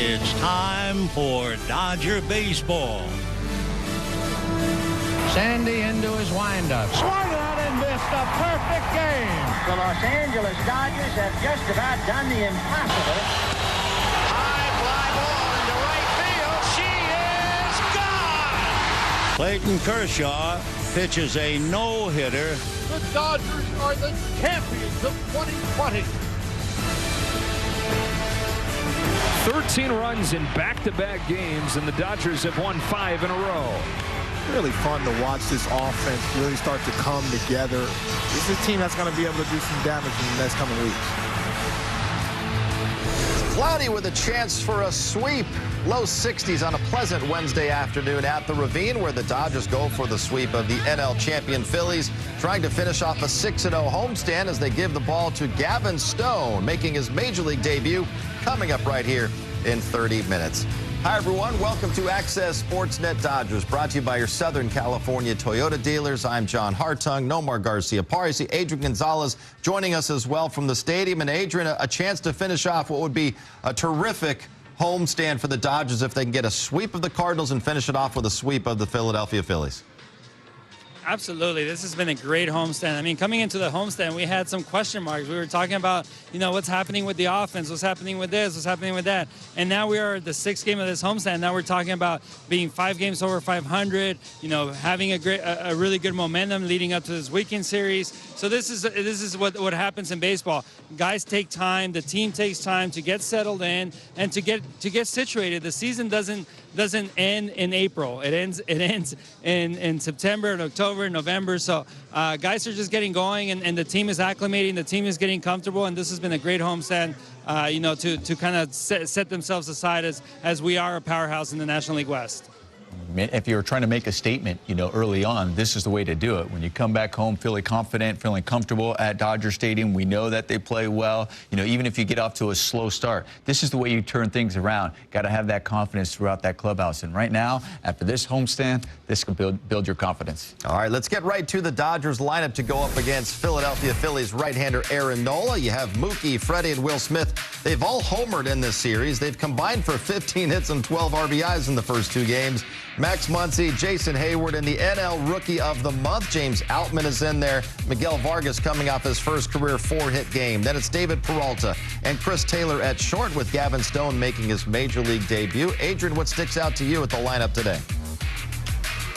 It's time for Dodger baseball. Sandy into his windup. Swung on and missed a perfect game. The Los Angeles Dodgers have just about done the impossible. High fly ball into right field. She is gone. Clayton Kershaw pitches a no-hitter. The Dodgers are the champions of 2020. 13 runs in back-to-back games, and the Dodgers have won 5 in a row. Really fun to watch this offense really start to come together. This is a team that's going to be able to do some damage in the next coming weeks. Cloudy with a chance for a sweep. Low 60s on a pleasant Wednesday afternoon at the Ravine, where the Dodgers go for the sweep of the NL champion Phillies, trying to finish off a 6-0 homestand as they give the ball to Gavin Stone, making his Major League debut, coming up right here in 30 minutes. Hi, everyone. Welcome to Access Sportsnet Dodgers, brought to you by your Southern California Toyota dealers. I'm John Hartung. Nomar Garcia-Parra. See Adrian Gonzalez joining us as well from the stadium. And Adrian, a chance to finish off what would be a terrific homestand for the Dodgers if they can get a sweep of the Cardinals and finish it off with a sweep of the Philadelphia Phillies. Absolutely. This has been a great homestand. I mean, coming into the homestand, we had some question marks. We were talking about, what's happening with the offense, what's happening with this, what's happening with that. And now we are at the 6th game of this homestand. Now we're talking about being 5 games over 500, having a really good momentum leading up to this weekend series. So this is what happens in baseball. Guys take time, the team takes time to get settled in and to get situated. The season doesn't end in April. It ends in September and October and November. So guys are just getting going, and the team is acclimating. The team is getting comfortable, and this has been a great homestand, to kind of set themselves aside as we are a powerhouse in the National League West. If you're trying to make a statement, early on, this is the way to do it. When you come back home feeling confident, feeling comfortable at Dodger Stadium, we know that they play well. Even if you get off to a slow start, this is the way you turn things around. Got to have that confidence throughout that clubhouse. And right now, after this homestand, this can build your confidence. All right, let's get right to the Dodgers lineup to go up against Philadelphia Phillies right-hander Aaron Nola. You have Mookie, Freddie, and Will Smith. They've all homered in this series. They've combined for 15 hits and 12 RBIs in the first 2 games. Max Muncy, Jason Hayward, and the NL Rookie of the Month, James Outman, is in there. Miguel Vargas coming off his first career 4-hit game. Then it's David Peralta and Chris Taylor at short, with Gavin Stone making his Major League debut. Adrian, what sticks out to you at the lineup today?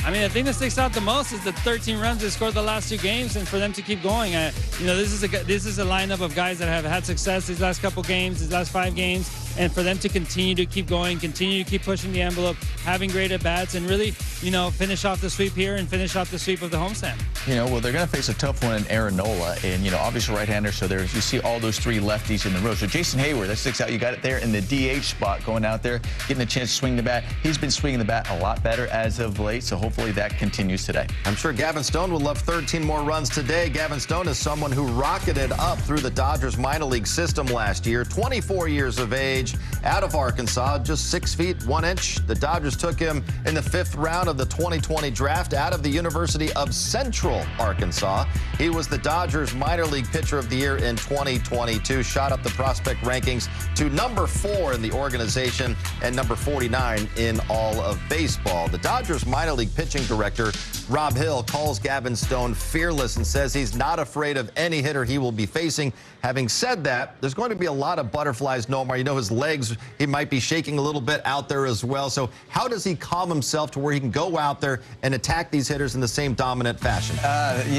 I mean, the thing that sticks out the most is the 13 runs they scored the last 2 games, and for them to keep going. This is a lineup of guys that have had success these last couple games, these last 5 games, and for them to continue to keep going, continue to keep pushing the envelope, having great at-bats, and really, finish off the sweep here and finish off the sweep of the homestand. Well, they're going to face a tough one in Aaron Nola, and, obviously right-hander, so you see all those 3 lefties in the row. So Jason Hayward, that sticks out. You got it there in the DH spot, going out there, getting a chance to swing the bat. He's been swinging the bat a lot better as of late, so hopefully that continues today. I'm sure Gavin Stone would love 13 more runs today. Gavin Stone is someone who rocketed up through the Dodgers minor league system last year. 24 years of age, out of Arkansas, just 6 feet 1 inch. The Dodgers took him in the 5th round of the 2020 draft out of the University of Central Arkansas. He was the Dodgers minor league pitcher of the year in 2022, shot up the prospect rankings to number 4 in the organization and number 49 in all of baseball. The Dodgers minor league pitching director, Rob Hill, calls Gavin Stone fearless and says he's not afraid of any hitter he will be facing. Having said that, there's going to be a lot of butterflies, Nomar. His legs, he might be shaking a little bit out there as well. So how does he calm himself to where he can go out there and attack these hitters in the same dominant fashion?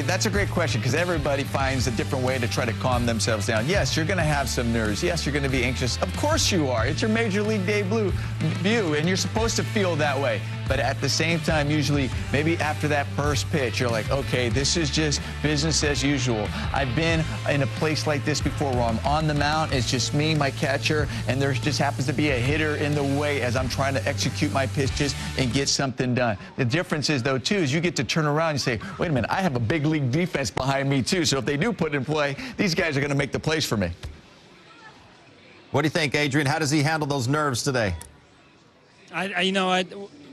That's a great question, because everybody finds a different way to try to calm themselves down. Yes, you're going to have some nerves. Yes, you're going to be anxious. Of course you are. It's your Major League debut, and you're supposed to feel that way. But at the same time, usually, maybe after that first pitch, you're like, okay, this is just business as usual. I've been in a place like this before where I'm on the mound. It's just me, my catcher, and there just happens to be a hitter in the way as I'm trying to execute my pitches and get something done. The difference is, though, too, is you get to turn around and say, wait a minute, I have a big league defense behind me, too. So if they do put it in play, these guys are going to make the plays for me. What do you think, Adrian? How does he handle those nerves today?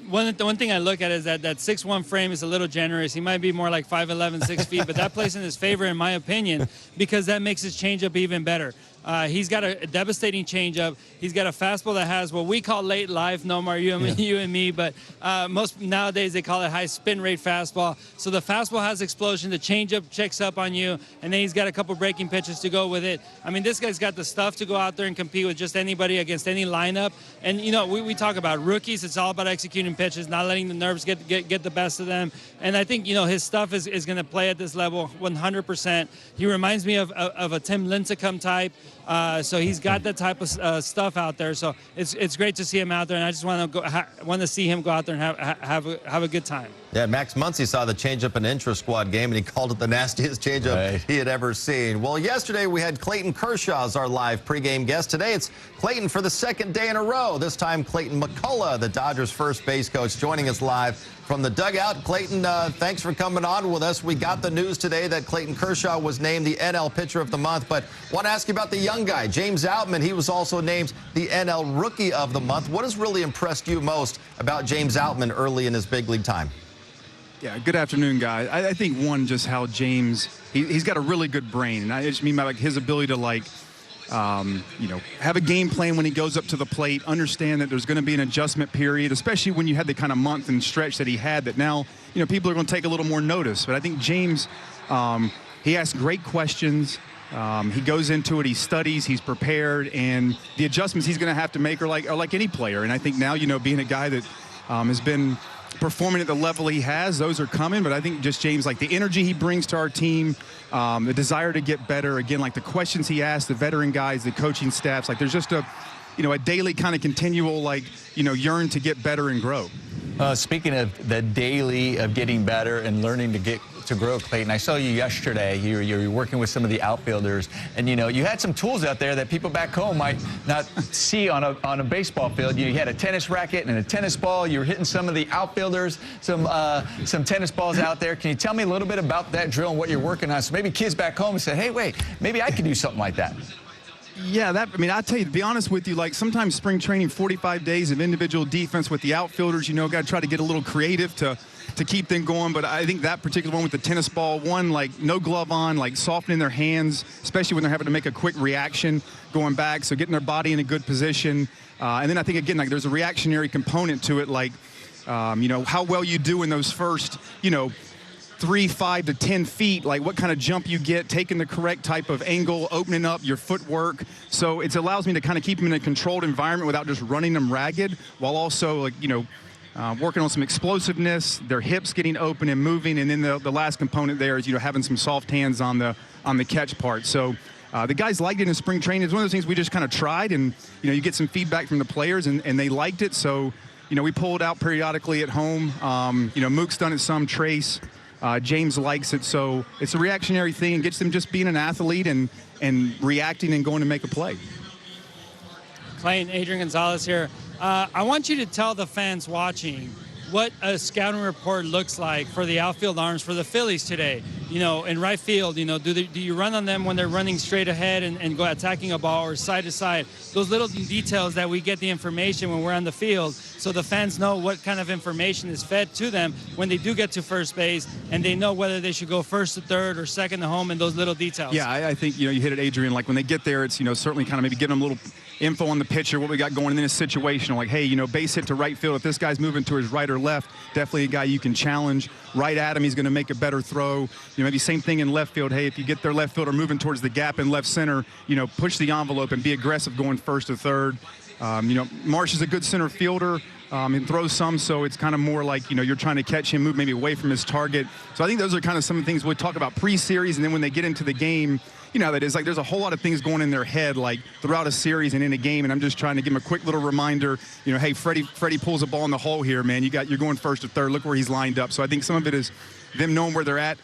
One thing I look at is that 6'1" frame is a little generous. He might be more like 5'11", 6 feet, but that plays in his favor, in my opinion, because that makes his changeup even better. He's got a devastating changeup. He's got a fastball that has what we call late life. No more you and me, but most nowadays they call it high spin rate fastball. So the fastball has explosion. The changeup checks up on you, and then he's got a couple breaking pitches to go with it. I mean, this guy's got the stuff to go out there and compete with just anybody against any lineup. And you know, we talk about rookies. It's all about executing pitches, not letting the nerves get the best of them. And I think, you know, his stuff is going to play at this level 100%. He reminds me of a Tim Lincecum type. So he's got that type of stuff out there. So it's great to see him out there, and I just want to see him go out there and have a good time. Yeah, Max Muncy saw the changeup in intra-squad game, and he called it the nastiest changeup he had ever seen. Well, yesterday we had Clayton Kershaw as our live pregame guest. Today it's Clayton for the second day in a row. This time Clayton McCullough, the Dodgers first base coach, joining us live from the dugout. Clayton, thanks for coming on with us. We got the news today that Clayton Kershaw was named the NL Pitcher of the Month, but I want to ask you about the young guy, James Outman. He was also named the NL Rookie of the Month. What has really impressed you most about James Outman early in his big league time? Yeah, good afternoon, guys. I think, one, just how James, he's got a really good brain. And I just mean by like his ability to, like, you know, have a game plan when he goes up to the plate, understand that there's going to be an adjustment period, especially when you had the kind of month and stretch that he had, that now, you know, people are going to take a little more notice. But I think James, he asks great questions. He goes into it, he studies, he's prepared, and the adjustments he's going to have to make are like any player. And I think now, you know, being a guy that has been performing at the level he has, those are coming. But I think just James, like the energy he brings to our team, the desire to get better, again, like the questions he asks, the veteran guys, the coaching staffs, like there's just a, you know, a daily kind of continual, like, you know, yearn to get better and grow. Speaking of the daily of getting better and learning to grow, Clayton, I saw you yesterday. You were working with some of the outfielders, and you know you had some tools out there that people back home might not see on a baseball field. You had a tennis racket and a tennis ball. You were hitting some of the outfielders, some tennis balls out there. Can you tell me a little bit about that drill and what you're working on? So maybe kids back home say, hey, wait, maybe I could do something like that. Yeah, I mean, I'll tell you, to be honest with you, like sometimes spring training, 45 days of individual defense with the outfielders, you know, got to try to get a little creative to keep them going. But I think that particular one with the tennis ball, one, like no glove on, like softening their hands, especially when they're having to make a quick reaction going back. So getting their body in a good position. And then I think, again, like there's a reactionary component to it, like, you know, how well you do in those first, you know, 3, 5 to 10 feet, like what kind of jump you get, taking the correct type of angle, opening up your footwork. So it allows me to kind of keep them in a controlled environment without just running them ragged, while also, like, you know, working on some explosiveness, their hips getting open and moving, and then the last component there is, you know, having some soft hands on the catch part. So the guys liked it in spring training. It's one of those things we just kind of tried, and you know, you get some feedback from the players, and they liked it. So you know, we pulled out periodically at home. You know, Mook's done it some, Trace. James likes it, so it's a reactionary thing and gets them just being an athlete and reacting and going to make a play. Clayton, Adrian Gonzalez here. I want you to tell the fans watching what a scouting report looks like for the outfield arms for the Phillies today. You know, in right field, you know, do you run on them when they're running straight ahead and go attacking a ball, or side to side? Those little details that we get the information when we're on the field, so the fans know what kind of information is fed to them when they do get to first base, and they know whether they should go first to third or second to home, and those little details. Yeah, I think, you know, you hit it, Adrian. Like when they get there, it's, you know, certainly kind of maybe giving them a little info on the pitcher, what we got going, and then it's situational. Like, hey, you know, base hit to right field. If this guy's moving to his right or left, definitely a guy you can challenge. Right at him, he's going to make a better throw. You know, maybe same thing in left field. Hey, if you get their left fielder moving towards the gap in left center, you know, push the envelope and be aggressive going first to third. You know, Marsh is a good center fielder and throws some, so it's kind of more like, you know, you're trying to catch him, move maybe away from his target. So I think those are kind of some of the things we talk about pre-series, and then when they get into the game, you know how that is. Like, there's a whole lot of things going in their head, like throughout a series and in a game, and I'm just trying to give them a quick little reminder, you know, hey, Freddie pulls a ball in the hole here, man. You're going first to third. Look where he's lined up. So I think some of it is them knowing where they're at,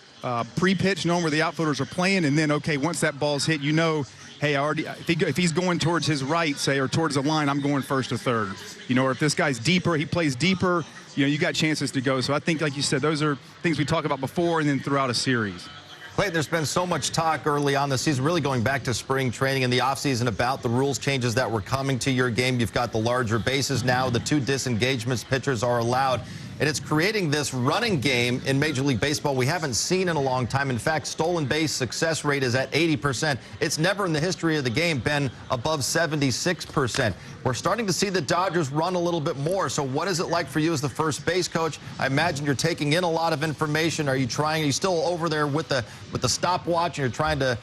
pre-pitch, knowing where the outfielders are playing, and then, okay, once that ball's hit, you know, hey, if he's going towards his right, say, or towards the line, I'm going first to third. You know, or if this guy's deeper, he plays deeper, you know, you got chances to go. So I think, like you said, those are things we talk about before and then throughout a series. Clayton, there's been so much talk early on this season, really going back to spring training and the offseason, about the rules changes that were coming to your game. You've got the larger bases now, the 2 disengagements pitchers are allowed. and it's creating this running game in Major League Baseball we haven't seen in a long time. In fact, stolen base success rate is at 80%. It's never in the history of the game been above 76%. We're starting to see the Dodgers run a little bit more. So what is it like for you as the first base coach? I imagine you're taking in a lot of information. Are you still over there with the stopwatch, and you're trying to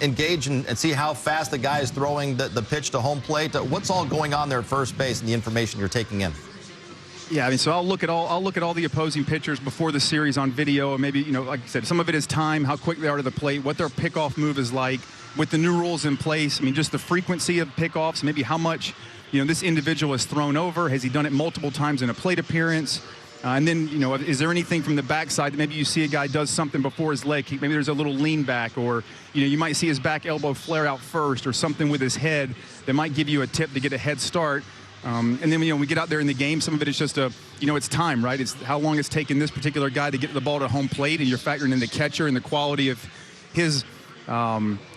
engage and see how fast the guy is throwing the pitch to home plate? What's all going on there at first base and the information you're taking in? Yeah, I mean, so I'll look at all the opposing pitchers before the series on video, and maybe, like I said, some of it is time, how quick they are to the plate, what their pickoff move is like. With the new rules in place, I mean, just the frequency of pickoffs, maybe how much, this individual has thrown over. Has he done it multiple times in a plate appearance? And then, is there anything from the backside that maybe you see a guy does something before his leg kick? Maybe there's a little lean back, or, you might see his back elbow flare out first, or something with his head that might give you a tip to get a head start. And then, when we get out there in the game, some of it is just it's time, right? It's how long it's taken this particular guy to get the ball to home plate, and you're factoring in the catcher and the quality of his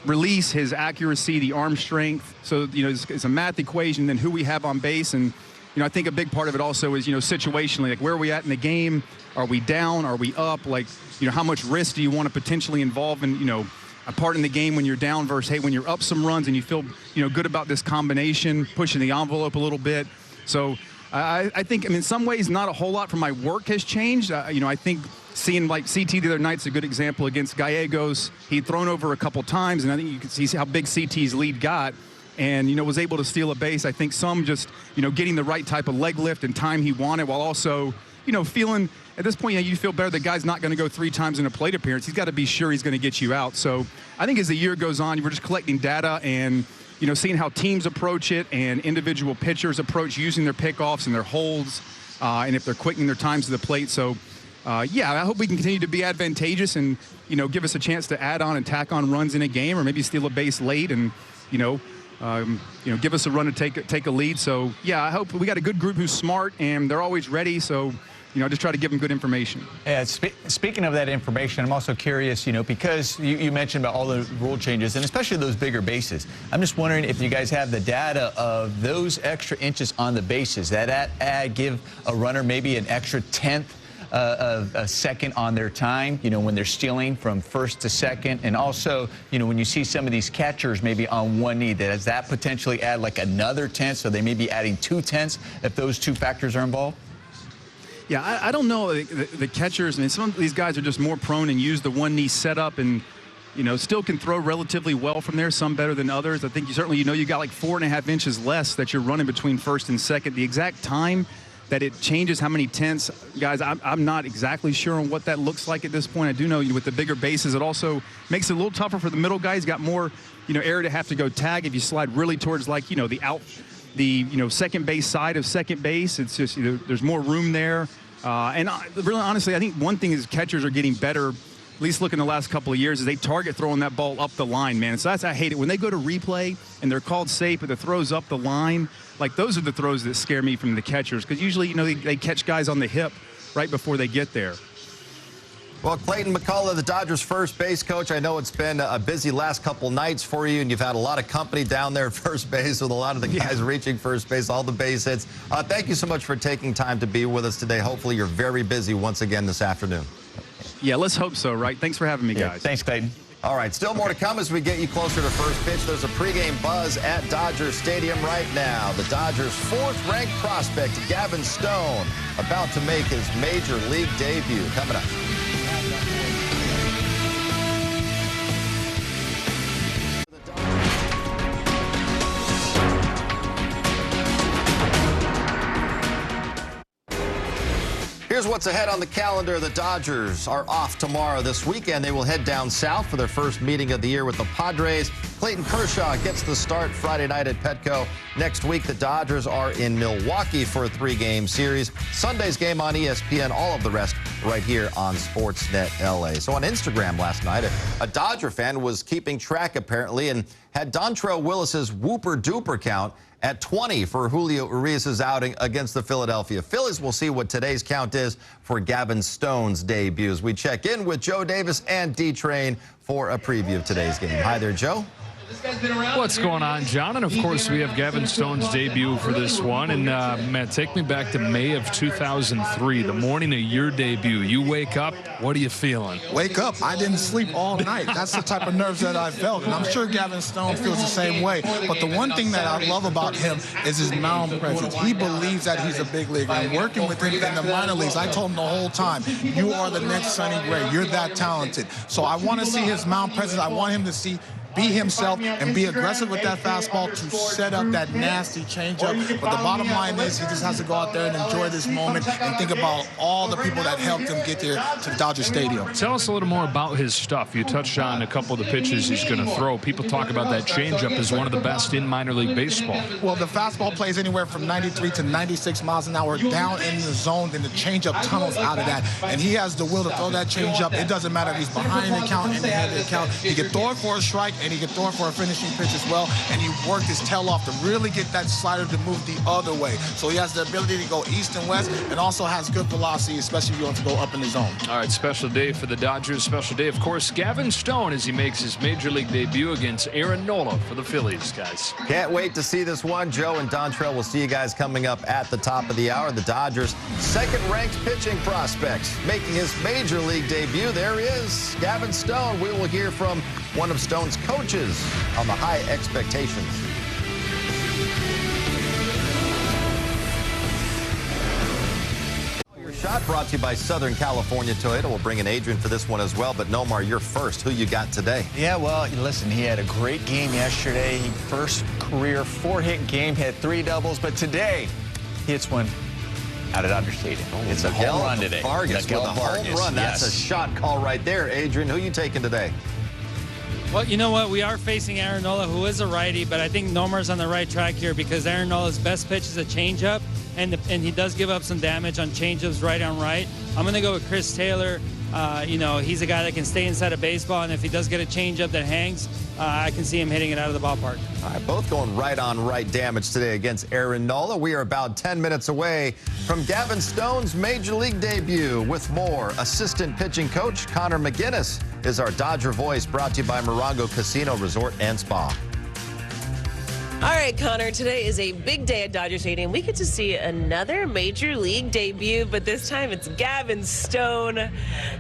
release, his accuracy, the arm strength. So, it's a math equation, then who we have on base. And, I think a big part of it also is, situationally, like where are we at in the game? Are we down? Are we up? Like, how much risk do you want to potentially involve in, a part in the game when you're down versus, hey, when you're up some runs and you feel, good about this combination, pushing the envelope a little bit. So I think, in some ways, not a whole lot from my work has changed. I think seeing like CT the other night's a good example against Gallegos. He'd thrown over a couple times, and I think you can see how big CT's lead got, and, was able to steal a base. I think some just, getting the right type of leg lift and time he wanted, while also, feeling at this point, you feel better. The guy's not going to go 3 times in a plate appearance. He's got to be sure he's going to get you out. So I think as the year goes on, we're just collecting data and, seeing how teams approach it and individual pitchers approach using their pickoffs and their holds, and if they're quickening their times to the plate. So, yeah, I hope we can continue to be advantageous and, give us a chance to add on and tack on runs in a game, or maybe steal a base late and, give us a run to take a lead. So, yeah, I hope we got a good group who's smart and they're always ready. So, just try to give them good information. Yeah, speaking of that information, I'm also curious, because you mentioned about all the rule changes, and especially those bigger bases. I'm just wondering if you guys have the data of those extra inches on the bases. That give a runner maybe an extra tenth a second on their time, when they're stealing from first to second. And also, when you see some of these catchers maybe on one knee, does that potentially add like another tenth? So they may be adding 2 tenths if those 2 factors are involved? Yeah, I don't know. The catchers, some of these guys are just more prone and use the one knee setup and, still can throw relatively well from there, some better than others. I think you got like 4.5 inches less that you're running between first and second. The exact time that it changes how many tenths, guys, I'm not exactly sure on what that looks like at this point. I do know with the bigger bases, it also makes it a little tougher for the middle guys. Got more, area to have to go tag if you slide really towards like, the second base side of second base. It's just, there's more room there. And really, honestly, I think one thing is catchers are getting better, at least look in the last couple of years, is they target throwing that ball up the line, man. So I hate it. When they go to replay and they're called safe, but the throws up the line, like those are the throws that scare me from the catchers, because usually, they catch guys on the hip right before they get there. Well, Clayton McCullough, the Dodgers' first base coach, I know it's been a busy last couple nights for you, and you've had a lot of company down there at first base with a lot of the guys reaching first base, all the base hits. Thank you so much for taking time to be with us today. Hopefully you're very busy once again this afternoon. Yeah, let's hope so, right? Thanks for having me, guys. Thanks, Clayton. All right, still more to come as we get you closer to first pitch. There's a pregame buzz at Dodger Stadium right now. The Dodgers' 4th-ranked prospect, Gavin Stone, about to make his major league debut. Coming up. Here's what's ahead on the calendar. The Dodgers are off tomorrow. This weekend, they will head down south for their first meeting of the year with the Padres. Clayton Kershaw gets the start Friday night at Petco. Next week, the Dodgers are in Milwaukee for a 3-game series. Sunday's game on ESPN, all of the rest right here on Sportsnet LA. So on Instagram last night, a Dodger fan was keeping track, apparently, and had Dontrelle Willis's whooper-duper count at 20 for Julio Urias's outing against the Philadelphia Phillies. We'll see what today's count is for Gavin Stone's debut. We check in with Joe Davis and D-Train for a preview of today's game. Hi there, Joe. What's going on, John? And of course, we have Gavin Stone's debut for this one. And Matt, take me back to May of 2003, the morning of your debut. You wake up, what are you feeling? Wake up. I didn't sleep all night. That's the type of nerves that I felt. And I'm sure Gavin Stone feels the same way. But the one thing that I love about him is his mound presence. He believes that he's a big leaguer. And working with him in the minor leagues, I told him the whole time, you are the next Sonny Gray. You're that talented. So I want to see his mound presence. I want him to be himself and be aggressive with that fastball to set up that nasty changeup. But the bottom line is he just has to go out there and enjoy this moment and think about all the people that helped him get there to Dodger Stadium. Tell us a little more about his stuff. You touched on a couple of the pitches he's going to throw. People talk about that changeup as one of the best in minor league baseball. Well, the fastball plays anywhere from 93 to 96 miles an hour down in the zone, then the changeup tunnels out of that. And he has the will to throw that changeup. It doesn't matter if he's behind the count, in the head of the count. He can throw it for a strike, and he can throw it for a finishing pitch as well, and he worked his tail off to really get that slider to move the other way. So he has the ability to go east and west, and also has good velocity, especially if you want to go up in the zone. All right, special day for the Dodgers. Special day, of course, Gavin Stone as he makes his major league debut against Aaron Nola for the Phillies, guys. Can't wait to see this one. Joe and Dontrell will see you guys coming up at the top of the hour. The Dodgers' second-ranked pitching prospects making his major league debut. There he is, Gavin Stone. We will hear from one of Stone's coaches on the high expectations. Your shot brought to you by Southern California Toyota. We'll bring in Adrian for this one as well. But Nomar, you're first. Who you got today? Yeah, well, listen, he had a great game yesterday. First career 4-hit game, had 3 doubles. But today, he hits one out at Dodger Stadium. It's a home run today. Vargas with a home run. That's a shot call right there. Adrian, who you taking today? Well, you know what? We are facing Aaron Nola, who is a righty, but I think Nomar's on the right track here because Aaron Nola's best pitch is a changeup, and he does give up some damage on changeups right on right. I'm going to go with Chris Taylor. You know, he's a guy that can stay inside of baseball, and if he does get a changeup that hangs, I can see him hitting it out of the ballpark. All right, both going right on right damage today against Aaron Nola. We are about 10 minutes away from Gavin Stone's major league debut. With more, assistant pitching coach Connor McGinnis is our Dodger voice, brought to you by Morongo Casino Resort and Spa. All right, Connor, today is a big day at Dodger Stadium. We get to see another major league debut, but this time it's Gavin Stone.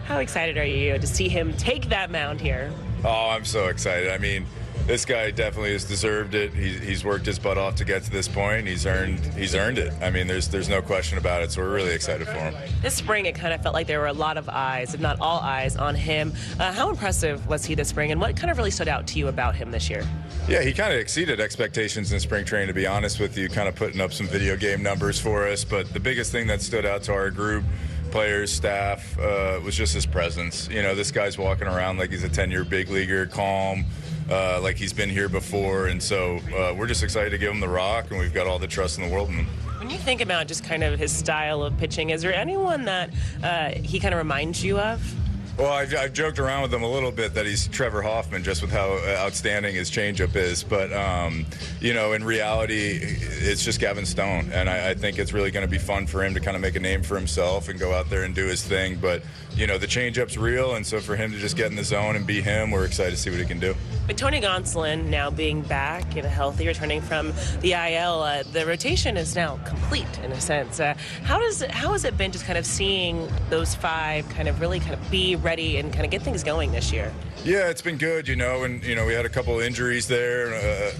How excited are you to see him take that mound here? Oh, I'm so excited. I mean, this guy definitely has deserved it. He's worked his butt off to get to this point. He's earned it. I mean, there's no question about it, so we're really excited for him. This spring, it kind of felt like there were a lot of eyes, if not all eyes, on him. How impressive was he this spring, and what kind of really stood out to you about him this year? Yeah, he kind of exceeded expectations in spring training, to be honest with you, kind of putting up some video game numbers for us. But the biggest thing that stood out to our group, players, staff, was just his presence. You know, this guy's walking around like he's a 10-year big leaguer, calm, like he's been here before. And so we're just excited to give him the rock, and we've got all the trust in the world in him. When you think about just kind of his style of pitching, is there anyone that he kind of reminds you of? Well, I've joked around with him a little bit that he's Trevor Hoffman, just with how outstanding his changeup is. But, you know, in reality, it's just Gavin Stone. And I think it's really going to be fun for him to kind of make a name for himself and go out there and do his thing. But, you know, the changeup's real. And so for him to just get in the zone and be him, we're excited to see what he can do. But Tony Gonsolin now being back and healthy, returning from the IL, the rotation is now complete in a sense. How has it been just kind of seeing those 5 kind of really kind of be ready and kind of get things going this year? Yeah, it's been good, you know, and, you know, we had a couple injuries there.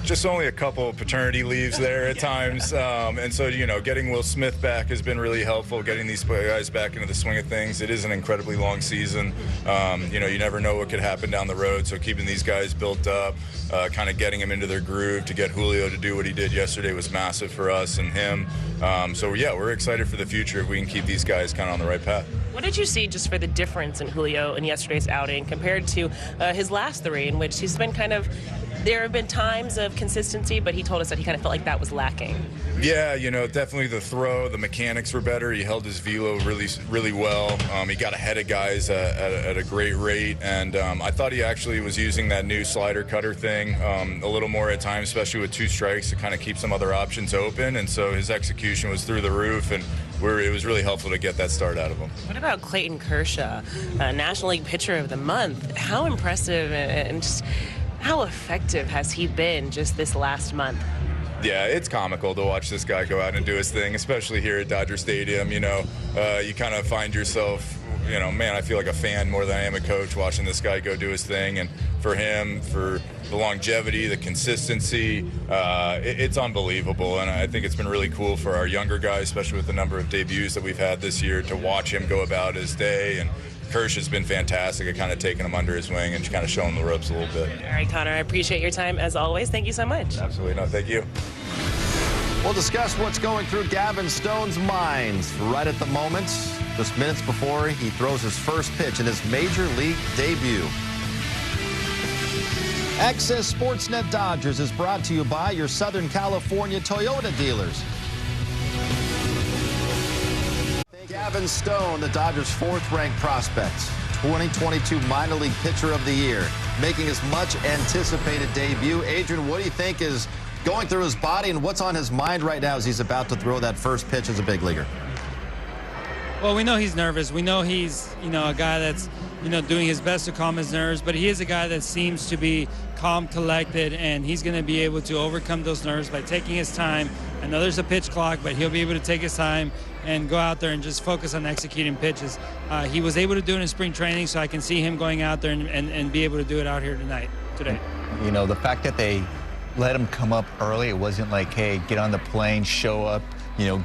Just only a couple paternity leaves there at times. And so, you know, getting Will Smith back has been really helpful, getting these guys back into the swing of things. It is an incredibly long season. You know, you never know what could happen down the road. So keeping these guys built up, kind of getting them into their groove, to get Julio to do what he did yesterday was massive for us and him. So, yeah, we're excited for the future if we can keep these guys kind of on the right path. What did you see just for the difference in Julio in yesterday's outing compared to his last 3, in which he's been kind of, there have been times of consistency, but he told us that he kind of felt like that was lacking. Yeah, you know, definitely the throw, the mechanics were better. He held his velo really well. He got ahead of guys at a great rate, and I thought he actually was using that new slider cutter thing a little more at times, especially with 2 strikes, to kind of keep some other options open. And so his execution was through the roof, and it was really helpful to get that start out of him. What about Clayton Kershaw, National League Pitcher of the Month? How impressive and just How effective has he been just this last month? Yeah, it's comical to watch this guy go out and do his thing, especially here at Dodger Stadium. You kind of find yourself, man, I feel like a fan more than I am a coach watching this guy go do his thing. And for him, for the longevity, the consistency, it's unbelievable. And I think it's been really cool for our younger guys, especially with the number of debuts that we've had this year, to watch him go about his day. And Kirsch has been fantastic at kind of taking him under his wing and kind of showing the ropes a little bit. All right, Connor, I appreciate your time as always. Thank you so much. Absolutely. No, thank you. We'll discuss what's going through Gavin Stone's mind right at the moment, just minutes before he throws his first pitch in his Major League debut. Access Sportsnet Dodgers is brought to you by your Southern California Toyota dealers. Gavin Stone, the Dodgers' fourth-ranked prospect, 2022 Minor League Pitcher of the Year, making his much-anticipated debut. Adrian, what do you think is going through his body and what's on his mind right now as he's about to throw that first pitch as a big leaguer? Well, we know he's nervous. We know he's, a guy that's, doing his best to calm his nerves, but he is a guy that seems to be calm, collected, and he's going to be able to overcome those nerves by taking his time. I know there's a pitch clock, but he'll be able to take his time and go out there and just focus on executing pitches. He was able to do it in spring training, so I can see him going out there and be able to do it out here today. The fact that they let him come up early, it wasn't like, hey, get on the plane, show up,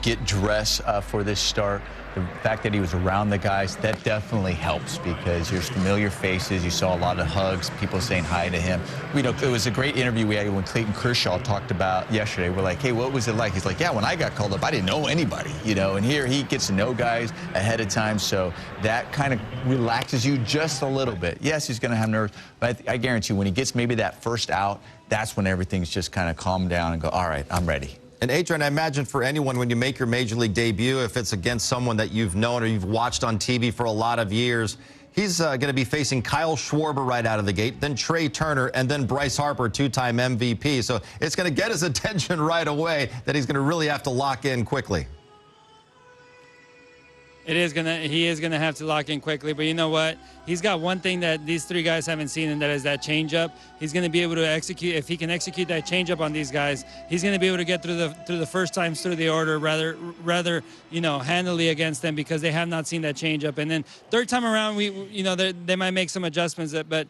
get dressed for this start. The fact that he was around the guys, that definitely helps because there's familiar faces. You saw a lot of hugs, people saying hi to him. It was a great interview we had when Clayton Kershaw talked about yesterday. We're like, hey, what was it like? He's like, yeah, when I got called up, I didn't know anybody, and here he gets to know guys ahead of time. So that kind of relaxes you just a little bit. Yes, he's going to have nerves, but I guarantee you when he gets maybe that first out, that's when everything's just kind of calmed down and go, all right, I'm ready. And Adrian, I imagine for anyone, when you make your Major League debut, if it's against someone that you've known or you've watched on TV for a lot of years, he's going to be facing Kyle Schwarber right out of the gate, then Trey Turner, and then Bryce Harper, two-time MVP. So it's going to get his attention right away that he's going to really have to lock in quickly. He is gonna have to lock in quickly, but you know what? He's got one thing that these three guys haven't seen, and that is that changeup. He's gonna be able to execute. If he can execute that changeup on these guys, he's gonna be able to get through the first times through the order rather handily against them because they have not seen that changeup. And then third time around, they might make some adjustments, but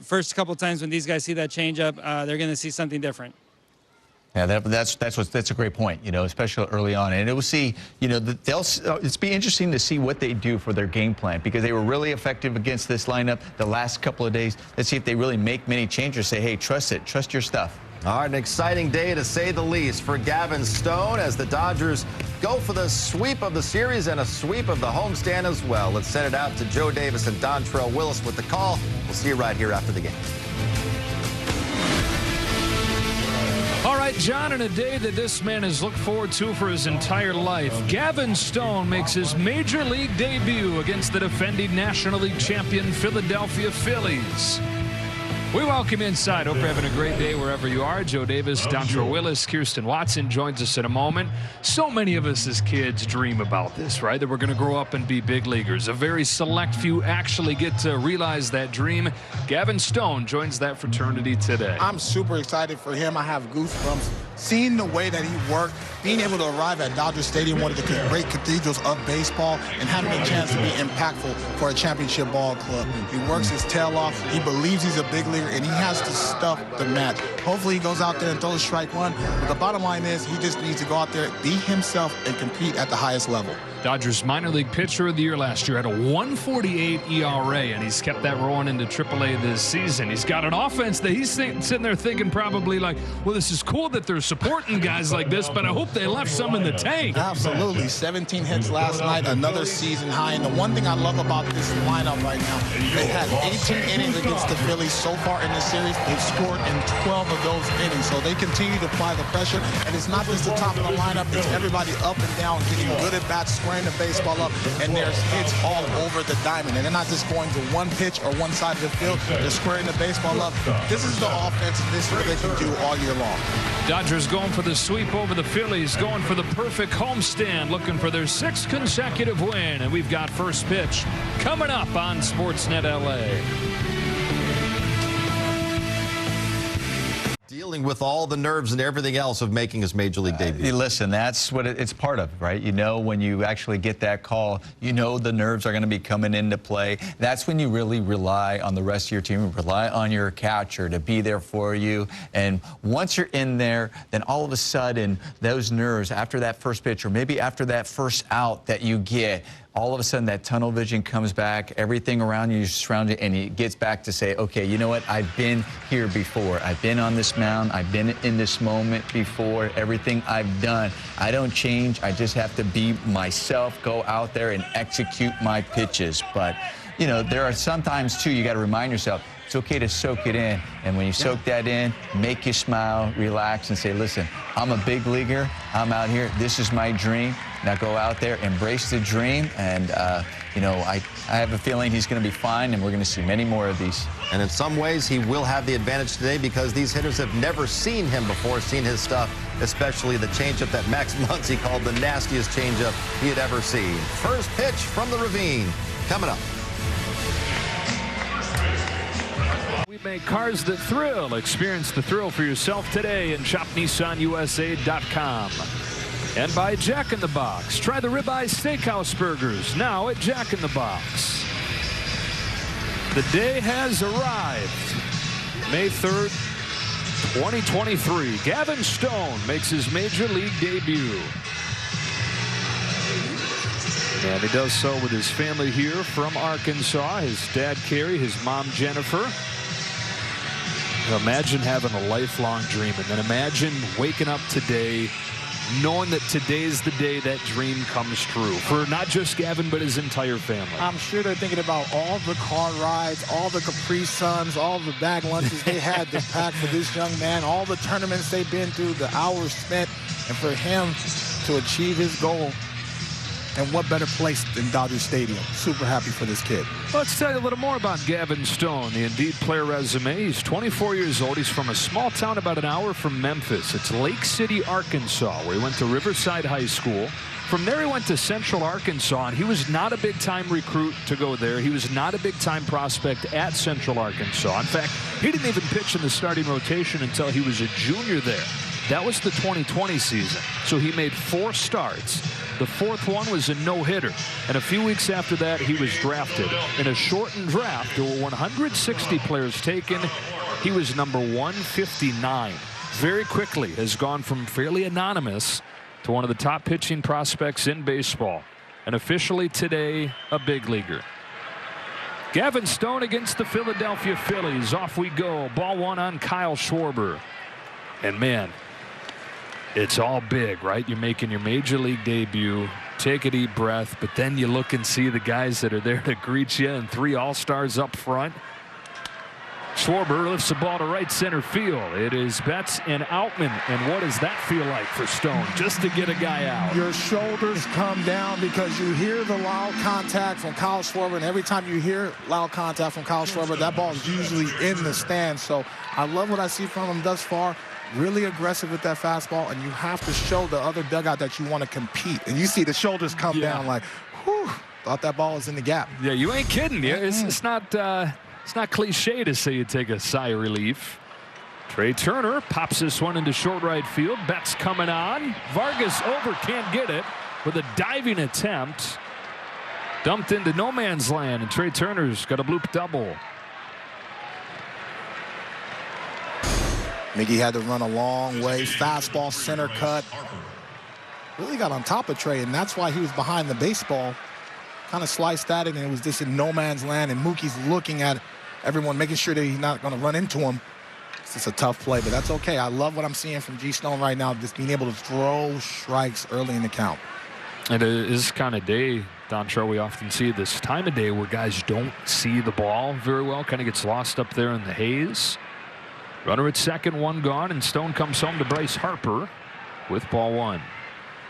first couple times when these guys see that changeup, they're gonna see something different. Yeah, that's a great point, especially early on. And we'll see, it's be interesting to see what they do for their game plan because they were really effective against this lineup the last couple of days. Let's see if they really make many changes, say, hey, trust it, trust your stuff. All right, an exciting day to say the least for Gavin Stone as the Dodgers go for the sweep of the series and a sweep of the homestand as well. Let's send it out to Joe Davis and Dontrell Willis with the call. We'll see you right here after the game. All right, John, in a day that this man has looked forward to for his entire life, Gavin Stone makes his Major League debut against the defending National League champion Philadelphia Phillies. We welcome you inside. Hope you're having a great day wherever you are. Joe Davis, Dontrell Willis, Kirsten Watson joins us in a moment. So many of us as kids dream about this, right? That we're going to grow up and be big leaguers. A very select few actually get to realize that dream. Gavin Stone joins that fraternity today. I'm super excited for him. I have goosebumps. Seeing the way that he worked, being able to arrive at Dodger Stadium, one of the great cathedrals of baseball, and having a chance to be impactful for a championship ball club. He works his tail off. He believes he's a big leaguer, and he has to stuff the match. Hopefully he goes out there and throws strike one, but the bottom line is he just needs to go out there, be himself, and compete at the highest level. Dodgers minor league pitcher of the year last year had a 1.48 ERA, and he's kept that rolling into AAA this season. He's got an offense that he's sitting there thinking probably like, well, this is cool that they're supporting guys like this, but I hope they left some in the tank. Absolutely. 17 hits last night, another season high. And the one thing I love about this lineup right now, they had 18 innings against the Phillies so far in the series. They've scored in 12 of those innings, so they continue to apply the pressure. And it's not just the top of the lineup, it's everybody up and down, getting good at bats, squaring the baseball up, and there's hits all over the diamond. And they're not just going to one pitch or one side of the field, they're squaring the baseball up. This is the offense, this is what they can do all year long. Dodgers going for the sweep over the Phillies, going for the perfect homestand, looking for their 6th consecutive win. And we've got first pitch coming up on Sportsnet LA. Dealing with all the nerves and everything else of making his major league debut. Listen, that's what it's part of, right? You know, when you actually get that call, you know the nerves are going to be coming into play. That's when you really rely on the rest of your team, rely on your catcher to be there for you. And once you're in there, then all of a sudden, those nerves after that first pitch or maybe after that first out that you get, all of a sudden that tunnel vision comes back, everything around you is surrounded, and it gets back to say, okay, you know what, I've been here before. I've been on this mound. I've been in this moment before. Everything I've done, I don't change. I just have to be myself, go out there and execute my pitches. But, you know, there are sometimes, too, you got to remind yourself, it's okay to soak it in. And when you soak that in, make you smile, relax, and say, listen, I'm a big leaguer. I'm out here. This is my dream. Now go out there, embrace the dream. And, you know, I have a feeling he's going to be fine, and we're going to see many more of these. And in some ways, he will have the advantage today because these hitters have never seen him before, seen his stuff, especially the changeup that Max Muncy called the nastiest changeup he had ever seen. First pitch from the Ravine coming up. We make cars that thrill. Experience the thrill for yourself today and shopNissanUSA.com. And by Jack in the Box. Try the Ribeye Steakhouse Burgers now at Jack in the Box. The day has arrived. May 3rd, 2023. Gavin Stone makes his major league debut. And he does so with his family here from Arkansas. His dad, Kerry, his mom, Jennifer. Imagine having a lifelong dream, and then imagine waking up today knowing that today's the day that dream comes true for not just Gavin, but his entire family. I'm sure they're thinking about all the car rides, all the Capri Suns, all the bag lunches they had to pack for this young man, all the tournaments they've been through, the hours spent, and for him to achieve his goal. And what better place than Dodger Stadium? Super happy for this kid. Let's tell you a little more about Gavin Stone, the Indeed player resume. He's 24 years old. He's from a small town about an hour from Memphis. It's Lake City, Arkansas, where he went to Riverside High School. From there, he went to Central Arkansas, and he was not a big-time recruit to go there. He was not a big-time prospect at Central Arkansas. In fact, he didn't even pitch in the starting rotation until he was a junior there. That was the 2020 season. So he made 4 starts. The 4th one was a no-hitter. And a few weeks after that, he was drafted. In a shortened draft, there were 160 players taken. He was number 159. Very quickly has gone from fairly anonymous to one of the top pitching prospects in baseball. And officially today, a big leaguer. Gavin Stone against the Philadelphia Phillies. Off we go. Ball 1 on Kyle Schwarber. And man, it's all big, right? You're making your major league debut. Take a deep breath, but then you look and see the guys that are there to greet you, and 3 all-stars up front. Schwarber lifts the ball to right center field. It is Betts and Outman. And what does that feel like for Stone, just to get a guy out? Your shoulders come down because you hear the loud contact from Kyle Schwarber, and every time you hear loud contact from Kyle Schwarber, that ball is usually in the stand. So I love what I see from him thus far. Really aggressive with that fastball, and you have to show the other dugout that you want to compete. And you see the shoulders come down like, whew, thought that ball was in the gap. Yeah, you ain't kidding. Yeah, it's not cliche to say you take a sigh of relief. Trey Turner pops this one into short right field. Betts coming on. Vargas over, can't get it with a diving attempt. Dumped into no man's land, and Trey Turner's got a bloop double. Miggy had to run a long way. Fastball, center cut. Really got on top of Trey, and that's why he was behind the baseball. Kind of sliced at it, and it was just in no man's land, and Mookie's looking at everyone, making sure that he's not going to run into him. It's just a tough play, but that's okay. I love what I'm seeing from G. Stone right now, just being able to throw strikes early in the count. And it is kind of day, Don Troy, we often see this time of day where guys don't see the ball very well, kind of gets lost up there in the haze. Runner at second, 1 gone, and Stone comes home to Bryce Harper with ball 1.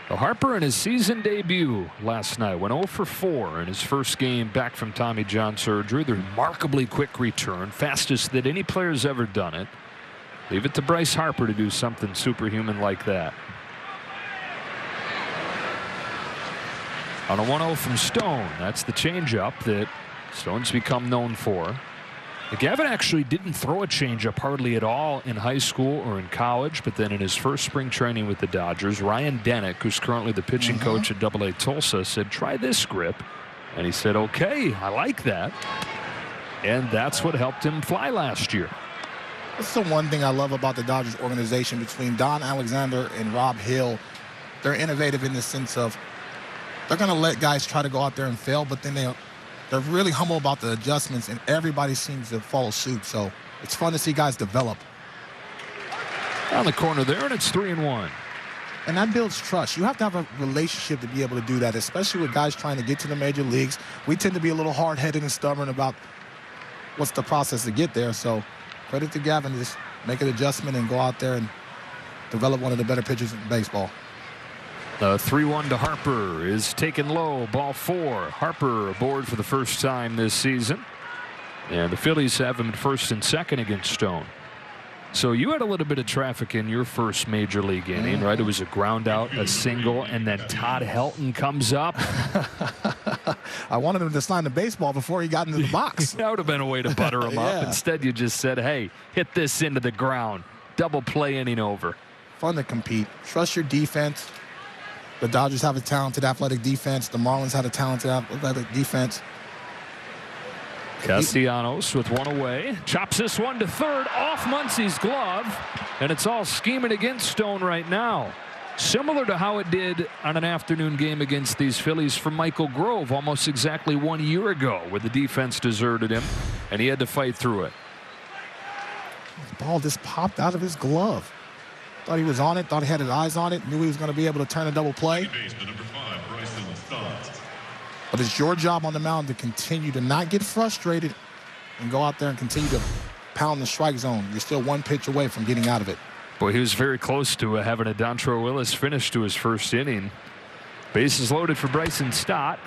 Well, Harper in his season debut last night went 0 for 4 in his first game back from Tommy John surgery. The remarkably quick return, fastest that any player's ever done it. Leave it to Bryce Harper to do something superhuman like that. On a 1-0 from Stone, that's the changeup that Stone's become known for. Gavin actually didn't throw a changeup hardly at all in high school or in college, but then in his first spring training with the Dodgers, Ryan Denick, who's currently the pitching coach at AA Tulsa, said, try this grip. And he said, okay, I like that. And that's what helped him fly last year. That's the one thing I love about the Dodgers organization. Between Don Alexander and Rob Hill, they're innovative in the sense of they're going to let guys try to go out there and fail, but then they're really humble about the adjustments, and everybody seems to follow suit. So it's fun to see guys develop. On the corner there, and it's 3-1. And that builds trust. You have to have a relationship to be able to do that, especially with guys trying to get to the major leagues. We tend to be a little hard-headed and stubborn about what's the process to get there. So credit to Gavin to just make an adjustment and go out there and develop one of the better pitchers in baseball. The 3-1 to Harper is taken low. Ball 4. Harper aboard for the first time this season. And the Phillies have him at first and second against Stone. So you had a little bit of traffic in your first major league inning, right? It was a ground out, a single, and then Todd Helton comes up. I wanted him to sign the baseball before he got into the box. That would have been a way to butter him up. Instead, you just said, hey, hit this into the ground. Double play inning over. Fun to compete. Trust your defense. The Dodgers have a talented athletic defense. The Marlins have a talented athletic defense. Castellanos with one away. Chops this one to third off Muncy's glove. And it's all scheming against Stone right now. Similar to how it did on an afternoon game against these Phillies for Michael Grove almost exactly 1 year ago, where the defense deserted him and he had to fight through it. The ball just popped out of his glove. Thought he was on it, thought he had his eyes on it, knew he was going to be able to turn a double play. But it's your job on the mound to continue to not get frustrated and go out there and continue to pound the strike zone. You're still one pitch away from getting out of it. Boy, he was very close to having a Dontrelle Willis finish to his first inning. Bases loaded for Bryson Stott.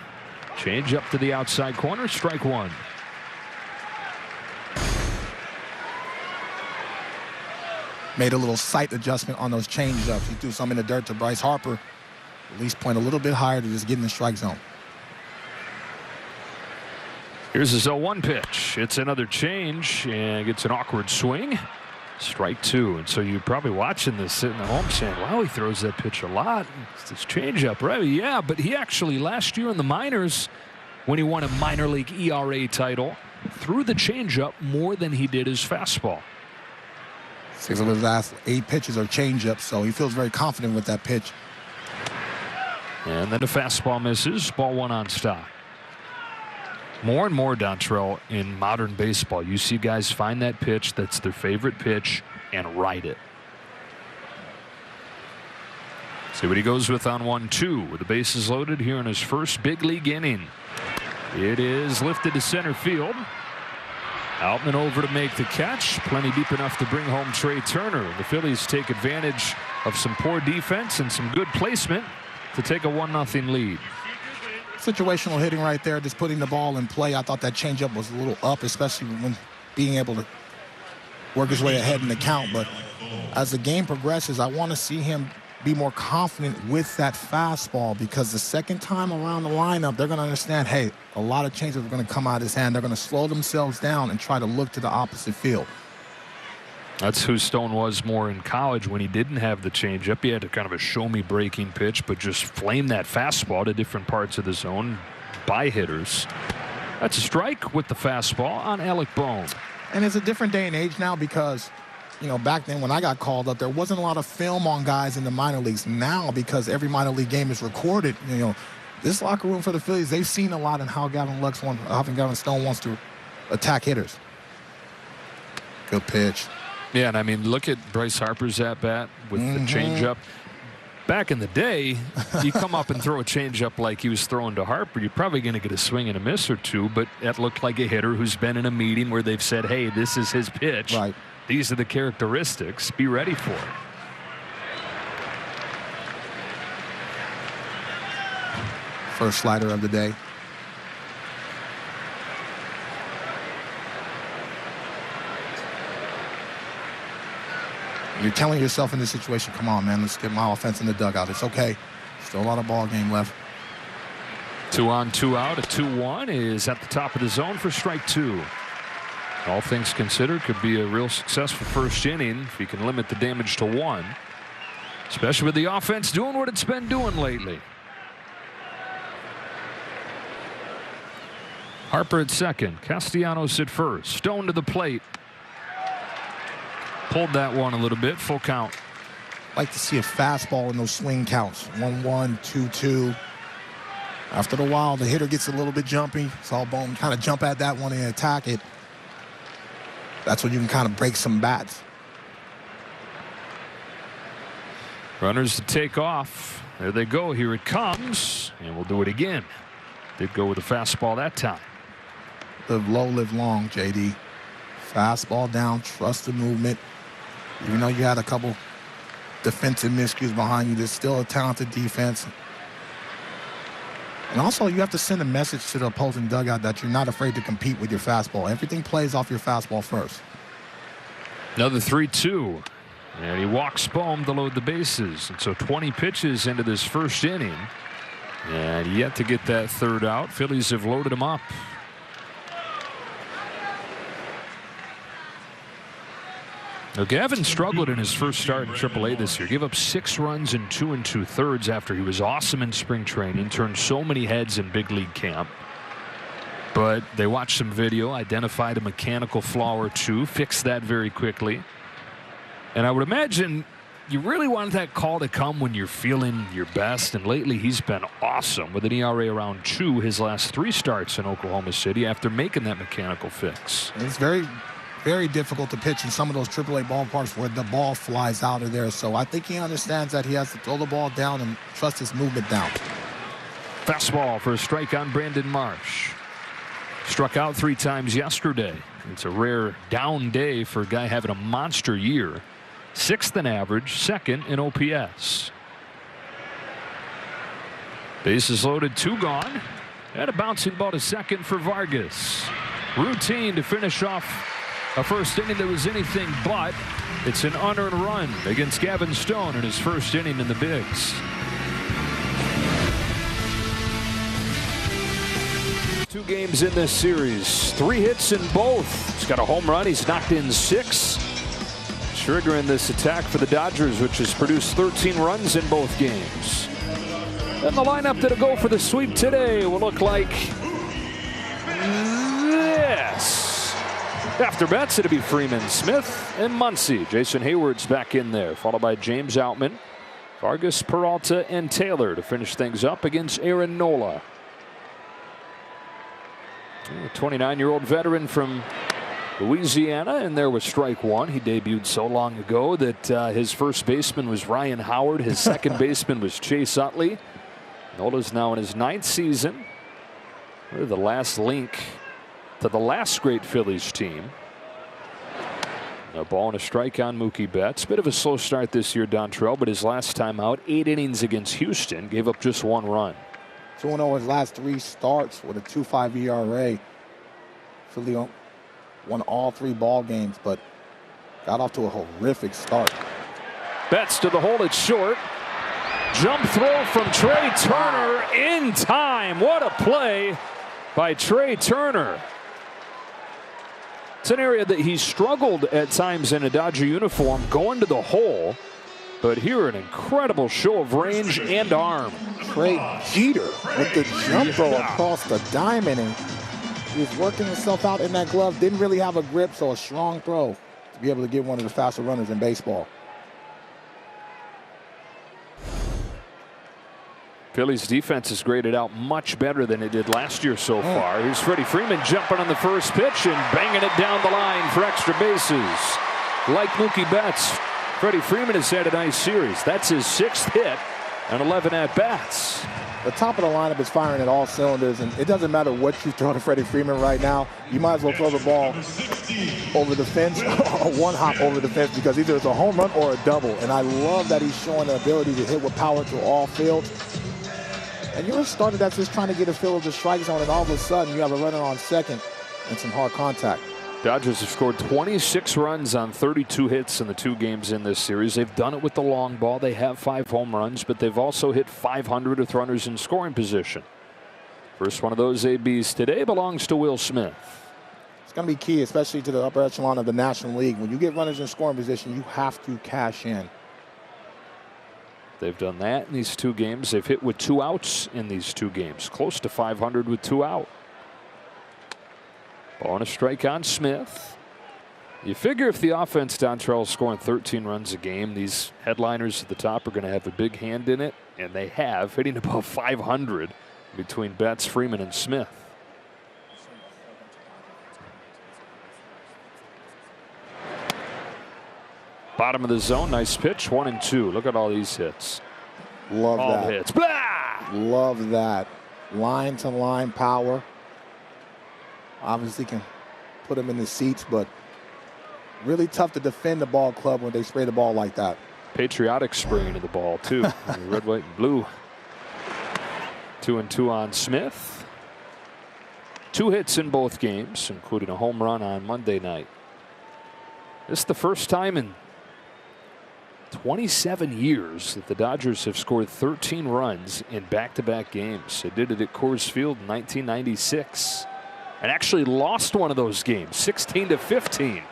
Change up to the outside corner, strike one. Made a little sight adjustment on those change-ups. He threw some in the dirt to Bryce Harper. At least point a little bit higher to just get in the strike zone. Here's his 0-1 pitch. It's another change and gets an awkward swing. Strike two. And so you're probably watching this sitting at home saying, wow, he throws that pitch a lot. It's this changeup, right? Yeah, but he actually last year in the minors, when he won a minor league ERA title, threw the changeup more than he did his fastball. 6 of his last 8 pitches are changeups, so he feels very confident with that pitch. And then the fastball misses. Ball 1 on Stott. More and more, Dontrelle, in modern baseball, you see guys find that pitch that's their favorite pitch and ride it. See what he goes with on 1-2 with the bases loaded here in his first big league inning. It is lifted to center field. Outman over to make the catch. Plenty deep enough to bring home Trey Turner. The Phillies take advantage of some poor defense and some good placement to take a 1-0 lead. Situational hitting right there, just putting the ball in play. I thought that changeup was a little up, especially when being able to work his way ahead in the count. But as the game progresses, I want to see him be more confident with that fastball, because the second time around the lineup, they're going to understand, hey, a lot of changes are going to come out of his hand. They're going to slow themselves down and try to look to the opposite field. That's who Stone was more in college when he didn't have the changeup. He had a kind of a show-me breaking pitch, but just flame that fastball to different parts of the zone by hitters. That's a strike with the fastball on Alec Bohm. And it's a different day and age now because, you know, back then when I got called up, there wasn't a lot of film on guys in the minor leagues. Now, because every minor league game is recorded, you know, this locker room for the Phillies, they've seen a lot in how Gavin Stone wants to attack hitters. Good pitch. Yeah, and I mean, look at Bryce Harper's at-bat with the changeup. Back in the day, you come up and throw a changeup like he was throwing to Harper, you're probably going to get a swing and a miss or two, but that looked like a hitter who's been in a meeting where they've said, hey, this is his pitch. Right. These are the characteristics. Be ready for it. First slider of the day. You're telling yourself in this situation, come on, man, let's get my offense in the dugout. It's okay. Still a lot of ball game left. 2 on, 2 out. A 2-1 is at the top of the zone for strike two. All things considered, could be a real successful first inning if you can limit the damage to 1. Especially with the offense doing what it's been doing lately. Harper at second. Castellanos at first. Stone to the plate. Pulled that one a little bit. Full count. Like to see a fastball in those swing counts. 1-1, 2-2. After a while, the hitter gets a little bit jumpy. Saw Bone kind of jump at that one and attack it. That's when you can kind of break some bats. Runners to take off. There they go. Here it comes. And we'll do it again. Did go with a fastball that time. Live low, live long, JD. Fastball down, trust the movement. Even though you had a couple defensive miscues behind you, there's still a talented defense. And also, you have to send a message to the opposing dugout that you're not afraid to compete with your fastball. Everything plays off your fastball first. Another 3-2. And he walks Bohm to load the bases. And so 20 pitches into this first inning. And yet to get that third out. Phillies have loaded him up. Now, Gavin struggled in his first start in AAA this year. Gave up 6 runs in 2 2/3 after he was awesome in spring training. Turned so many heads in big league camp. But they watched some video, identified a mechanical flaw or two, fixed that very quickly. And I would imagine you really want that call to come when you're feeling your best. And lately he's been awesome with an ERA around 2 his last 3 starts in Oklahoma City after making that mechanical fix. It's very difficult to pitch in some of those AAA ballparks where the ball flies out of there. So I think he understands that he has to throw the ball down and trust his movement down. Fastball for a strike on Brandon Marsh. Struck out 3 times yesterday. It's a rare down day for a guy having a monster year. 6th in average, 2nd in OPS. Bases loaded, 2 gone. And a bouncing ball to second for Vargas. Routine to finish off a first inning that was anything but. It's an unearned run against Gavin Stone in his first inning in the bigs. 2 games in this series, 3 hits in both. He's got a home run. He's knocked in 6. Triggering this attack for the Dodgers, which has produced 13 runs in both games. And the lineup that'll go for the sweep today will look like this. After bets, it'll be Freeman, Smith, and Muncy. Jason Hayward's back in there, followed by James Outman, Vargas, Peralta, and Taylor to finish things up against Aaron Nola. A 29-year-old veteran from Louisiana, and there was strike 1. He debuted so long ago that his first baseman was Ryan Howard. His second baseman was Chase Utley. Nola's now in his 9th season. Really the last link to the last great Phillies team. A ball and a strike on Mookie Betts. Bit of a slow start this year, Dontrell, but his last time out, 8 innings against Houston, gave up just 1 run. 2-0 his last 3 starts with a 2.5 ERA. Philly won all 3 ball games, but got off to a horrific start. Betts to the hole at short. Jump throw from Trey Turner in time. What a play by Trey Turner. It's an area that he struggled at times in a Dodger uniform, going to the hole. But here, an incredible show of range and arm. Trey Jeter with the jump throw across the diamond, and he was working himself out in that glove. Didn't really have a grip, so a strong throw to be able to get one of the faster runners in baseball. Phillies defense is graded out much better than it did last year so far. Here's Freddie Freeman jumping on the first pitch and banging it down the line for extra bases. Like Mookie Betts, Freddie Freeman has had a nice series. That's his 6th hit and 11 at-bats. The top of the lineup is firing at all cylinders, and it doesn't matter what you throw to Freddie Freeman right now. You might as well throw the ball over the fence or one hop over the fence, because either it's a home run or a double. And I love that he's showing the ability to hit with power to all fields. And you're a starter that's just trying to get a feel of the strike zone, and all of a sudden you have a runner on second and some hard contact. Dodgers have scored 26 runs on 32 hits in the 2 games in this series. They've done it with the long ball. They have 5 home runs, but they've also hit 500 with runners in scoring position. First one of those ABs today belongs to Will Smith. It's going to be key, especially to the upper echelon of the National League. When you get runners in scoring position, you have to cash in. They've done that in these 2 games. They've hit with 2 outs in these 2 games. Close to .500 with 2 out. Ball and a strike on Smith. You figure if the offense down Dontrell scoring 13 runs a game, these headliners at the top are going to have a big hand in it, and they have, hitting above .500 between Betts, Freeman, and Smith. Bottom of the zone, nice pitch, 1-2. Look at all these hits. Love all that. Hits. Blah! Love that. Line to line power. Obviously can put him in the seats, but really tough to defend the ball club when they spray the ball like that. Patriotic spraying of the ball, too. Red, white, and blue. 2-2 on Smith. 2 hits in both games, including a home run on Monday night. This is the first time in 27 years that the Dodgers have scored 13 runs in back-to-back games. They did it at Coors Field in 1996 and actually lost one of those games, 16-15.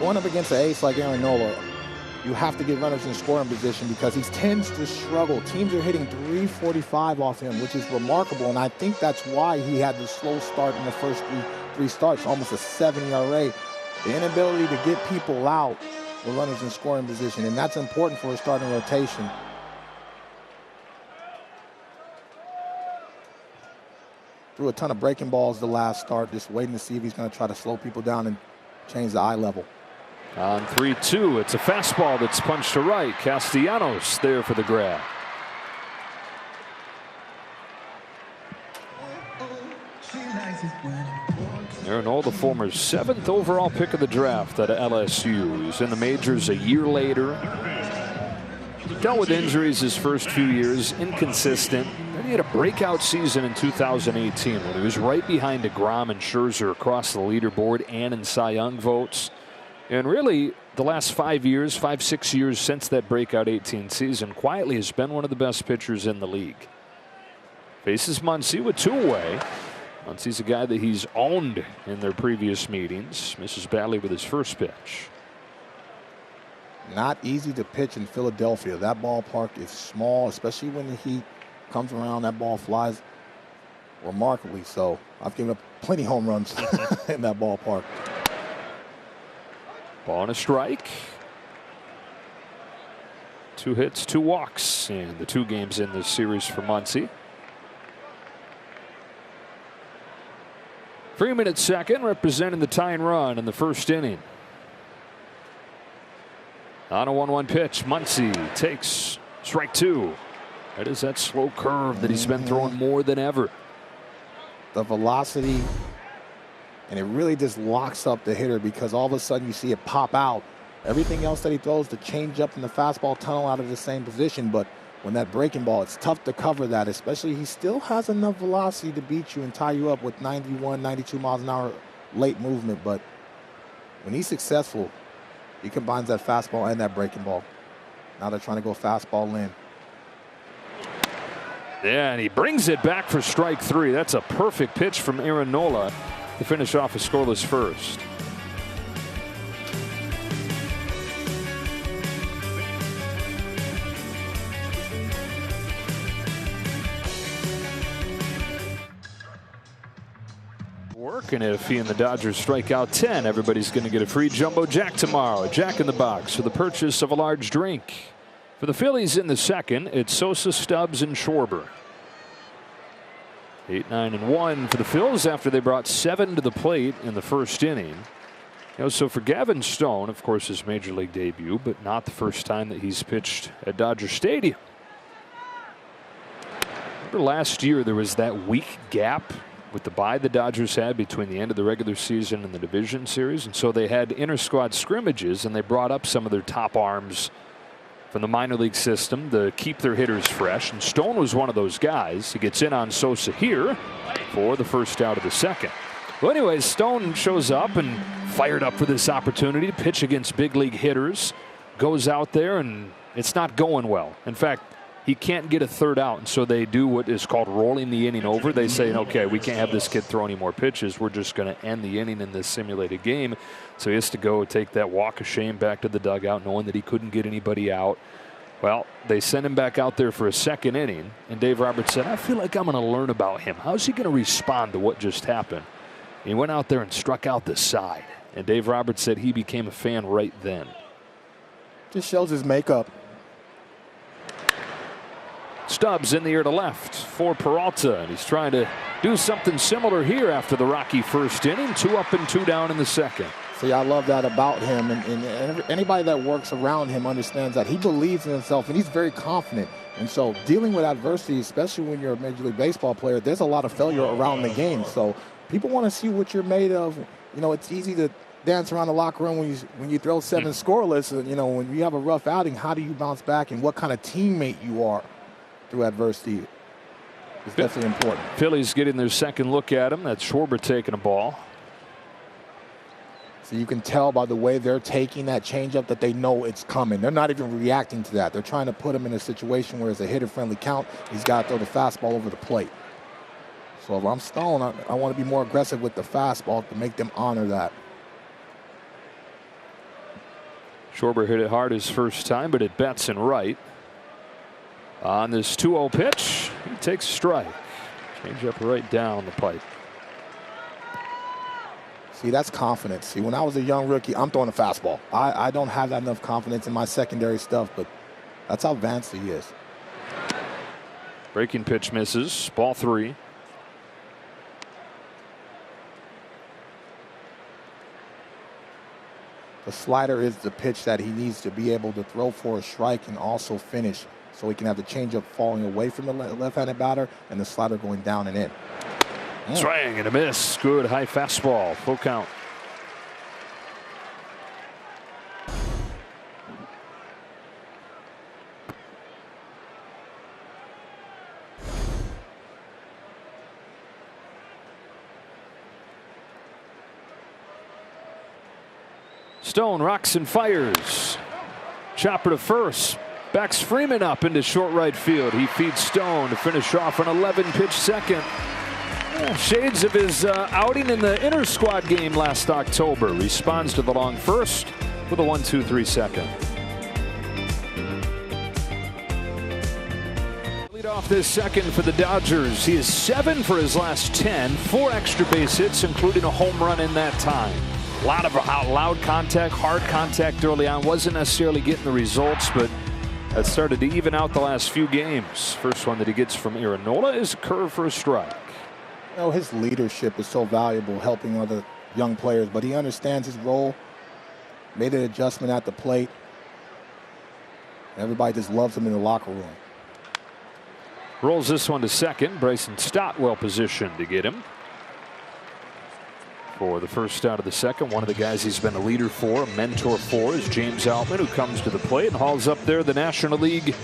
Going up against an ace like Aaron Nola, you have to get runners in scoring position because he tends to struggle. Teams are hitting .345 off him, which is remarkable, and I think that's why he had the slow start in the first three starts, almost a 7 ERA. The inability to get people out with runners in scoring position, and that's important for a starting rotation. Threw a ton of breaking balls the last start, just waiting to see if he's going to try to slow people down and change the eye level. On 3-2, it's a fastball that's punched to right. Castellanos there for the grab. Aaron Nola, the former 7th overall pick of the draft out of LSU. He's in the majors a year later. Dealt with injuries his first few years, inconsistent. Then he had a breakout season in 2018 when he was right behind DeGrom and Scherzer across the leaderboard and in Cy Young votes. And really, the last 5 years, 5-6 years since that breakout 18 season, quietly has been one of the best pitchers in the league. Faces Muncy with 2 away. Muncy's a guy that he's owned in their previous meetings. Misses badly with his first pitch. Not easy to pitch in Philadelphia. That ballpark is small, especially when the heat comes around. That ball flies remarkably so. I've given up plenty home runs in that ballpark. Ball and a strike. 2 hits, 2 walks in the 2 games in this series for Muncy. Freeman at second, representing the tying run in the first inning. On a 1-1 pitch, Muncy takes strike 2. That is that slow curve that he's been throwing more than ever. The velocity, and it really just locks up the hitter because all of a sudden you see it pop out. Everything else that he throws, the changeup and the fastball, tunnel out of the same position. But when that breaking ball, it's tough to cover that, especially he still has enough velocity to beat you and tie you up with 91, 92 miles an hour late movement. But when he's successful, he combines that fastball and that breaking ball. Now they're trying to go fastball in. Yeah, and he brings it back for strike 3. That's a perfect pitch from Aaron Nola to finish off a scoreless first. And if he and the Dodgers strike out 10, everybody's going to get a free Jumbo Jack tomorrow. Jack in the Box for the purchase of a large drink. For the Phillies in the second, it's Sosa, Stubbs, and Schwarber. 8-9-1 for the Phils after they brought 7 to the plate in the first inning. So for Gavin Stone, of course, his major league debut, but not the first time that he's pitched at Dodger Stadium. Remember last year there was that week gap with the bye the Dodgers had between the end of the regular season and the division series, and so they had inter-squad scrimmages, and they brought up some of their top arms from the minor league system to keep their hitters fresh, and Stone was one of those guys. He gets in on Sosa here for the first out of the second. Well, anyways, Stone shows up and fired up for this opportunity to pitch against big league hitters. Goes out there, and it's not going well. In fact, he can't get a third out, and so they do what is called rolling the inning over. They say, okay, we can't have this kid throw any more pitches. We're just going to end the inning in this simulated game. So he has to go take that walk of shame back to the dugout, knowing that he couldn't get anybody out. Well, they sent him back out there for a second inning, and Dave Roberts said, I feel like I'm going to learn about him. How's he going to respond to what just happened? And he went out there and struck out the side, and Dave Roberts said he became a fan right then. Just shows his makeup. Stubbs in the air to left for Peralta, and he's trying to do something similar here after the rocky first inning. 2 up and 2 down in the second. See, I love that about him, and anybody that works around him understands that he believes in himself, and he's very confident. And so dealing with adversity, especially when you're a Major League Baseball player, there's a lot of failure around the game. So people want to see what you're made of. You know, it's easy to dance around the locker room when you throw 7 scoreless. And, you know, when you have a rough outing, how do you bounce back, and what kind of teammate you are through adversity is definitely important. Phillies getting their second look at him. That's Schwarber taking a ball. So you can tell by the way they're taking that changeup that they know it's coming. They're not even reacting to that. They're trying to put him in a situation where it's a hitter-friendly count. He's got to throw the fastball over the plate. So if I'm Stone, I want to be more aggressive with the fastball to make them honor that. Schwarber hit it hard his first time, but it bats in right. On this 2-0 pitch, he takes a strike. Change up right down the pipe. See, that's confidence. See, when I was a young rookie, I'm throwing a fastball. I don't have that enough confidence in my secondary stuff, but that's how advanced he is. Breaking pitch misses. Ball 3. The slider is the pitch that he needs to be able to throw for a strike and also finish, so he can have the changeup falling away from the left-handed batter and the slider going down and in. Swing and a miss. Good high fastball. Full count. Stone rocks and fires. Chopper to first. Backs Freeman up into short right field. He feeds Stone to finish off an 11-pitch second. Shades of his outing in the inter squad game last October. Responds to the long first with a 1-2-3 second. Lead off this second for the Dodgers. He is 7 for his last 10. 4 extra base hits, including a home run in that time. A lot of loud contact, hard contact early on. Wasn't necessarily getting the results, but that started to even out the last few games. First one that he gets from Aaron Nola is a curve for a strike. You know, his leadership is so valuable, helping other young players, but he understands his role, made an adjustment at the plate. Everybody just loves him in the locker room. Rolls this one to second. Bryson Stott well positioned to get him for the first out of the second. One of the guys he's been a leader for, a mentor for, is James Outman, who comes to the plate and hauls up there the National League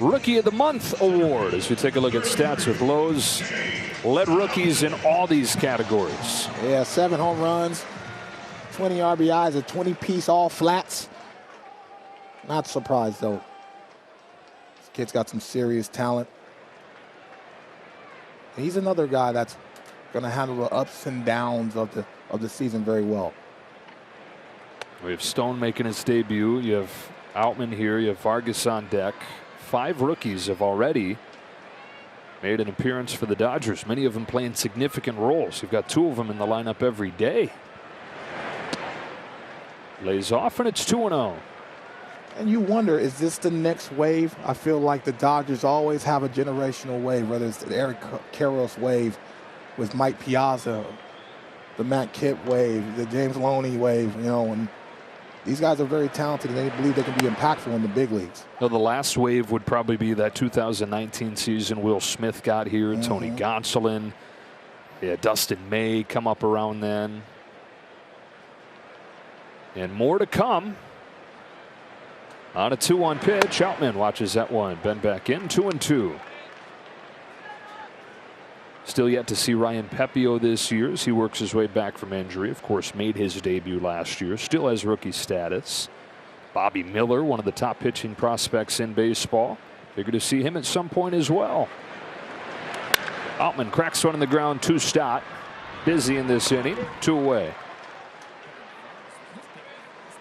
Rookie of the Month award. As we take a look at stats with Lowe's, led rookies in all these categories. Yeah, 7 home runs, 20 RBIs, a 20-piece all flats. Not surprised, though. This kid's got some serious talent. He's another guy that's going to handle the ups and downs of the season very well. We have Stone making his debut. You have Outman here. You have Vargas on deck. 5 rookies have already made an appearance for the Dodgers, many of them playing significant roles. You've got 2 of them in the lineup every day. Lays off, and it's 2-0. And you wonder, is this the next wave? I feel like the Dodgers always have a generational wave, whether it's the Eric Karros wave with Mike Piazza, the Matt Kipp wave, the James Loney wave, you know, and these guys are very talented, and they believe they can be impactful in the big leagues. No, the last wave would probably be that 2019 season. Will Smith got here, Tony Gonsolin, Dustin May come up around then. And more to come. On a 2-1 pitch, Outman watches that one. Ben back in, 2-2. Still yet to see Ryan Pepio this year as he works his way back from injury. Of course, made his debut last year. Still has rookie status. Bobby Miller, one of the top pitching prospects in baseball. Figure to see him at some point as well. Altman cracks one on the ground, 2 Stott. Busy in this inning, 2 away.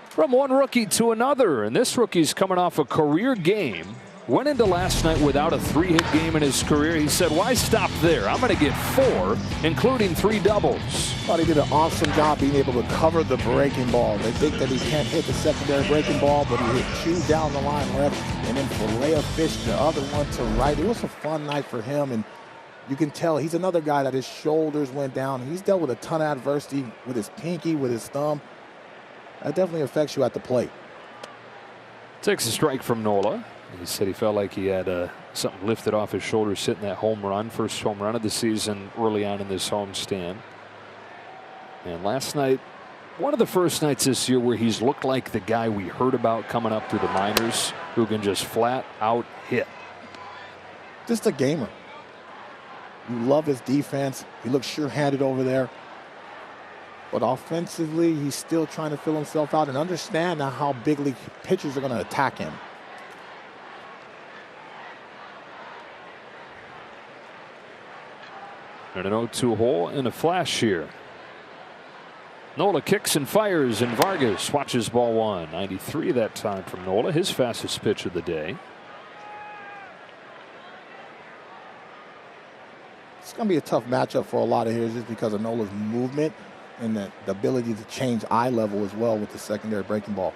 From one rookie to another, and this rookie's coming off a career game. Went into last night without a 3-hit game in his career. He said, why stop there? I'm going to get 4, including 3 doubles. Thought he did an awesome job being able to cover the breaking ball. They think that he can't hit the secondary breaking ball, but he hit 2 down the line left, and then fillet a fish the other one to right. It was a fun night for him, and you can tell he's another guy that his shoulders went down. He's dealt with a ton of adversity with his pinky, with his thumb. That definitely affects you at the plate. Takes a strike from Nola. He said he felt like he had something lifted off his shoulders hitting that home run. First home run of the season early on in this homestand. And last night, one of the first nights this year where he's looked like the guy we heard about coming up through the minors who can just flat out hit. Just a gamer. You love his defense. He looks sure-handed over there. But offensively, he's still trying to fill himself out and understand now how big league pitchers are going to attack him. And an 0-2 hole and a flash here. Nola kicks and fires, and Vargas watches ball 1. 93 that time from Nola, his fastest pitch of the day. It's going to be a tough matchup for a lot of hitters just because of Nola's movement and the ability to change eye level as well with the secondary breaking ball.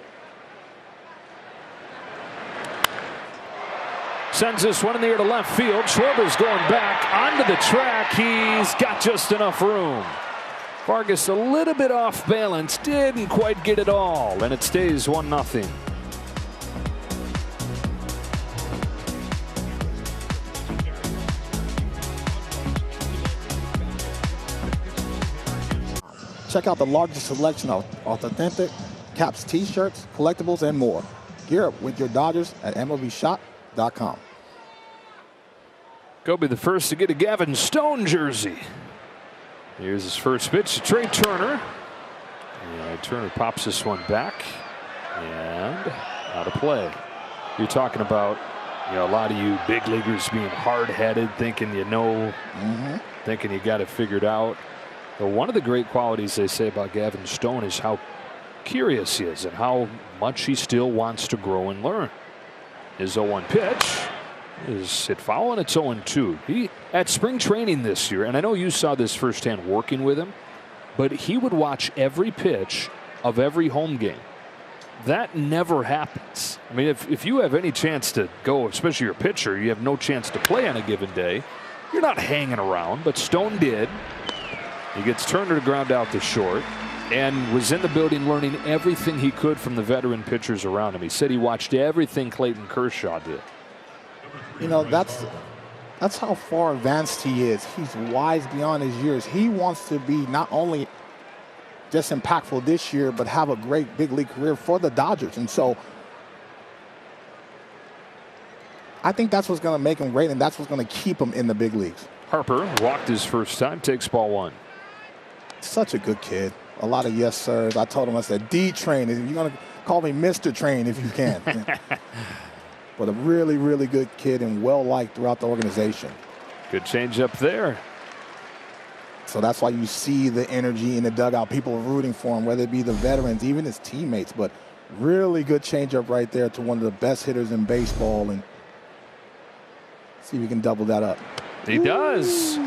Sends this one in the air to left field. Schwarber's going back onto the track. He's got just enough room. Vargas a little bit off balance. Didn't quite get it all. And it stays 1-0. Check out the largest selection of authentic Caps t-shirts, collectibles, and more. Gear up with your Dodgers at MLBshop.com. Go be the first to get a Gavin Stone jersey. Here's his first pitch to Trey Turner. And Turner pops this one back. And out of play. You're talking about, a lot of you big leaguers being hard-headed, thinking thinking you got it figured out. But one of the great qualities they say about Gavin Stone is how curious he is and how much he still wants to grow and learn. His 0-1 pitch is hit foul, and it's 0-2. He at spring training this year, and I know you saw this firsthand working with him, but he would watch every pitch of every home game. That never happens. I mean, if you have any chance to go, especially your pitcher, you have no chance to play on a given day, you're not hanging around, but Stone did. He gets Turner to ground out to short and was in the building learning everything he could from the veteran pitchers around him. He said he watched everything Clayton Kershaw did. That's how far advanced he is. He's wise beyond his years. He wants to be not only just impactful this year, but have a great big league career for the Dodgers. And so I think that's what's going to make him great, and that's what's going to keep him in the big leagues. Harper walked his first time, takes ball 1. Such a good kid. A lot of yes sirs. I told him, I said, D-Train. You're going to call me Mr. Train if you can. But a really, really good kid and well-liked throughout the organization. Good change up there. So that's why you see the energy in the dugout. People are rooting for him, whether it be the veterans, even his teammates. But really good changeup right there to one of the best hitters in baseball. And see if we can double that up. He does.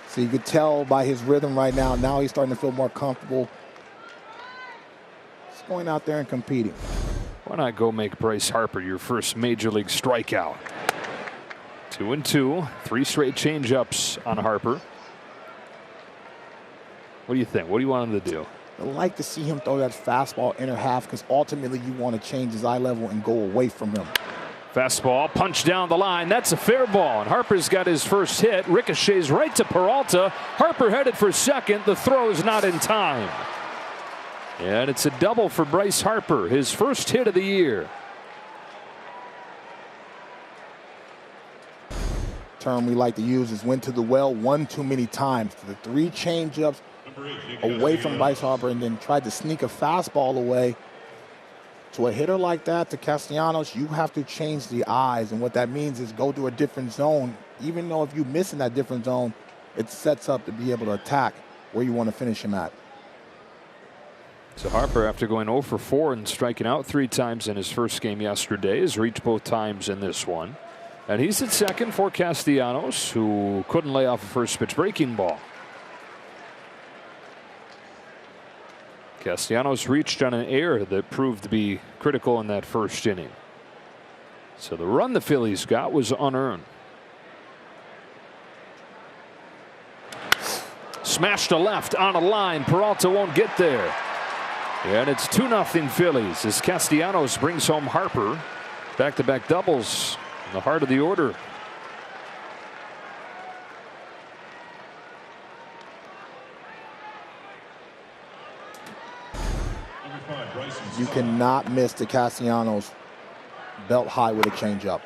So you could tell by his rhythm right now. Now he's starting to feel more comfortable. Just going out there and competing. Why not go make Bryce Harper your first major league strikeout? 2-2, 3 straight changeups on Harper. What do you think? What do you want him to do? I'd like to see him throw that fastball inner half because ultimately you want to change his eye level and go away from him. Fastball, punch down the line. That's a fair ball. And Harper's got his first hit. Ricochets right to Peralta. Harper headed for second. The throw is not in time. And it's a double for Bryce Harper, his first hit of the year. Term we like to use is went to the well one too many times. The 3 changeups away from Bryce Harper and then tried to sneak a fastball away. To a hitter like that, to Castellanos, you have to change the eyes. And what that means is go to a different zone. Even though if you miss in that different zone, it sets up to be able to attack where you want to finish him at. So Harper, after going 0 for 4 and striking out 3 times in his first game yesterday, has reached both times in this one. And he's at second for Castellanos, who couldn't lay off a first pitch breaking ball. Castellanos reached on an error that proved to be critical in that first inning. So the run the Phillies got was unearned. Smashed to left on a line. Peralta won't get there. And it's 2-0 Phillies as Castellanos brings home Harper. Back-to-back doubles in the heart of the order. You cannot miss the Castellanos belt high with a changeup.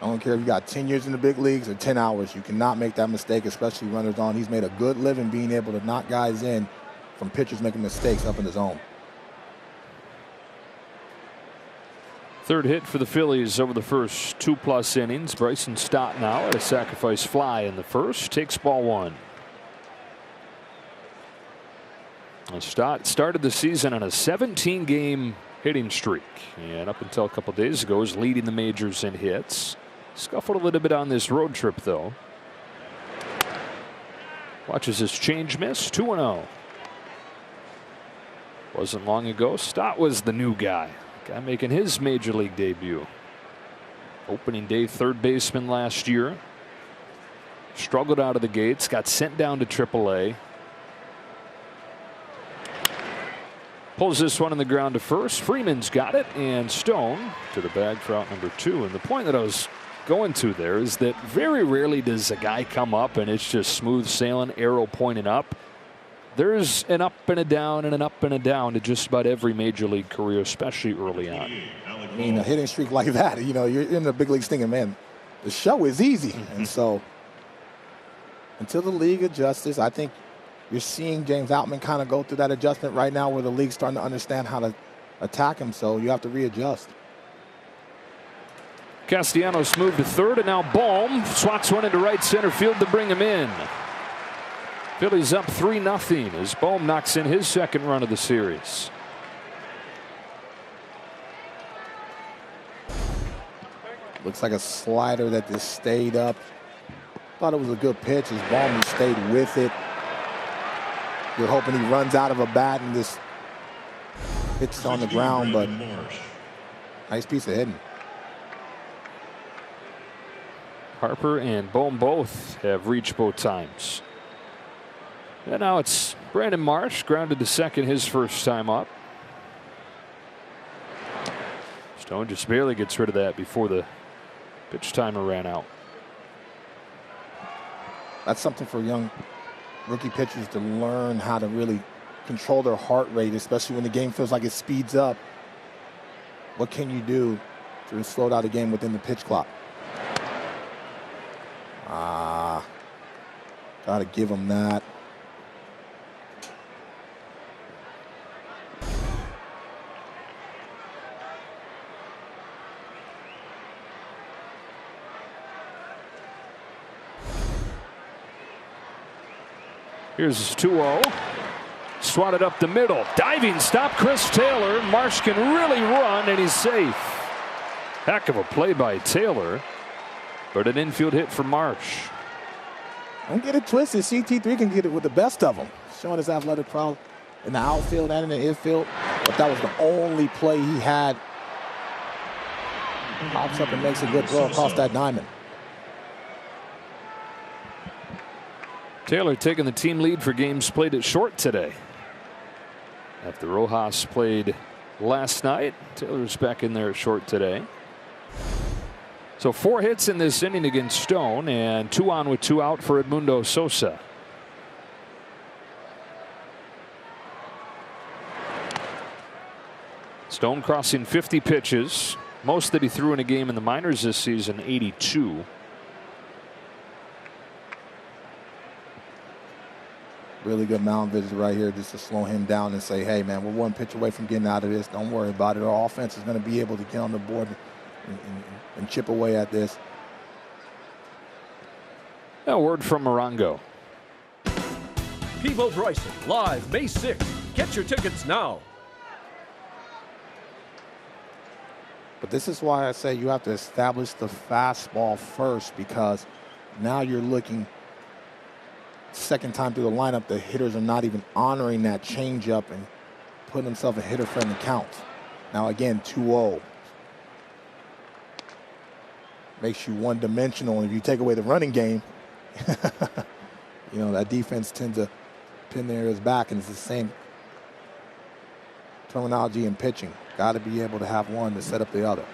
I don't care if you got 10 years in the big leagues or 10 hours. You cannot make that mistake, especially runners on. He's made a good living being able to knock guys in from pitchers making mistakes up in the zone. Third hit for the Phillies over the first 2+ innings. Bryson Stott now at a sacrifice fly in the first. Takes ball 1. Stott started the season on a 17-game hitting streak, and up until a couple days ago was leading the majors in hits. Scuffled a little bit on this road trip though. Watches his change miss. 2-0. Wasn't long ago Stott was the new guy making his major league debut. Opening day third baseman last year. Struggled out of the gates, got sent down to AAA. Pulls this one on the ground to first. Freeman's got it, and Stone to the bag for out number 2. And the point that I was going to there is that very rarely does a guy come up and it's just smooth sailing, arrow pointing up. There's an up and a down and an up and a down to just about every major league career, especially early on. I mean, a hitting streak like that, you know, you're in the big leagues thinking, man, the show is easy. And so until the league adjusts, I think you're seeing James Outman kind of go through that adjustment right now where the league's starting to understand how to attack him, so you have to readjust. Castellanos moved to third, and now Bohm swats one into right center field to bring him in. Phillies up 3-0 as Bohm knocks in his second run of the series. Looks like a slider that just stayed up. Thought it was a good pitch as Bohm stayed with it. You're hoping he runs out of a bat and this hits on the ground, but nice piece of hitting. Harper and Bohm both have reached both times. And now it's Brandon Marsh, grounded to second his first time up. Stone just barely gets rid of that before the pitch timer ran out. That's something for young rookie pitchers to learn how to really control their heart rate, especially when the game feels like it speeds up. What can you do to slow down the game within the pitch clock? Gotta give him that. Here's 2-0. Swatted up the middle. Diving stop, Chris Taylor. Marsh can really run, and he's safe. Heck of a play by Taylor, but an infield hit for Marsh. Don't get it twisted. CT3 can get it with the best of them. Showing his athletic prowess in the outfield and in the infield. But that was the only play he had. Pops up and makes a good throw across that diamond. Taylor taking the team lead for games played at short today. After Rojas played last night, Taylor's back in there at short today. So 4 hits in this inning against Stone, and 2 on with 2 out for Edmundo Sosa. Stone crossing 50 pitches, most that he threw in a game in the minors this season, 82. Really good mound visit right here just to slow him down and say, hey, man, we're one pitch away from getting out of this. Don't worry about it. Our offense is going to be able to get on the board and chip away at this. A word from Morongo. Pevo Bryson, live May 6th. Get your tickets now. But this is why I say you have to establish the fastball first, because now you're looking second time through the lineup, the hitters are not even honoring that changeup and putting themselves a hitter-friendly count. Now again, 2-0. Makes you one-dimensional, and if you take away the running game, you know, that defense tends to pin their ears back, and it's the same terminology in pitching. Got to be able to have one to set up the other.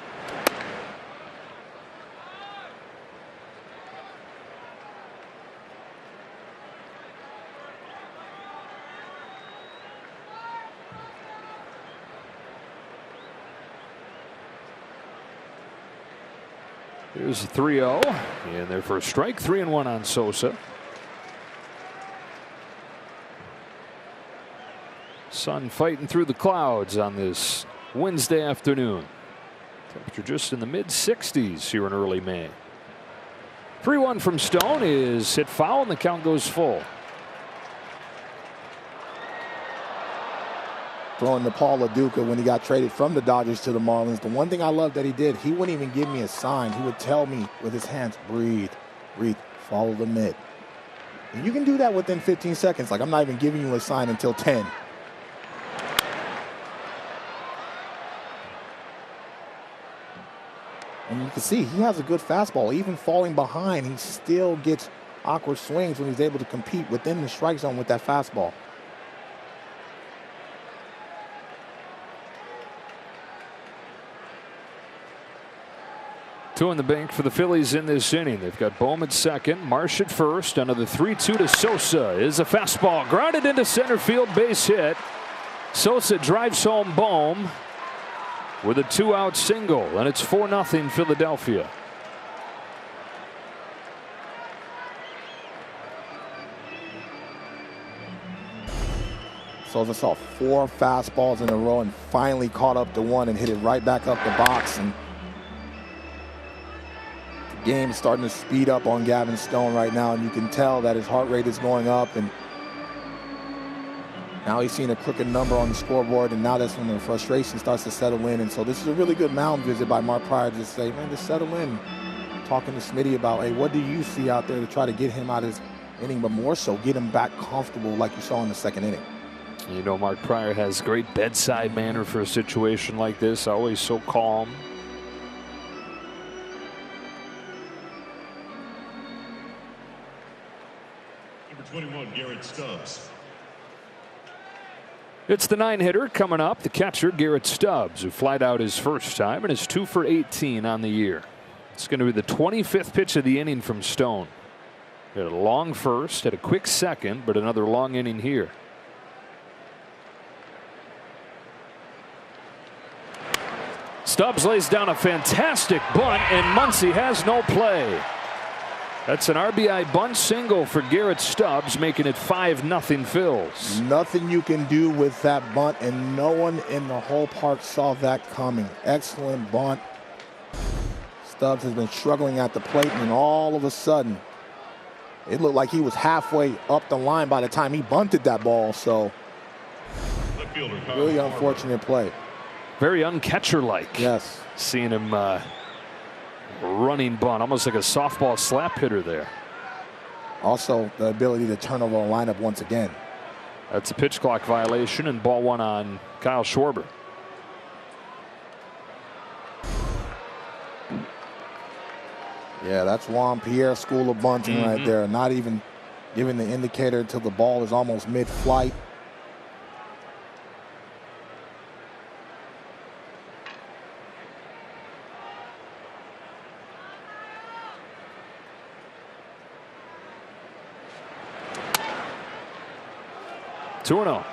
Here's a 3-0, and their first strike, 3-1 on Sosa. Sun fighting through the clouds on this Wednesday afternoon. Temperature just in the mid-60s here in early May. 3-1 from Stone is hit foul, and the count goes full. Throwing to Paul LaDuca when he got traded from the Dodgers to the Marlins. The one thing I love that he did, he wouldn't even give me a sign. He would tell me with his hands, breathe, breathe, follow the mid. And you can do that within 15 seconds. Like, I'm not even giving you a sign until 10. And you can see he has a good fastball. Even falling behind, he still gets awkward swings when he's able to compete within the strike zone with that fastball. Two in the bank for the Phillies in this inning. They've got Bohm at second, Marsh at first. Another 3-2 to Sosa. Is a fastball grounded into center field, base hit. Sosa drives home Bohm with a 2-out single, and it's 4-0 Philadelphia. Sosa saw 4 fastballs in a row and finally caught up to one and hit it right back up the box. And the game is starting to speed up on Gavin Stone right now, and you can tell that his heart rate is going up, and now he's seeing a crooked number on the scoreboard, and now that's when the frustration starts to settle in. And so this is a really good mound visit by Mark Pryor to say, man, just settle in. Talking to Smitty about, hey, what do you see out there to try to get him out of his inning, but more so get him back comfortable like you saw in the second inning. You know, Mark Pryor has great bedside manner for a situation like this, always so calm. Number 21, Garrett Stubbs. It's the 9-hitter coming up, the catcher Garrett Stubbs, who flied out his first time and is 2 for 18 on the year. It's going to be the 25th pitch of the inning from Stone. Had a long first, had a quick second, but another long inning here. Stubbs lays down a fantastic bunt, and Muncy has no play. That's an RBI bunt single for Garrett Stubbs, making it 5-0 Phils. Nothing you can do with that bunt, and no one in the whole park saw that coming. Excellent bunt. Stubbs has been struggling at the plate, and all of a sudden, it looked like he was halfway up the line by the time he bunted that ball. So, really unfortunate play. Very uncatcher-like. Yes. Seeing him running bunt, almost like a softball slap hitter there. Also, the ability to turn over a lineup once again. That's a pitch clock violation, and ball one on Kyle Schwarber. Yeah, that's Juan Pierre school of bunting right there. Not even giving the indicator until the ball is almost mid-flight. Two and 0.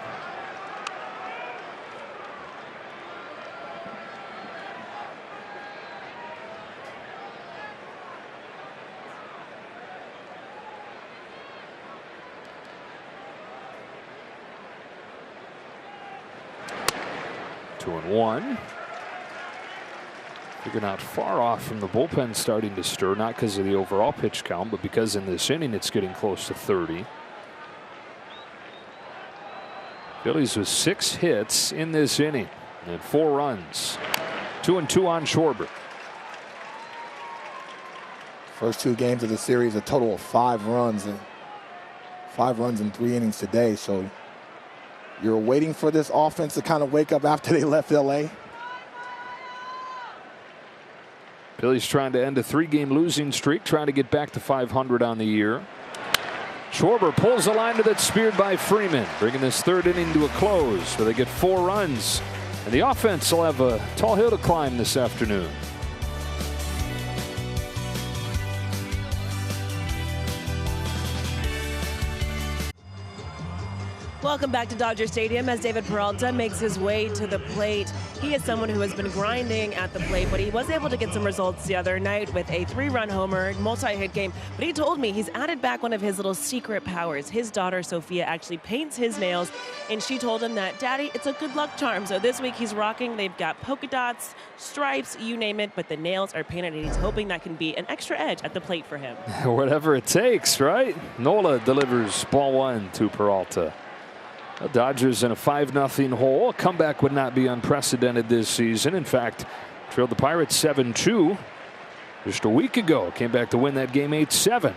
2-1. Figured not far off from the bullpen starting to stir, not because of the overall pitch count, but because in this inning it's getting close to 30. Phillies with 6 hits in this inning and 4 runs. 2-2 on Schwarber. First 2 games of the series, a total of 5 runs. 5 runs in 3 innings today. So you're waiting for this offense to kind of wake up after they left L.A. Phillies trying to end a 3-game losing streak, trying to get back to 500 on the year. Schwarber pulls a liner that's speared by Freeman, bringing this 3rd inning to a close where they get 4 runs. And the offense will have a tall hill to climb this afternoon. Welcome back to Dodger Stadium as David Peralta makes his way to the plate. He is someone who has been grinding at the plate, but he was able to get some results the other night with a 3-run homer, multi-hit game. But he told me he's added back one of his little secret powers. His daughter, Sophia, actually paints his nails, and she told him that, Daddy, it's a good luck charm. So this week he's rocking. They've got polka dots, stripes, you name it, but the nails are painted, and he's hoping that can be an extra edge at the plate for him. Whatever it takes, right? Nola delivers ball 1 to Peralta. The Dodgers in a 5-0 hole. A comeback would not be unprecedented this season. In fact, trailed the Pirates 7-2 just a week ago. Came back to win that game 8-7.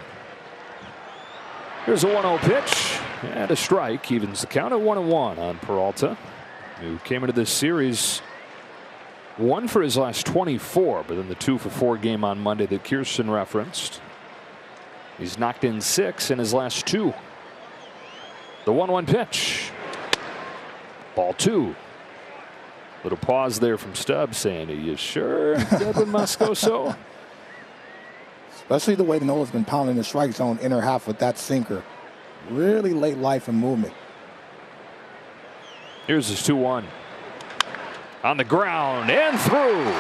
Here's a 1-0 pitch and a strike. Evens the count at 1-1 on Peralta, who came into this series 1 for his last 24, but then the 2-for-4 game on Monday that Kirsten referenced. He's knocked in 6 in his last 2. The 1-1 pitch. Ball 2. Little pause there from Stubbs saying, are you sure Devin Moscoso? Especially the way Nola's been pounding the strike zone inner half with that sinker. Really late life and movement. Here's his 2-1. On the ground and through.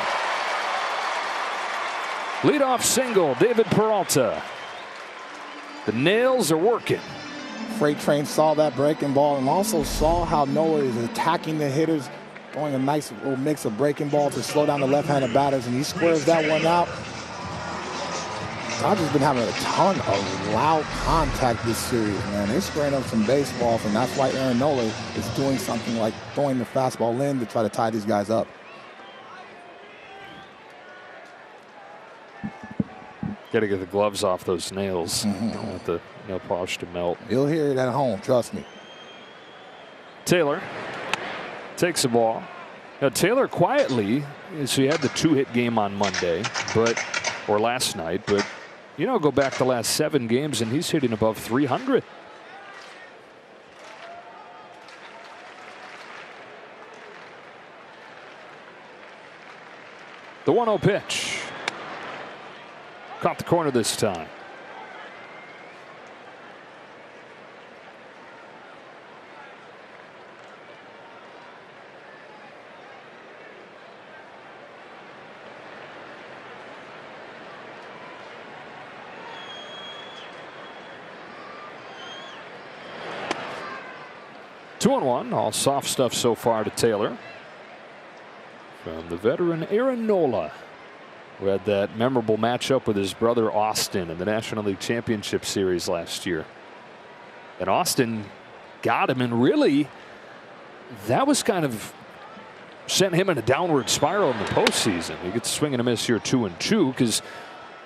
Leadoff single, David Peralta. The nails are working. Freight Train saw that breaking ball and also saw how Nola is attacking the hitters, throwing a nice little mix of breaking ball to slow down the left-handed batters, and he squares that one out. Dodgers been having a ton of loud contact this series, man. They're squaring up some baseballs, and that's why Aaron Nola is doing something like throwing the fastball in to try to tie these guys up. Got to get the gloves off those nails. Don't want the nail polish to melt. You'll hear it at home, trust me. Taylor takes the ball. Now Taylor quietly, so he had the 2-hit game on Monday, or last night, but you know, go back the last 7 games and he's hitting above 300. The 1-0 pitch. Caught the corner this time. Two on one, all soft stuff so far to Taylor. From the veteran Aaron Nola, who had that memorable matchup with his brother Austin in the National League Championship Series last year. And Austin got him, and really, that was kind of sent him in a downward spiral in the postseason. He gets swing and a miss here 2-2 because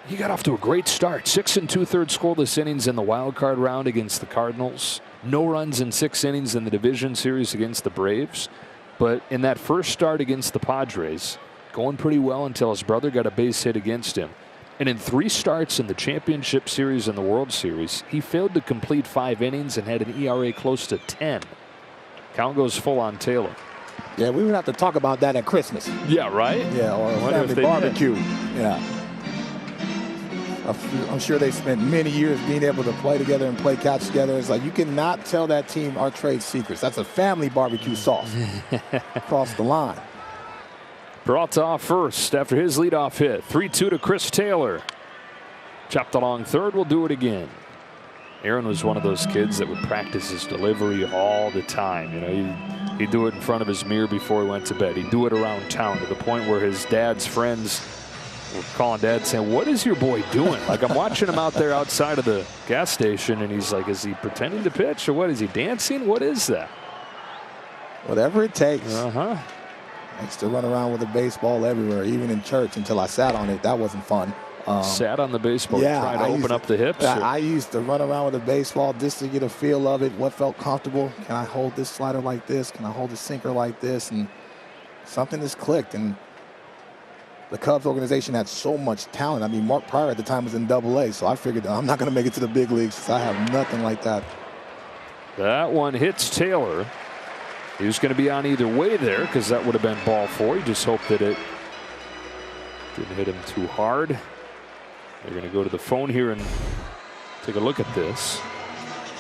he got off to a great start. 6 2/3 scoreless innings in the wild card round against the Cardinals. No runs in 6 innings in the division series against the Braves. But in that first start against the Padres, going pretty well until his brother got a base hit against him. And in 3 starts in the championship series and the World Series, he failed to complete 5 innings and had an ERA close to 10. Count goes full on Taylor. Yeah, we would have to talk about that at Christmas. Yeah, right? Yeah, or a family barbecue. Yeah. I'm sure they spent many years being able to play together and play catch together. It's like you cannot tell that team our trade secrets. That's a family barbecue sauce across the line. Peralta off first after his leadoff hit. 3-2 to Chris Taylor. Chopped along third. We'll do it again. Aaron was one of those kids that would practice his delivery all the time. You know, He'd do it in front of his mirror before he went to bed. He'd do it around town to the point where his dad's friends were calling Dad saying, "What is your boy doing?" Like, I'm watching him out there outside of the gas station, and he's like, "Is he pretending to pitch, or what? Is he dancing? What is that?" Whatever it takes. I used to run around with a baseball everywhere, even in church, until I sat on it. That wasn't fun. Sat on the baseball, trying to open up the hips? I used to run around with a baseball just to get a feel of it, what felt comfortable. Can I hold this slider like this? Can I hold the sinker like this? And something just clicked. And the Cubs organization had so much talent. I mean, Mark Pryor at the time was in Double-A, so I figured I'm not going to make it to the big leagues because I have nothing like that. That one hits Taylor. He was going to be on either way there because that would have been ball 4. He just hoped that it didn't hit him too hard. They're going to go to the phone here and take a look at this.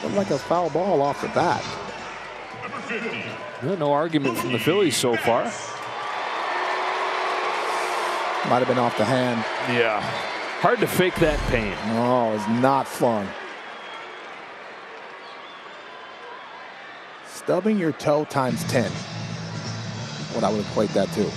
Looked like a foul ball off the bat. Yeah, no argument from the Phillies so far. Might have been off the hand. Yeah. Hard to fake that pain. Oh, it's not fun. Stubbing your toe times 10. What I would equate that to.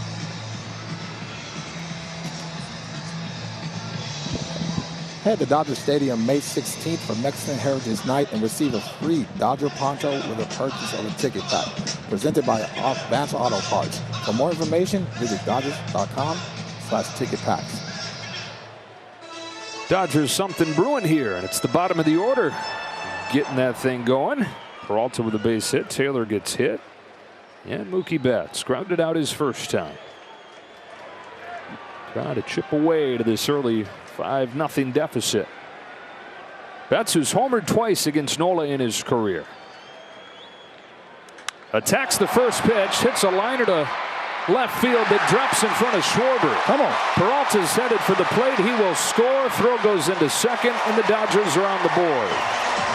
Head to Dodger Stadium May 16th for Mexican Heritage Night and receive a free Dodger poncho with a purchase of a ticket pack. Presented by Advance Auto Parts. For more information, visit Dodgers.com/ticket packs. Dodgers something brewing here, and it's the bottom of the order. Getting that thing going. Peralta with a base hit. Taylor gets hit. And Mookie Betts grounded out his first time. Trying to chip away to this early 5-0 deficit. Betts, who's homered twice against Nola in his career. Attacks the first pitch, hits a liner to left field that drops in front of Schwarber. Come on. Peralta's headed for the plate. He will score. Throw goes into second, and the Dodgers are on the board.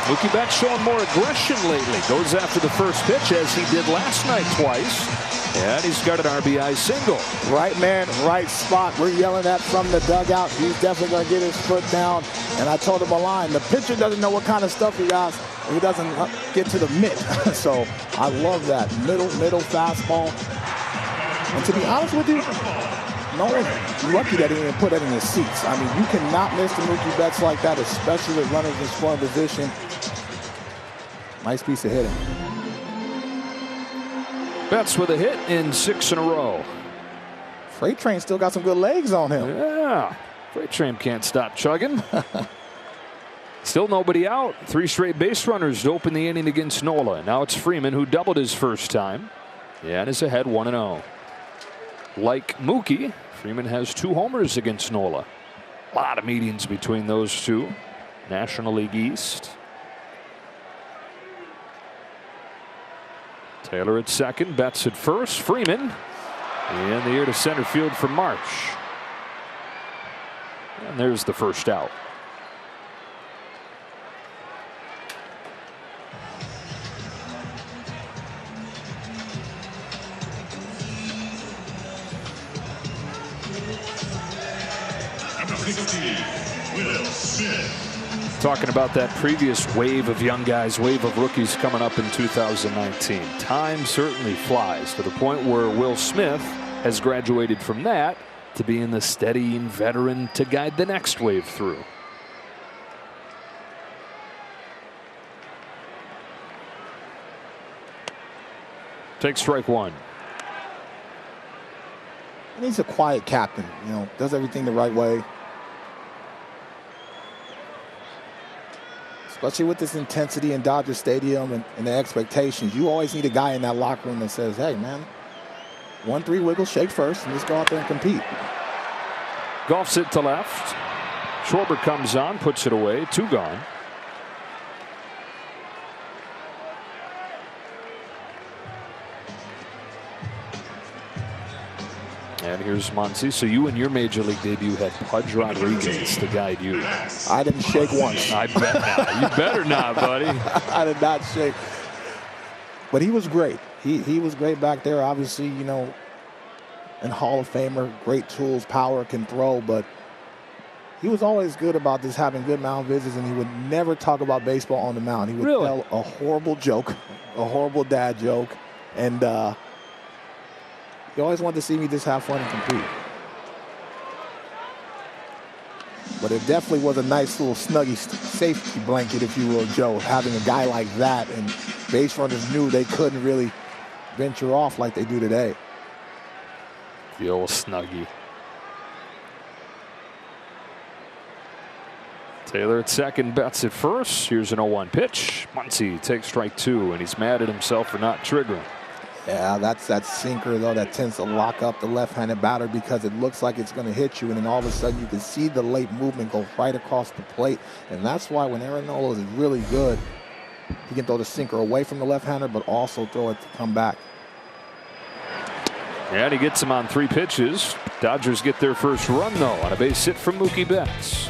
Mookie Betts showing more aggression lately. Goes after the first pitch as he did last night twice. And he's got an RBI single. Right man, right spot. We're yelling at from the dugout. He's definitely going to get his foot down. And I told him a line. The pitcher doesn't know what kind of stuff he got. He doesn't get to the mitt. So I love that. Middle fastball. And to be honest with you, no one's lucky that he didn't put that in his seats. I mean, you cannot miss the Mookie Betts like that, especially with runners in scoring position. Nice piece of hitting. Betts with a hit in 6 in a row. Freight Train still got some good legs on him. Yeah. Freight Train can't stop chugging. Still nobody out. 3 straight base runners to open the inning against Nola. Now it's Freeman, who doubled his first time. Yeah, and is ahead 1-0. Like Mookie, Freeman has 2 homers against Nola. A lot of meetings between those two. National League East. Taylor at second, Betts at first, Freeman in the air to center field for March. And there's the first out. Number 16, Will Smith. Talking about that previous wave of young guys, wave of rookies coming up in 2019. Time certainly flies to the point where Will Smith has graduated from that to being the steadying veteran to guide the next wave through. Take strike 1. He's a quiet captain, you know, does everything the right way. Especially with this intensity in Dodger Stadium and the expectations. You always need a guy in that locker room that says, hey, man, 1-3 wiggle, shake first, and let's go out there and compete. Golfs it to left. Schwarber comes on, puts it away. 2 gone. And here's Muncy. So you in your major league debut had Pudge Rodriguez to guide you. I didn't shake once. I bet not. You better not, buddy. I did not shake. But he was great. He was great back there. Obviously, you know, and Hall of Famer, great tools, power, can throw. But he was always good about just having good mound visits, and he would never talk about baseball on the mound. He would tell a horrible joke, a horrible dad joke. And you always want to see me just have fun and compete. But it definitely was a nice little snuggie safety blanket, if you will, Joe, having a guy like that. And base runners knew they couldn't really venture off like they do today. The old snuggie. Taylor at second, Betts at first. Here's an 0-1 pitch. Muncy takes strike 2, and he's mad at himself for not triggering. Yeah, that's that sinker, though, that tends to lock up the left-handed batter because it looks like it's going to hit you, and then all of a sudden you can see the late movement go right across the plate. And that's why when Aaron Nola is really good, he can throw the sinker away from the left-hander, but also throw it to come back. And he gets him on 3 pitches. Dodgers get their first run, though, on a base hit from Mookie Betts.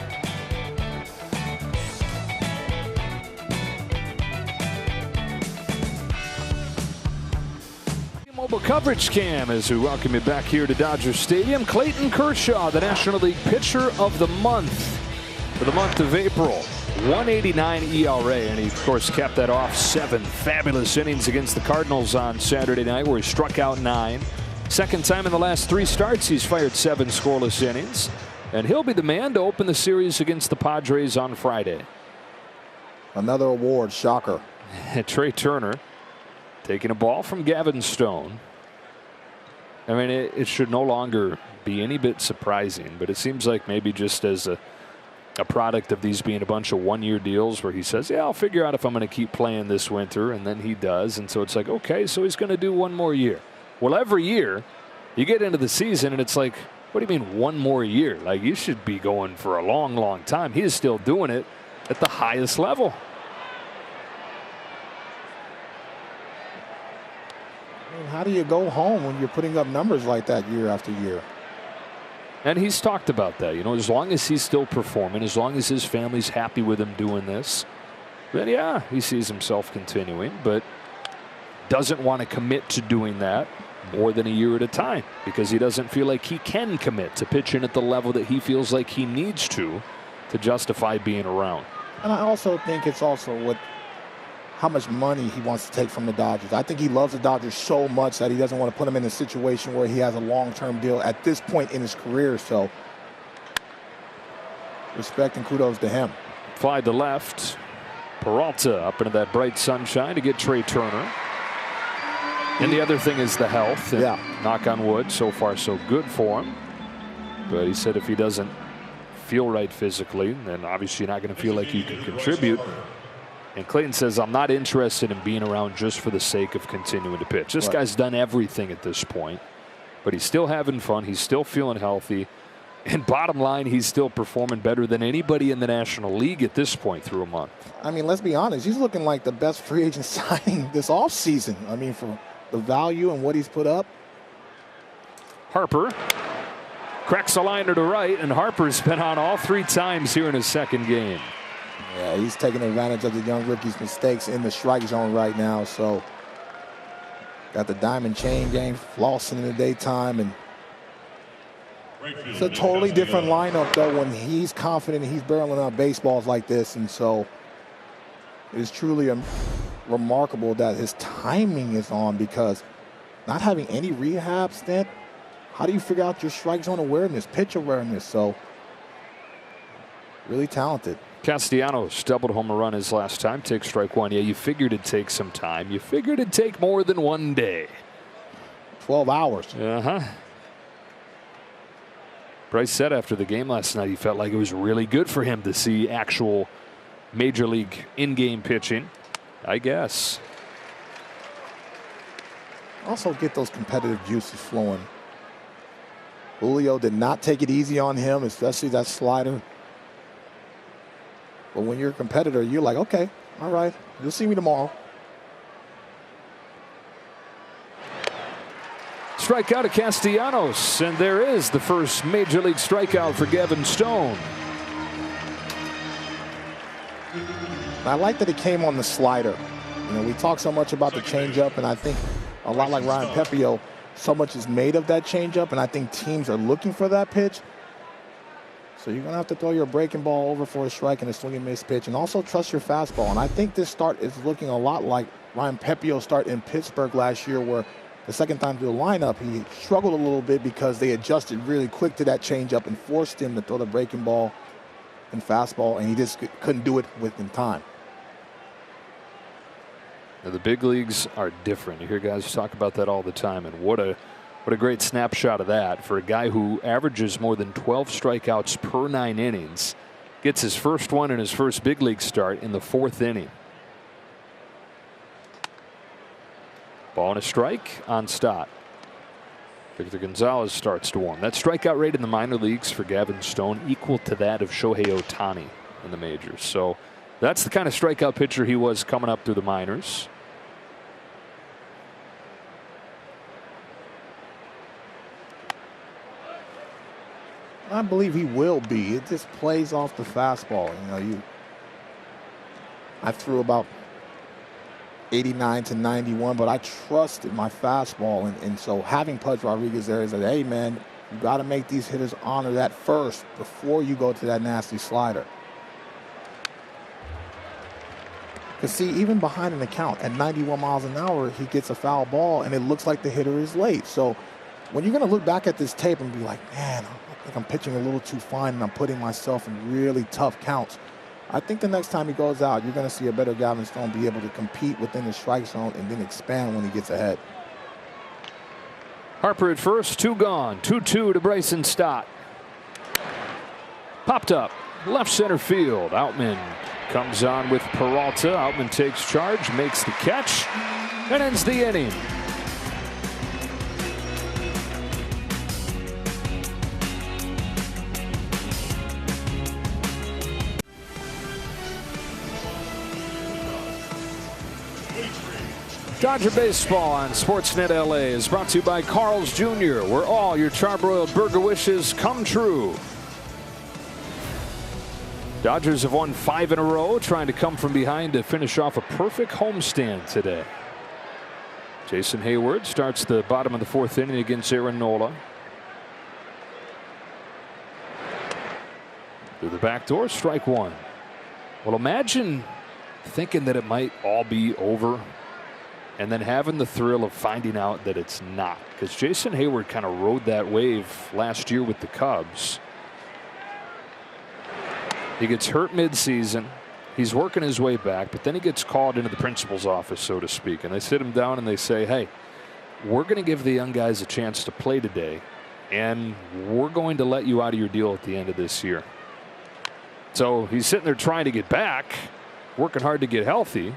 Mobile coverage cam as we welcome you back here to Dodger Stadium. Clayton Kershaw, the National League Pitcher of the Month for the month of April. 189 ERA, and he, of course, capped that off 7 fabulous innings against the Cardinals on Saturday night, where he struck out 9. Second time in the last 3 starts he's fired 7 scoreless innings, and he'll be the man to open the series against the Padres on Friday. Another award, shocker. Trey Turner taking a ball from Gavin Stone. I mean, it should no longer be any bit surprising, but it seems like maybe just as a product of these being a bunch of one-year deals where he says, yeah, I'll figure out if I'm going to keep playing this winter, and then he does. And so it's like, okay, so he's going to do 1 more year. Well, every year you get into the season and it's like, what do you mean 1 more year? Like, you should be going for a long, long time. He is still doing it at the highest level. How do you go home when you're putting up numbers like that year after year? And he's talked about that. You know, as long as he's still performing, as long as his family's happy with him doing this, then yeah, he sees himself continuing, but doesn't want to commit to doing that more than a year at a time because he doesn't feel like he can commit to pitching at the level that he feels like he needs to justify being around. And I also think it's also what how much money he wants to take from the Dodgers. I think he loves the Dodgers so much that he doesn't want to put them in a situation where he has a long-term deal at this point in his career. So respect and kudos to him. Fly to left. Peralta up into that bright sunshine to get Trey Turner. And the other thing is the health. And knock on wood, so far so good for him. But he said if he doesn't feel right physically, then obviously you're not going to feel like you can contribute. And Clayton says, I'm not interested in being around just for the sake of continuing to pitch. This guy's done everything at this point, but he's still having fun. He's still feeling healthy. And bottom line, he's still performing better than anybody in the National League at this point through a month. I mean, let's be honest. He's looking like the best free agent signing this offseason. I mean, for the value and what he's put up. Harper cracks a liner to right, and Harper's been on all 3 times here in his second game. Yeah, he's taking advantage of the young rookie's mistakes in the strike zone right now. So got the diamond chain game, flossing in the daytime, and it's a totally different lineup though when he's confident and he's barreling out baseballs like this. And so it is truly remarkable that his timing is on, because not having any rehab stint, how do you figure out your strike zone awareness, pitch awareness? So really talented. Castellanos doubled home a run his last time. Takes strike 1. Yeah, you figured it'd take some time. You figured it'd take more than 1 day. 12 hours. Bryce said after the game last night he felt like it was really good for him to see actual major league in-game pitching. I guess. Also get those competitive juices flowing. Julio did not take it easy on him, especially that slider. But when you're a competitor, you're like, okay, all right, you'll see me tomorrow. Strikeout to Castellanos, and there is the first major league strikeout for Gavin Stone. I like that it came on the slider. You know, we talk so much about the changeup, and I think a lot like Ryan Pepio, so much is made of that changeup, and I think teams are looking for that pitch. So you're going to have to throw your breaking ball over for a strike and a swing and miss pitch, and also trust your fastball. And I think this start is looking a lot like Ryan Pepio start in Pittsburgh last year, where the second time through the lineup, he struggled a little bit because they adjusted really quick to that changeup and forced him to throw the breaking ball and fastball, and he just couldn't do it within time. Now, the big leagues are different. You hear guys talk about that all the time, and what a great snapshot of that for a guy who averages more than 12 strikeouts per 9 innings. Gets his first one in his first big league start in the 4th inning. Ball and a strike on Stott. Victor Gonzalez starts to warm. That strikeout rate in the minor leagues for Gavin Stone equal to that of Shohei Ohtani in the majors. So that's the kind of strikeout pitcher he was coming up through the minors. I believe he will be. It just plays off the fastball. I threw about 89 to 91, but I trusted my fastball, and so having Pudge Rodriguez there is like, hey man, you got to make these hitters honor that first before you go to that nasty slider. Because see, even behind an account at 91 miles an hour, he gets a foul ball, and it looks like the hitter is late. So when you're going to look back at this tape and be like, man, I think I'm pitching a little too fine, and I'm putting myself in really tough counts, I think the next time he goes out, you're going to see a better Gavin Stone be able to compete within the strike zone and then expand when he gets ahead. Harper at first, 2 gone, 2-2 to Bryson Stott. Popped up, left center field. Outman comes on with Peralta. Outman takes charge, makes the catch, and ends the inning. Dodger Baseball on Sportsnet LA is brought to you by Carl's Jr., where all your charbroiled burger wishes come true. Dodgers have won 5 in a row, trying to come from behind to finish off a perfect homestand today. Jason Hayward starts the bottom of the 4th inning against Aaron Nola. Through the back door, strike 1. Well, imagine thinking that it might all be over and then having the thrill of finding out that it's not, because Jason Hayward kind of rode that wave last year with the Cubs. He gets hurt midseason. He's working his way back, but then he gets called into the principal's office, so to speak, and they sit him down and they say, hey, we're going to give the young guys a chance to play today, and we're going to let you out of your deal at the end of this year. So he's sitting there trying to get back, working hard to get healthy.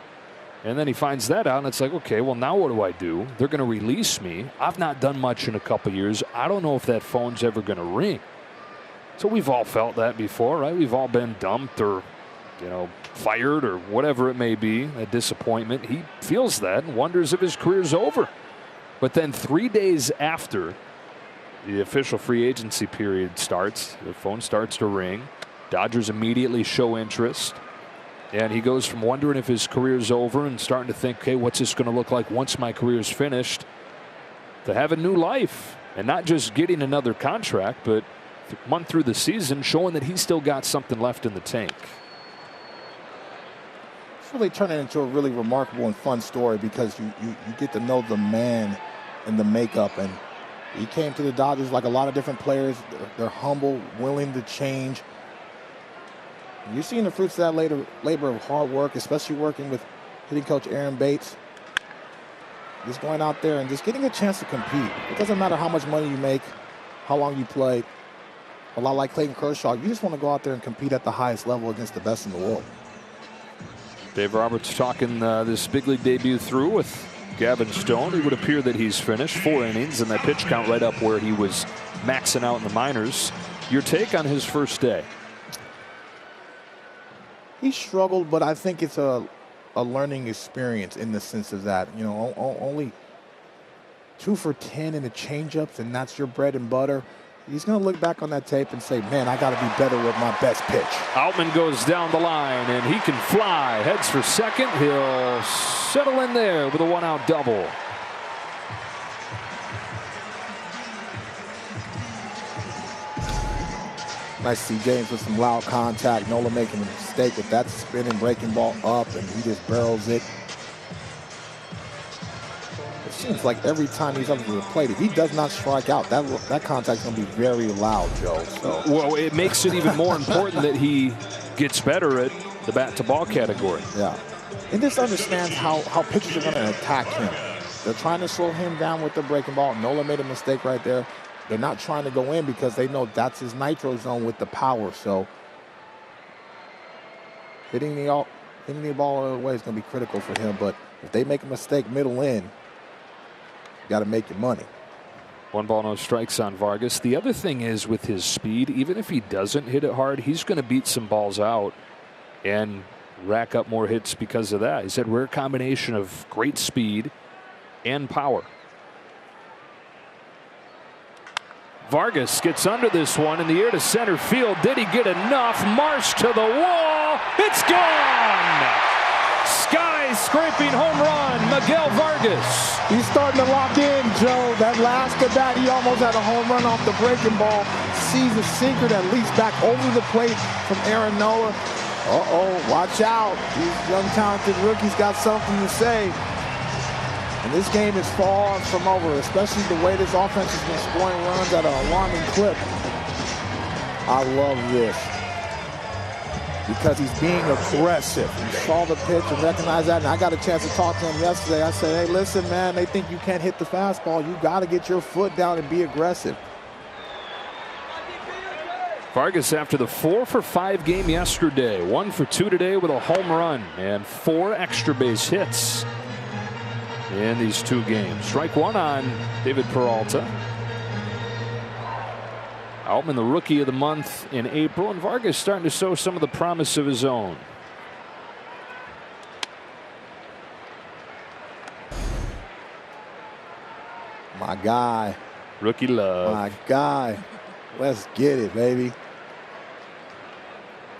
And then he finds that out, and it's like, okay, well, now what do I do? They're going to release me. I've not done much in a couple years. I don't know if that phone's ever going to ring. So we've all felt that before, right? We've all been dumped or, fired or whatever it may be, a disappointment. He feels that and wonders if his career's over. But then 3 days after the official free agency period starts, the phone starts to ring. Dodgers immediately show interest. And he goes from wondering if his career's over and starting to think, okay, what's this going to look like once my career's finished, to have a new life and not just getting another contract, but a month through the season showing that he's still got something left in the tank. It's really turning into a really remarkable and fun story because you get to know the man and the makeup. And he came to the Dodgers like a lot of different players. They're humble, willing to change. You're seeing the fruits of that labor of hard work, especially working with hitting coach Aaron Bates. Just going out there and just getting a chance to compete. It doesn't matter how much money you make, how long you play. A lot like Clayton Kershaw, you just want to go out there and compete at the highest level against the best in the world. Dave Roberts talking this big league debut through with Gavin Stone. It would appear that he's finished 4 innings and that pitch count right up where he was maxing out in the minors. Your take on his first day? He struggled, but I think it's a learning experience in the sense of that, only 2 for 10 in the changeups, and that's your bread and butter. He's going to look back on that tape and say, man, I got to be better with my best pitch. Outman goes down the line, and he can fly. Heads for second. He'll settle in there with a 1-out double. Nice to see James with some loud contact. Nola making a mistake with that spinning breaking ball up, and he just barrels it. seems like every time he's up to the plate, if he does not strike out, that contact's going to be very loud, Joe. So. Well, it makes it even more important that he gets better at the bat-to-ball category. Yeah. And just understands how pitchers are going to attack him. They're trying to slow him down with the breaking ball. Nola made a mistake right there. They're not trying to go in because they know that's his nitro zone with the power. So hitting the ball out of the way is going to be critical for him. But if they make a mistake middle in, you got to make your money. 1 ball, no strikes on Vargas. The other thing is with his speed, even if he doesn't hit it hard, he's going to beat some balls out and rack up more hits because of that. He's had a rare combination of great speed and power. Vargas gets under this one in the air to center field. Did he get enough? Marsh to the wall. It's gone! Sky-scraping home run, Miguel Vargas. He's starting to lock in, Joe. That last at bat, he almost had a home run off the breaking ball. Sees a sinker that leaps back over the plate from Aaron Nola. Uh-oh, watch out. These young, talented rookies got something to say. And this game is far from over, especially the way this offense has been scoring runs at an alarming clip. I love this because he's being aggressive. He saw the pitch and recognized that, and I got a chance to talk to him yesterday. I said, hey, listen, man, they think you can't hit the fastball. You got to get your foot down and be aggressive. Vargas after the 4-for-5 game yesterday, 1 for 2 today with a home run and 4 extra base hits in these 2 games. Strike 1 on David Peralta. Outman, the rookie of the month in April, and Vargas starting to show some of the promise of his own. My guy. Rookie love. My guy. Let's get it, baby.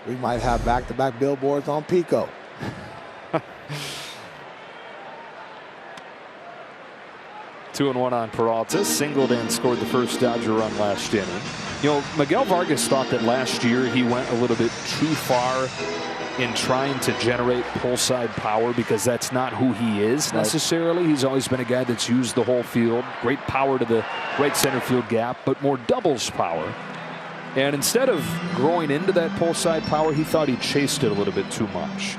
We might have back-to-back billboards on Pico. 2-1 on Peralta. Singled and scored the first Dodger run last inning. You know, Miguel Vargas thought that last year he went a little bit too far in trying to generate pull side power because that's not who he is necessarily. He's always been a guy that's used the whole field. Great power to the right center field gap, but more doubles power. And instead of growing into that pull side power, he thought he chased it a little bit too much.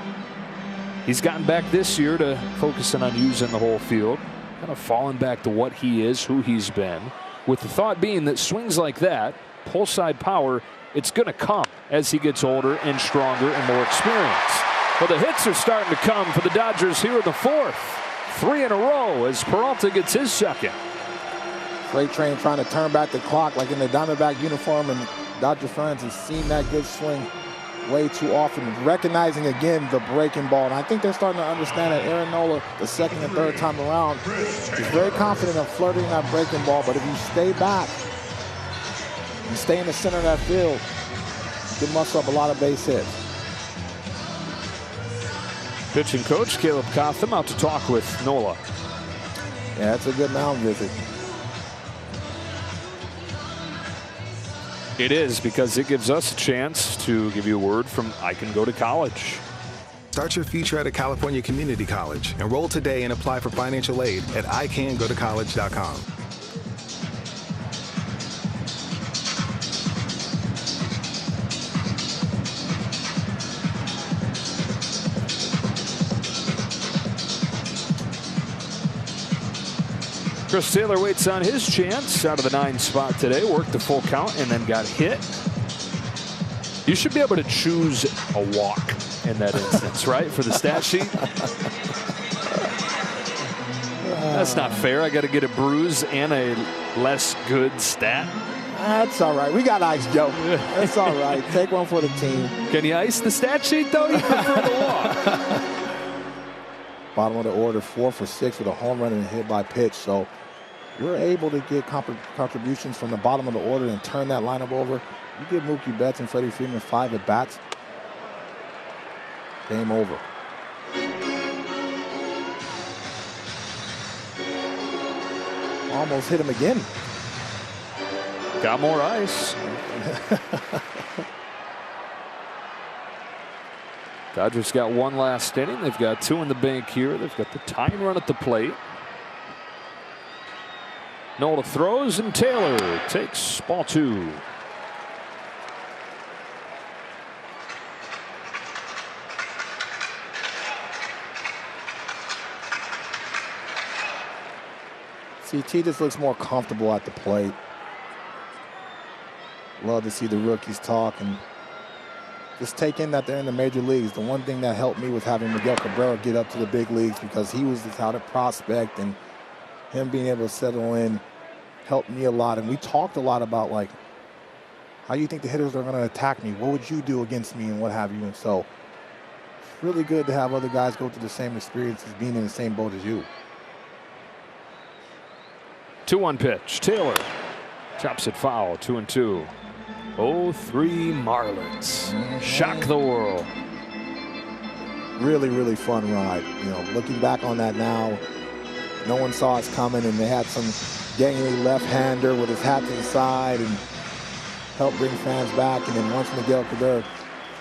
He's gotten back this year to focusing on using the whole field. Kind of falling back to what he is, who he's been, with the thought being that swings like that, pull side power, it's going to come as he gets older and stronger and more experienced. Well, the hits are starting to come for the Dodgers here in the 4th. 3 in a row as Peralta gets his second. Freight train trying to turn back the clock like in the Diamondback uniform, and Dodger fans have seen that good swing way too often, recognizing again the breaking ball. And I think they're starting to understand that Aaron Nola, the second and third time around, is very confident of flirting that breaking ball. But if you stay back and stay in the center of that field, you can muscle up a lot of base hits. Pitching coach Caleb Cotham out to talk with Nola. Yeah, it's a good mound visit. It is, because it gives us a chance to give you a word from I Can Go to College. Start your future at a California community college. Enroll today and apply for financial aid at icangotocollege.com. Chris Taylor waits on his chance out of the 9 spot today. Worked the full count and then got hit. You should be able to choose a walk in that instance, right? For the stat sheet. That's not fair. I got to get a bruise and a less good stat. That's all right. We got ice, Joe. That's all right. Take one for the team. Can you ice the stat sheet, though? You prefer the walk. Bottom of the order, 4 for 6 with a home run and a hit by pitch. So you're able to get contributions from the bottom of the order and turn that lineup over. You give Mookie Betts and Freddie Freeman 5 at bats. Game over. Almost hit him again. Got more ice. Dodgers got 1 last inning. They've got 2 in the bank here. They've got the tying run at the plate. Nola throws, and Taylor takes ball 2. CT just looks more comfortable at the plate. Love to see the rookies talk and just take in that they're in the major leagues. The one thing that helped me was having Miguel Cabrera get up to the big leagues, because he was this touted prospect, and him being able to settle in helped me a lot. And we talked a lot about, like, how you think the hitters are going to attack me? What would you do against me, and what have you? And so it's really good to have other guys go through the same experiences, being in the same boat as you. 2-1 pitch. Taylor chops it foul. 2-2. 0-3 Marlins. Shock the world. Really, really fun ride. You know, looking back on that now, no one saw us coming, and they had some gangly left-hander with his hat to the side and helped bring fans back. And then once Miguel Cabrera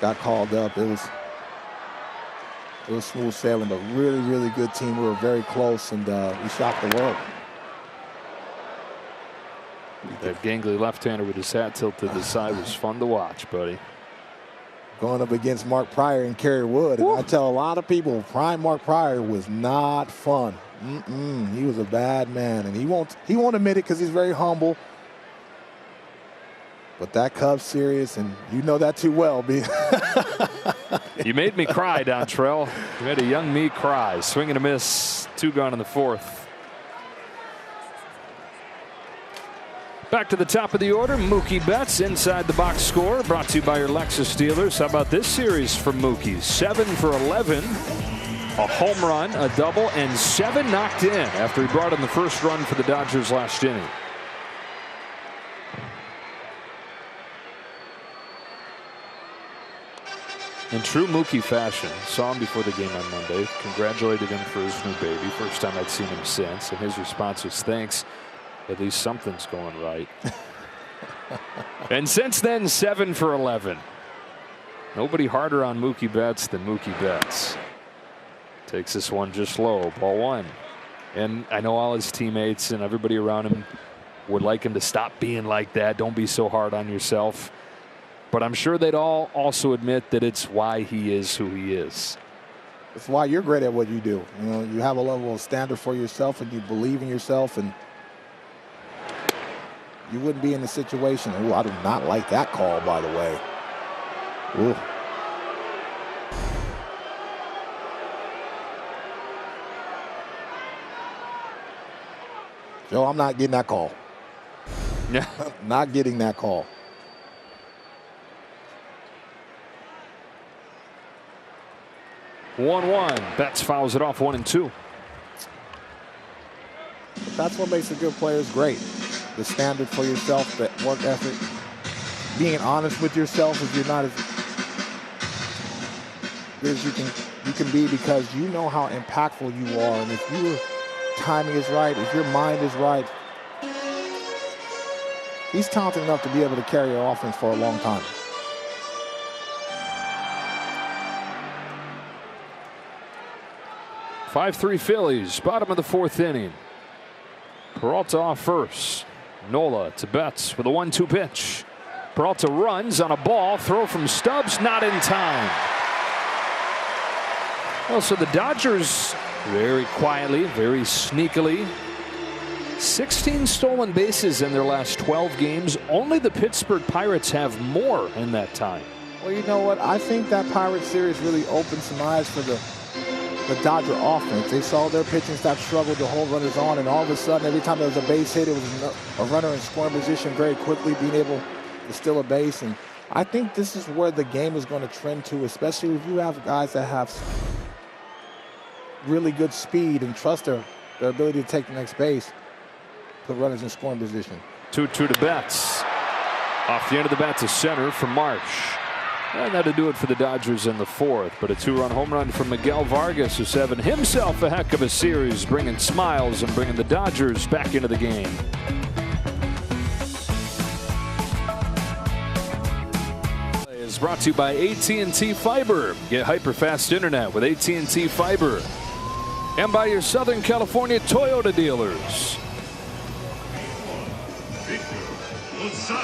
got called up, it was smooth sailing. But really, really good team. We were very close, and we shocked the world. That gangly left-hander with his hat tilted to the side was fun to watch, buddy. Going up against Mark Pryor and Kerry Wood. And I tell a lot of people, prime Mark Pryor was not fun. He was a bad man, and he won't admit it because he's very humble. But that Cubs series, and you know that too well, B. You made me cry, Dontrell. You made a young me cry. Swing and a miss. 2 gone in the 4th. Back to the top of the order, Mookie Betts inside the box score, brought to you by your Lexus dealers. How about this series from Mookie? 7 for 11, a home run, a double, and 7 knocked in after he brought in the first run for the Dodgers last inning. In true Mookie fashion, saw him before the game on Monday, congratulated him for his new baby, first time I'd seen him since, and his response was thanks. At least something's going right. And since then, 7 for 11. Nobody harder on Mookie Betts than Mookie Betts. Takes this one just low, ball 1. And I know all his teammates and everybody around him would like him to stop being like that. Don't be so hard on yourself. But I'm sure they'd all also admit that it's why he is who he is. It's why you're great at what you do. You know, you have a level of standard for yourself, and you believe in yourself, and you wouldn't be in the situation. Ooh, I do not like that call, by the way. Ooh. Joe, I'm not getting that call. Yeah. Not getting that call. One. Betts fouls it off 1-2. That's what makes a good player great. The standard for yourself, the work ethic, being honest with yourself. If you're not as good as you can be, because you know how impactful you are, and if your timing is right, if your mind is right, he's talented enough to be able to carry your offense for a long time. "5-3 Phillies, bottom of the 4th inning. Peralta off first. Nola to Betts with a 1-2 pitch. Peralta runs on a ball. Throw from Stubbs, not in time. Well, so the Dodgers very quietly, very sneakily, 16 stolen bases in their last 12 games. Only the Pittsburgh Pirates have more in that time. Well, you know what? I think that Pirates series really opened some eyes for the Dodger offense. They saw their pitching staff struggle to hold runners on, and all of a sudden, every time there was a base hit, it was a runner in scoring position very quickly, being able to steal a base. And I think this is where the game is going to trend to, especially if you have guys that have really good speed and trust their ability to take the next base, put runners in scoring position. 2-2 to Betts. Off the end of the bat to center for March. And that'll do it for the Dodgers in the 4th. But a 2-run home run from Miguel Vargas, who's having himself a heck of a series, bringing smiles and bringing the Dodgers back into the game. Is brought to you by AT&T Fiber. Get hyper-fast internet with AT&T Fiber. And by your Southern California Toyota dealers.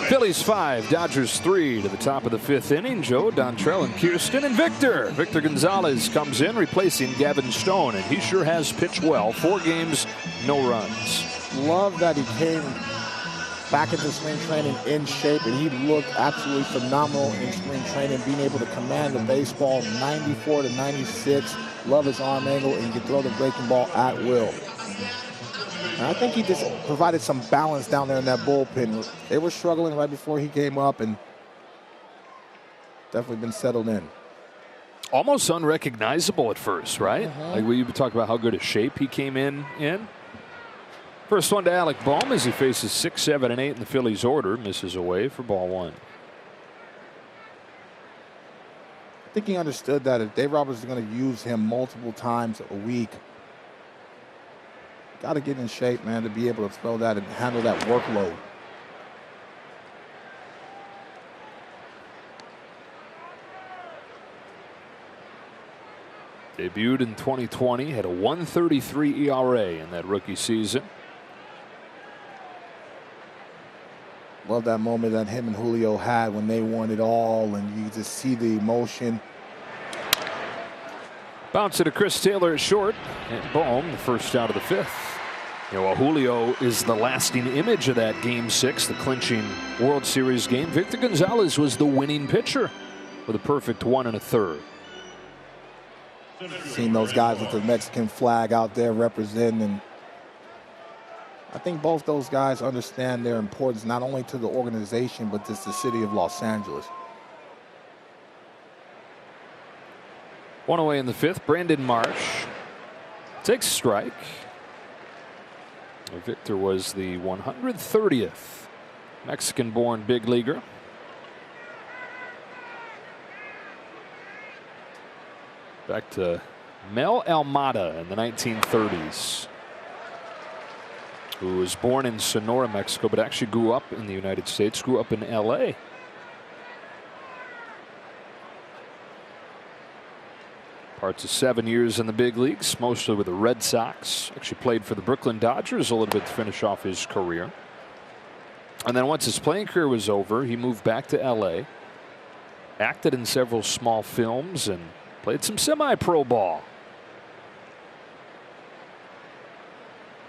Phillies 5, Dodgers 3 to the top of the 5th inning. Joe, Dontrell, and Kirsten, and Victor. Victor Gonzalez comes in replacing Gavin Stone, and he sure has pitched well. 4 games, no runs. Love that he came back into spring training in shape, and he looked absolutely phenomenal in spring training, being able to command the baseball 94 to 96. Love his arm angle, and he can throw the breaking ball at will. And I think he just provided some balance down there in that bullpen. They were struggling right before he came up, and definitely been settled in. Almost unrecognizable at first, right? Like we talk about how good a shape he came in. First one to Alec Bohm as he faces 6, 7, and 8 in the Phillies order. Misses away for ball 1. I think he understood that if Dave Roberts is going to use him multiple times a week, got to get in shape, man, to be able to throw that and handle that workload. Debuted in 2020, had a 1.33 ERA in that rookie season. Love that moment that him and Julio had when they won it all, and you just see the emotion. Bounce it to Chris Taylor at short, and Bohm, the first out of the 5th. You know, while Julio is the lasting image of that Game 6, the clinching World Series game, Victor Gonzalez was the winning pitcher with a perfect 1 1/3. Seeing those guys with the Mexican flag out there representing. I think both those guys understand their importance not only to the organization, but just the city of Los Angeles. 1 away in the 5th. Brandon Marsh takes a strike. Victor was the 130th Mexican-born big leaguer. Back to Mel Almada in the 1930s, who was born in Sonora, Mexico, but actually grew up in the United States, grew up in L.A. Parts of 7 years in the big leagues, mostly with the Red Sox. Actually played for the Brooklyn Dodgers a little bit to finish off his career. And then once his playing career was over, he moved back to L.A., acted in several small films, and played some semi-pro ball.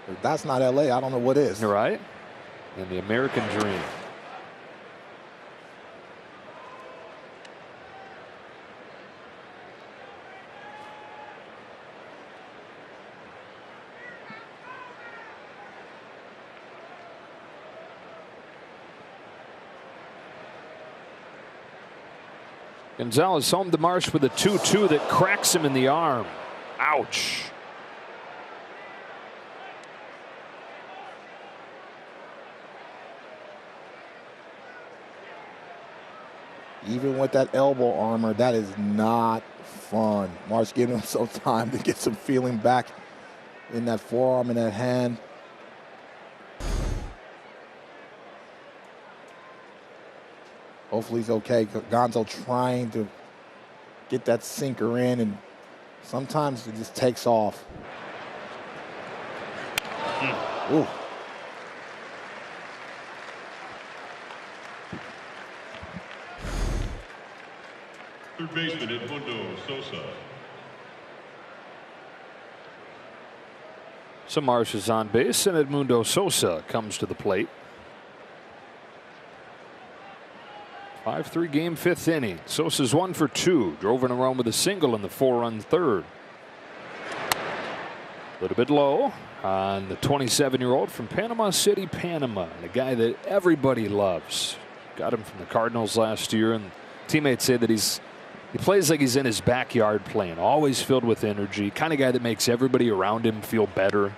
If that's not L.A., I don't know what is. You're right. And the American dream. Gonzalez home to Marsh with a 2-2 that cracks him in the arm. Ouch. Even with that elbow armor, that is not fun. Marsh giving him some time to get some feeling back in that forearm and that hand. Hopefully he's okay. Gonzo trying to get that sinker in, and sometimes it just takes off. Ooh. Third baseman Edmundo Sosa. So Marsh is on base, and Edmundo Sosa comes to the plate. 5-3 game 5th inning. Sosa's 1 for 2. Drove in a run with a single in the 4-run 3rd. A little bit low on the 27-year-old from Panama City, Panama. And a guy that everybody loves. Got him from the Cardinals last year, and teammates say that he plays like he's in his backyard playing. Always filled with energy. Kind of guy that makes everybody around him feel better.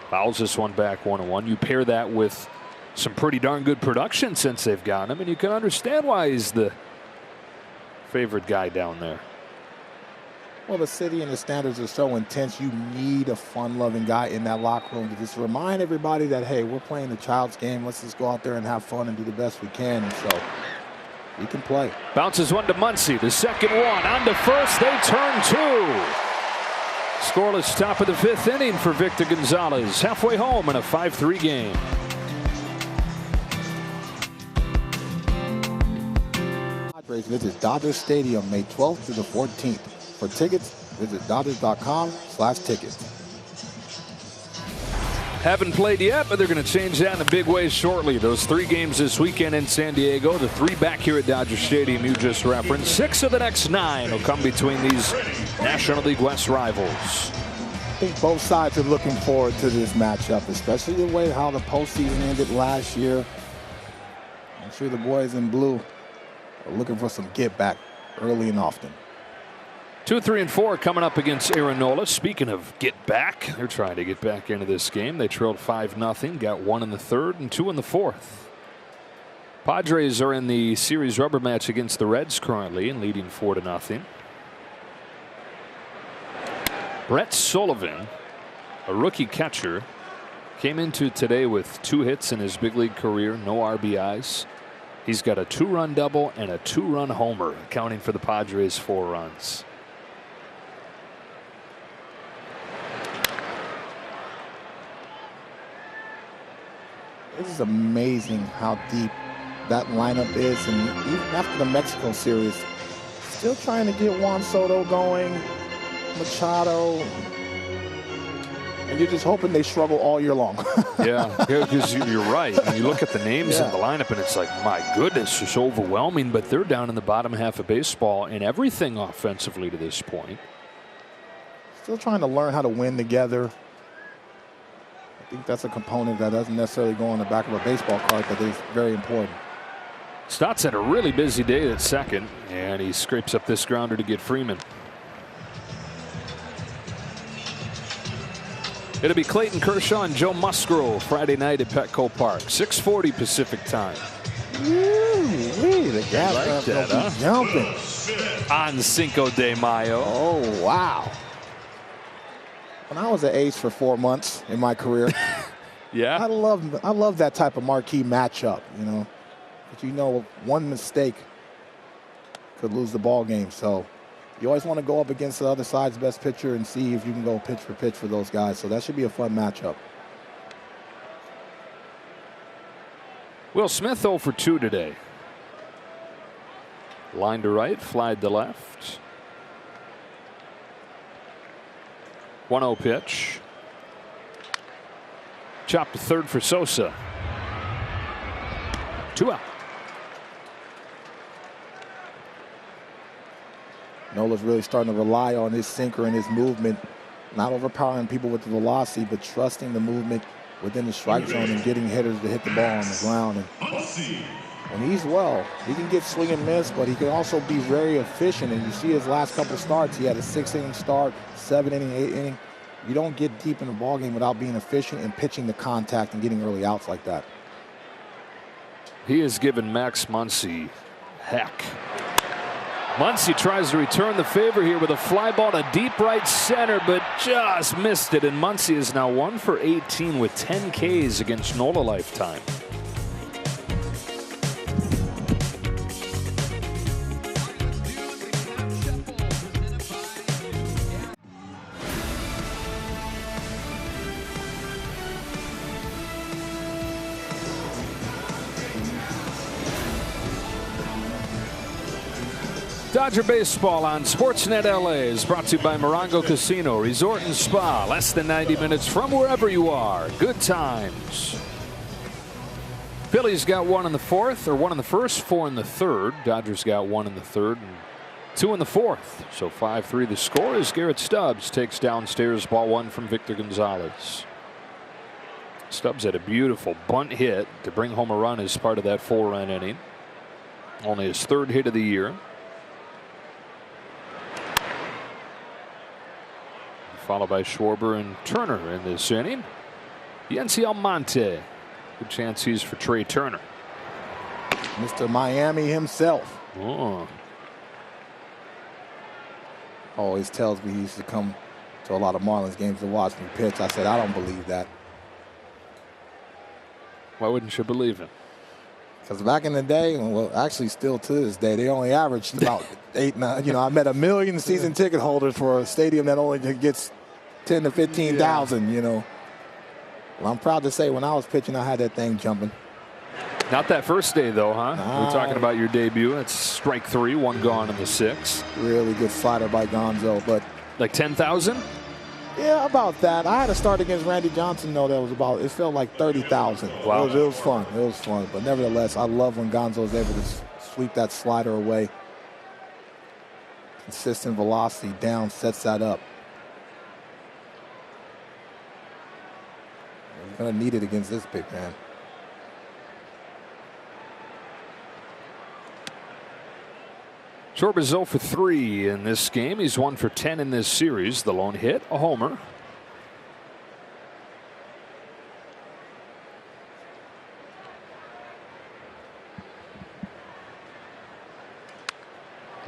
Fouls this one back 1-1. You pair that with some pretty darn good production since they've gotten him, and you can understand why he's the favorite guy down there. Well, the city and the standards are so intense. You need a fun-loving guy in that locker room to just remind everybody that, hey, we're playing the child's game. Let's just go out there and have fun and do the best we can. And so he can play. Bounces one to Muncy. The second one on to first. They turn 2. Scoreless top of the 5th inning for Victor Gonzalez. Halfway home in a 5-3 game. Padres visit Dodger Stadium May 12th through the 14th. For tickets, visit Dodgers.com/tickets. Haven't played yet, but they're going to change that in a big way shortly. Those 3 games this weekend in San Diego, the 3 back here at Dodger Stadium you just referenced. 6 of the next 9 will come between these National League West rivals. I think both sides are looking forward to this matchup, especially the way how the postseason ended last year. I'm sure the boys in blue are looking for some get back early and often. 2, 3, and 4 coming up against Aaron Nola. Speaking of get back, they're trying to get back into this game. They trailed 5-0, got 1 in the 3rd and 2 in the 4th. Padres are in the series rubber match against the Reds currently and leading 4-0. Brett Sullivan, a rookie catcher, came into today with 2 hits in his big league career, no RBIs. He's got a 2-run double and a 2-run homer, accounting for the Padres' 4 runs. This is amazing how deep that lineup is, and even after the Mexico series, still trying to get Juan Soto going, Machado, and you're just hoping they struggle all year long. Yeah, because you're right. And you look at the names in the lineup, and it's like, my goodness, it's overwhelming. But they're down in the bottom half of baseball in everything offensively to this point. Still trying to learn how to win together. I think that's a component that doesn't necessarily go on the back of a baseball card, but is very important. Stotts had a really busy day at second, and he scrapes up this grounder to get Freeman. It'll be Clayton Kershaw and Joe Musgrove Friday night at Petco Park, 6:40 Pacific time. The gas like that, huh? Jumping on Cinco de Mayo. Oh wow! When I was an ace for 4 months in my career, yeah, I love that type of marquee matchup. You know, but you know, one mistake could lose the ball game. So you always want to go up against the other side's best pitcher and see if you can go pitch for pitch for those guys. So that should be a fun matchup. Will Smith 0 for 2 today. Line to right, flied to left. 1-0 pitch. Chopped to third for Sosa. 2 out. Nola's really starting to rely on his sinker and his movement, not overpowering people with the velocity, but trusting the movement within the strike zone and getting hitters to hit the ball on the ground. And when he's well, he can get swing and miss, but he can also be very efficient. And you see his last couple starts, he had a 6-inning start, 7-inning, 8-inning. You don't get deep in the ballgame without being efficient and pitching the contact and getting early outs like that. He has given Max Muncy heck. Muncy tries to return the favor here with a fly ball to deep right center, but just missed it. And Muncy is now 1 for 18 with 10 Ks against Nola lifetime. Dodger Baseball on Sportsnet LA is brought to you by Morongo Casino Resort and Spa. Less than 90 minutes from wherever you are. Good times. Phillies got 1 in the 4th, or 1 in the 1st, 4 in the 3rd. Dodgers got 1 in the 3rd and 2 in the 4th. So 5-3 the score as Garrett Stubbs takes downstairs ball 1 from Victor Gonzalez. Stubbs had a beautiful bunt hit to bring home a run as part of that 4-run inning. Only his 3rd hit of the year. Followed by Schwarber and Turner in this inning. Yency Almonte. Good chance he's for Trey Turner. Mr. Miami himself. Oh. Always tells me he used to come to a lot of Marlins games to watch me pitch. I said, I don't believe that. Why wouldn't you believe him? Because back in the day, well, actually still to this day, they only averaged about 8, 9. You know, I met 1 million season ticket holders for a stadium that only gets 10 to 15,000. You know, well, I'm proud to say when I was pitching, I had that thing jumping. Not that first day, though, huh? We're talking about your debut. It's strike 3, 1 gone in the 6th. Really good slider by Gonzo, but like 10,000. Yeah, about that. I had to start against Randy Johnson, though. That was about, it felt like 30,000. Wow. It was fun. It was fun. But nevertheless, I love when Gonzo is able to sweep that slider away. Consistent velocity down sets that up. He's going to need it against this big man. Schwarber's 0 for 3 in this game. He's 1 for 10 in this series. The lone hit, a homer.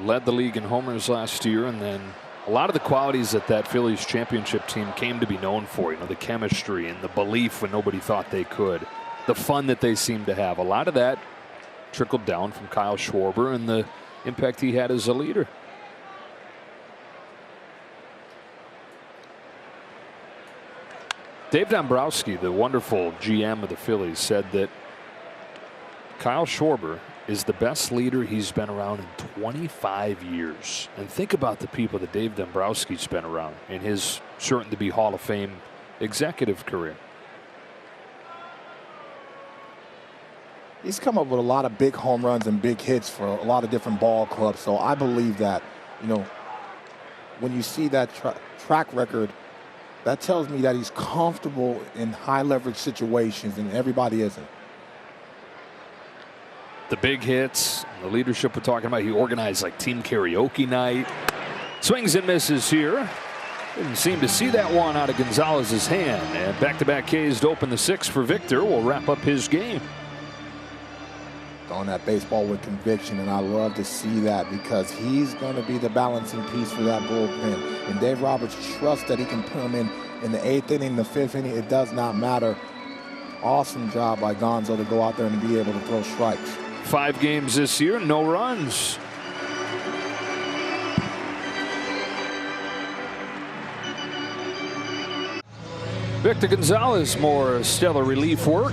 Led the league in homers last year, and then a lot of the qualities that Phillies championship team came to be known for, you know, the chemistry and the belief when nobody thought they could, the fun that they seemed to have. A lot of that trickled down from Kyle Schwarber and the impact he had as a leader. Dave Dombrowski, the wonderful GM of the Phillies, said that Kyle Schwarber is the best leader he's been around in 25 years. And think about the people that Dave Dombrowski's been around in his certain-to-be Hall of Fame executive career. He's come up with a lot of big home runs and big hits for a lot of different ball clubs. So I believe that, you know, when you see that track record, that tells me that he's comfortable in high leverage situations, and everybody isn't. The big hits, the leadership we're talking about. He organized like team karaoke night. Swings and misses here. Didn't seem to see that one out of Gonzalez's hand. And back-to-back Ks to open the 6th for Victor will wrap up his game. Throwing that baseball with conviction, and I love to see that because he's going to be the balancing piece for that bullpen. And Dave Roberts trusts that he can put him in the 8th inning, the 5th inning. It does not matter. Awesome job by Gonzo to go out there and be able to throw strikes. 5 games this year, no runs. Victor Gonzalez, more stellar relief work.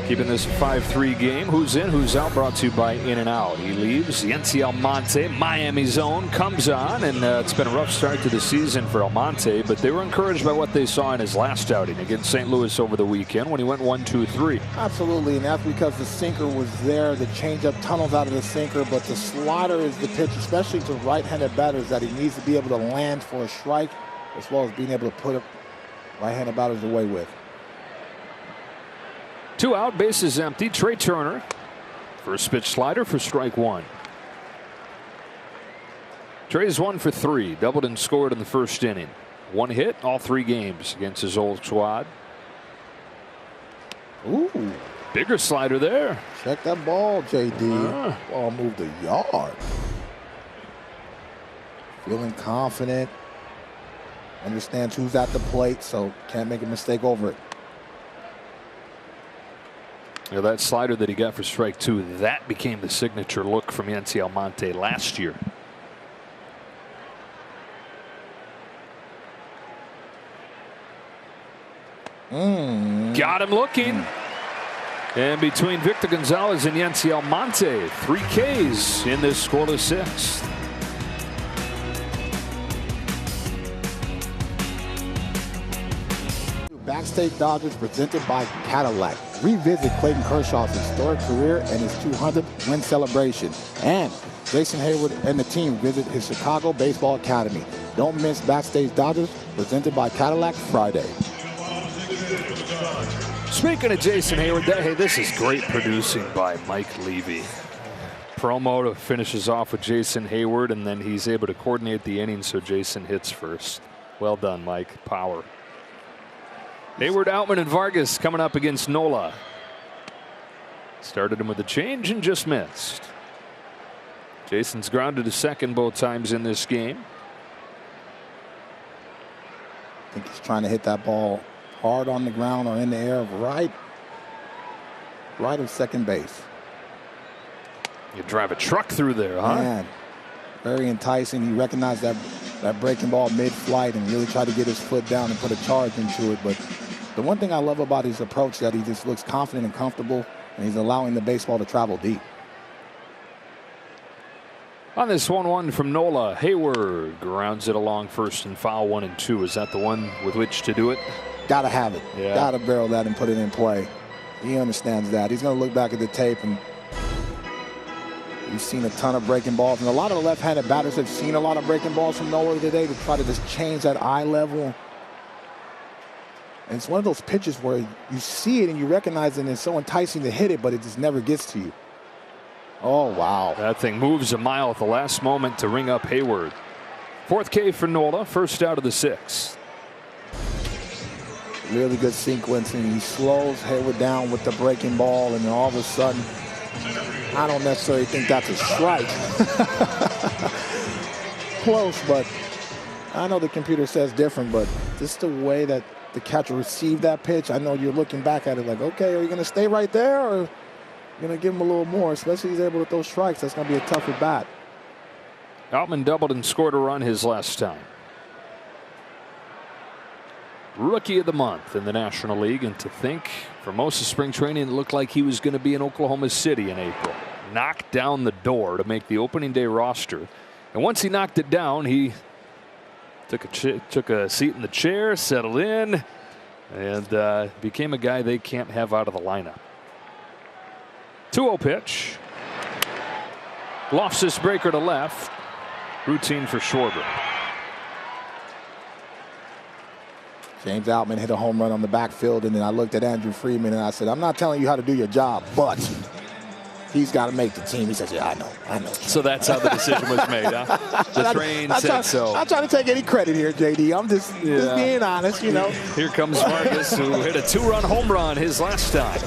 Keeping this a 5-3 game. Who's in, who's out, brought to you by In-N-Out. He leaves. Yency Almonte, Miami's own, comes on, and it's been a rough start to the season for Almonte, but they were encouraged by what they saw in his last outing against St. Louis over the weekend when he went 1-2-3. Absolutely, and that's because the sinker was there. The changeup tunnels out of the sinker, but the slider is the pitch, especially to right-handed batters, that he needs to be able to land for a strike, as well as being able to put right-handed batters away with. 2 out, bases empty. Trey Turner, first pitch slider for strike 1. Trey's 1 for 3, doubled and scored in the first inning. 1 hit, all 3 games against his old squad. Ooh, bigger slider there. Check that ball, JD. Ball moved a yard. Feeling confident. Understands who's at the plate, so can't make a mistake over it. You know, that slider that he got for strike 2, that became the signature look from Yency Almonte last year. Got him looking. And between Victor Gonzalez and Yency Almonte, 3 Ks in this scoreless 6th. Backstage Dodgers presented by Cadillac. Revisit Clayton Kershaw's historic career and his 200th win celebration. And Jason Hayward and the team visit his Chicago Baseball Academy. Don't miss Backstage Dodgers presented by Cadillac Friday. Speaking of Jason Hayward, hey, this is great producing by Mike Levy. Promo to finishes off with Jason Hayward, and then he's able to coordinate the innings so Jason hits first. Well done, Mike. Power. Hayward, Outman, and Vargas coming up against Nola. Started him with a change and just missed. Jason's grounded to second both times in this game. I think he's trying to hit that ball hard on the ground or in the air, right of second base. You drive a truck through there, huh? Man, very enticing. He recognized that breaking ball mid-flight and really tried to get his foot down and put a charge into it, but the one thing I love about his approach that he just looks confident and comfortable, and he's allowing the baseball to travel deep. On this 1-1 from Nola, Hayward grounds it along first and foul, 1 and 2. Is that the one with which to do it? Gotta have it. Yeah. Gotta barrel that and put it in play. He understands that. He's gonna look back at the tape, and we've seen a ton of breaking balls, and a lot of the left-handed batters have seen a lot of breaking balls from Nola today to try to just change that eye level. And it's one of those pitches where you see it and you recognize it, and it's so enticing to hit it, but it just never gets to you. Oh, wow. That thing moves a mile at the last moment to ring up Hayward. 4th K for Nola, first out of the 6th. Really good sequencing. He slows Hayward down with the breaking ball, and then all of a sudden, I don't necessarily think that's a strike. Close, but I know the computer says different, but just the way that the catcher received that pitch, I know you're looking back at it like, okay, are you going to stay right there, or going to give him a little more, especially if he's able to throw strikes. That's going to be a tough at bat. Outman doubled and scored a run his last time. Rookie of the month in the National League, and to think for most of spring training it looked like he was going to be in Oklahoma City in April. Knocked down the door to make the opening day roster, and once he knocked it down, he took a seat in the chair, settled in, and became a guy they can't have out of the lineup. 2-0 pitch. Lofts this breaker to left. Routine for Schwarber. James Outman hit a home run on the backfield, and then I looked at Andrew Friedman and I said, I'm not telling you how to do your job, but he's got to make the team. He says, yeah, I know. So that's how the decision was made, huh? The train said so. I'm trying to take any credit here, JD. I'm just being honest, you know. Here comes Vargas, who hit a 2-run home run his last time.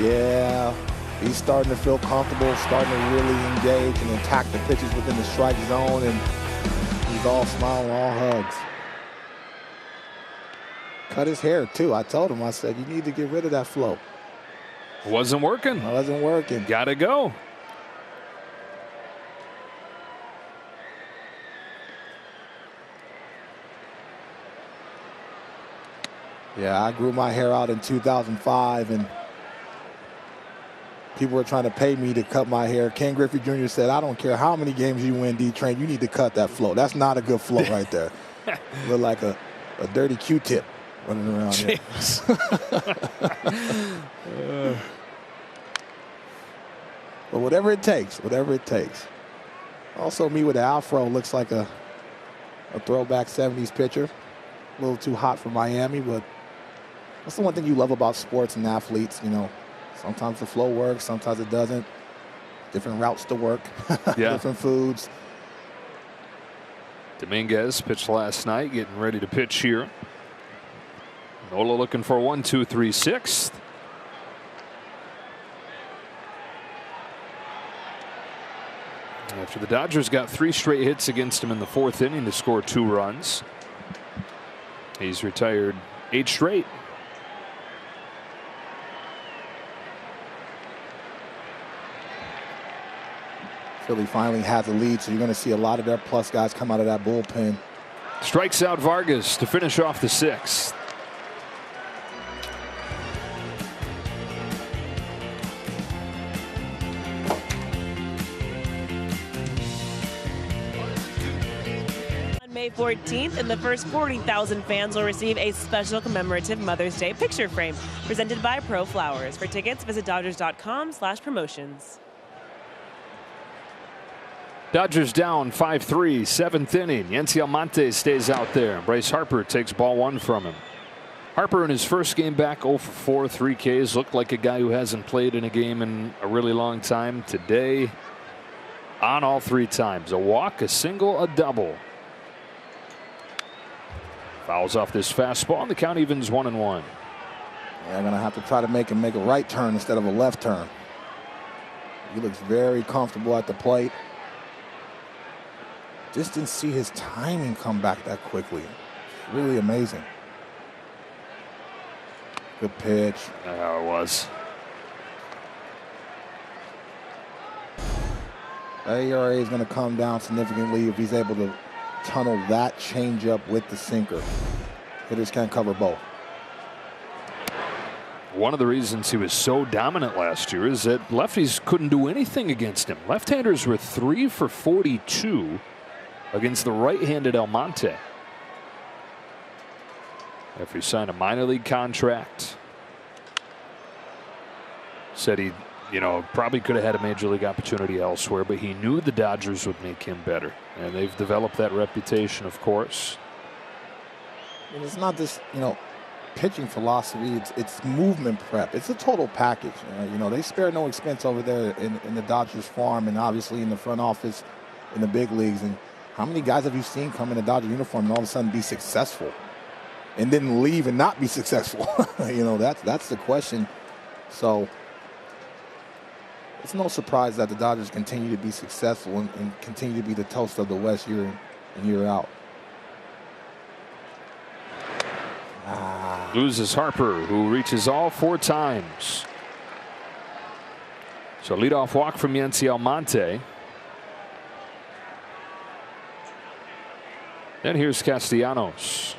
Yeah, he's starting to feel comfortable, starting to really engage and attack the pitches within the strike zone, and he's all smile and all hugs. Cut his hair, too. I told him, I said, you need to get rid of that flow. Wasn't working. Wasn't working. Gotta go. Yeah, I grew my hair out in 2005, and people were trying to pay me to cut my hair. Ken Griffey Jr. said, I don't care how many games you win, D-Train, you need to cut that flow. That's not a good flow right there. Look like a dirty Q-tip running around here. But whatever it takes, whatever it takes. Also, me with the afro looks like a throwback 70s pitcher. A little too hot for Miami, but that's the one thing you love about sports and athletes, you know. Sometimes the flow works, sometimes it doesn't. Different routes to work, different foods. Dominguez pitched last night, getting ready to pitch here. Nola looking for 1, 2, 3, 6th. After the Dodgers got 3 straight hits against him in the 4th inning to score 2 runs. He's retired 8 straight. Philly finally has a lead, so you're going to see a lot of their plus guys come out of that bullpen. Strikes out Vargas to finish off the 6th. May 14th, and the first 40,000 fans will receive a special commemorative Mother's Day picture frame presented by Pro Flowers. For tickets, visit Dodgers.com/promotions. Dodgers down 5-3, 7th inning. Yency Almonte stays out there. Bryce Harper takes ball 1 from him. Harper in his first game back 0 for 4, 3 Ks. Looked like a guy who hasn't played in a game in a really long time. Today, on all 3 times. A walk, a single, a double. Fouls off this fastball, and the count evens 1-1. Yeah, I'm going to have to try to make him make a right turn instead of a left turn. He looks very comfortable at the plate. Just didn't see his timing come back that quickly. Really amazing. Good pitch. It was. ARA is going to come down significantly if he's able to tunnel that changeup with the sinker. Hitters can't cover both. one of the reasons he was so dominant last year is that lefties couldn't do anything against him. Left-handers were 3 for 42 against the right-handed Almonte. After he signed a minor league contract, said he, probably could have had a major league opportunity elsewhere, but he knew the Dodgers would make him better, and they've developed that reputation, of course. And it's not this, pitching philosophy. It's movement prep. It's a total package. They spare no expense over there in the Dodgers farm, and obviously in the front office in the big leagues. And how many guys have you seen come in a Dodger uniform and all of a sudden be successful, and then leave and not be successful? That's the question. So it's no surprise that the Dodgers continue to be successful and continue to be the toast of the West year in, year out. Loses Harper, who reaches all 4 times. So leadoff walk from Yency Almonte. Then here's Castellanos.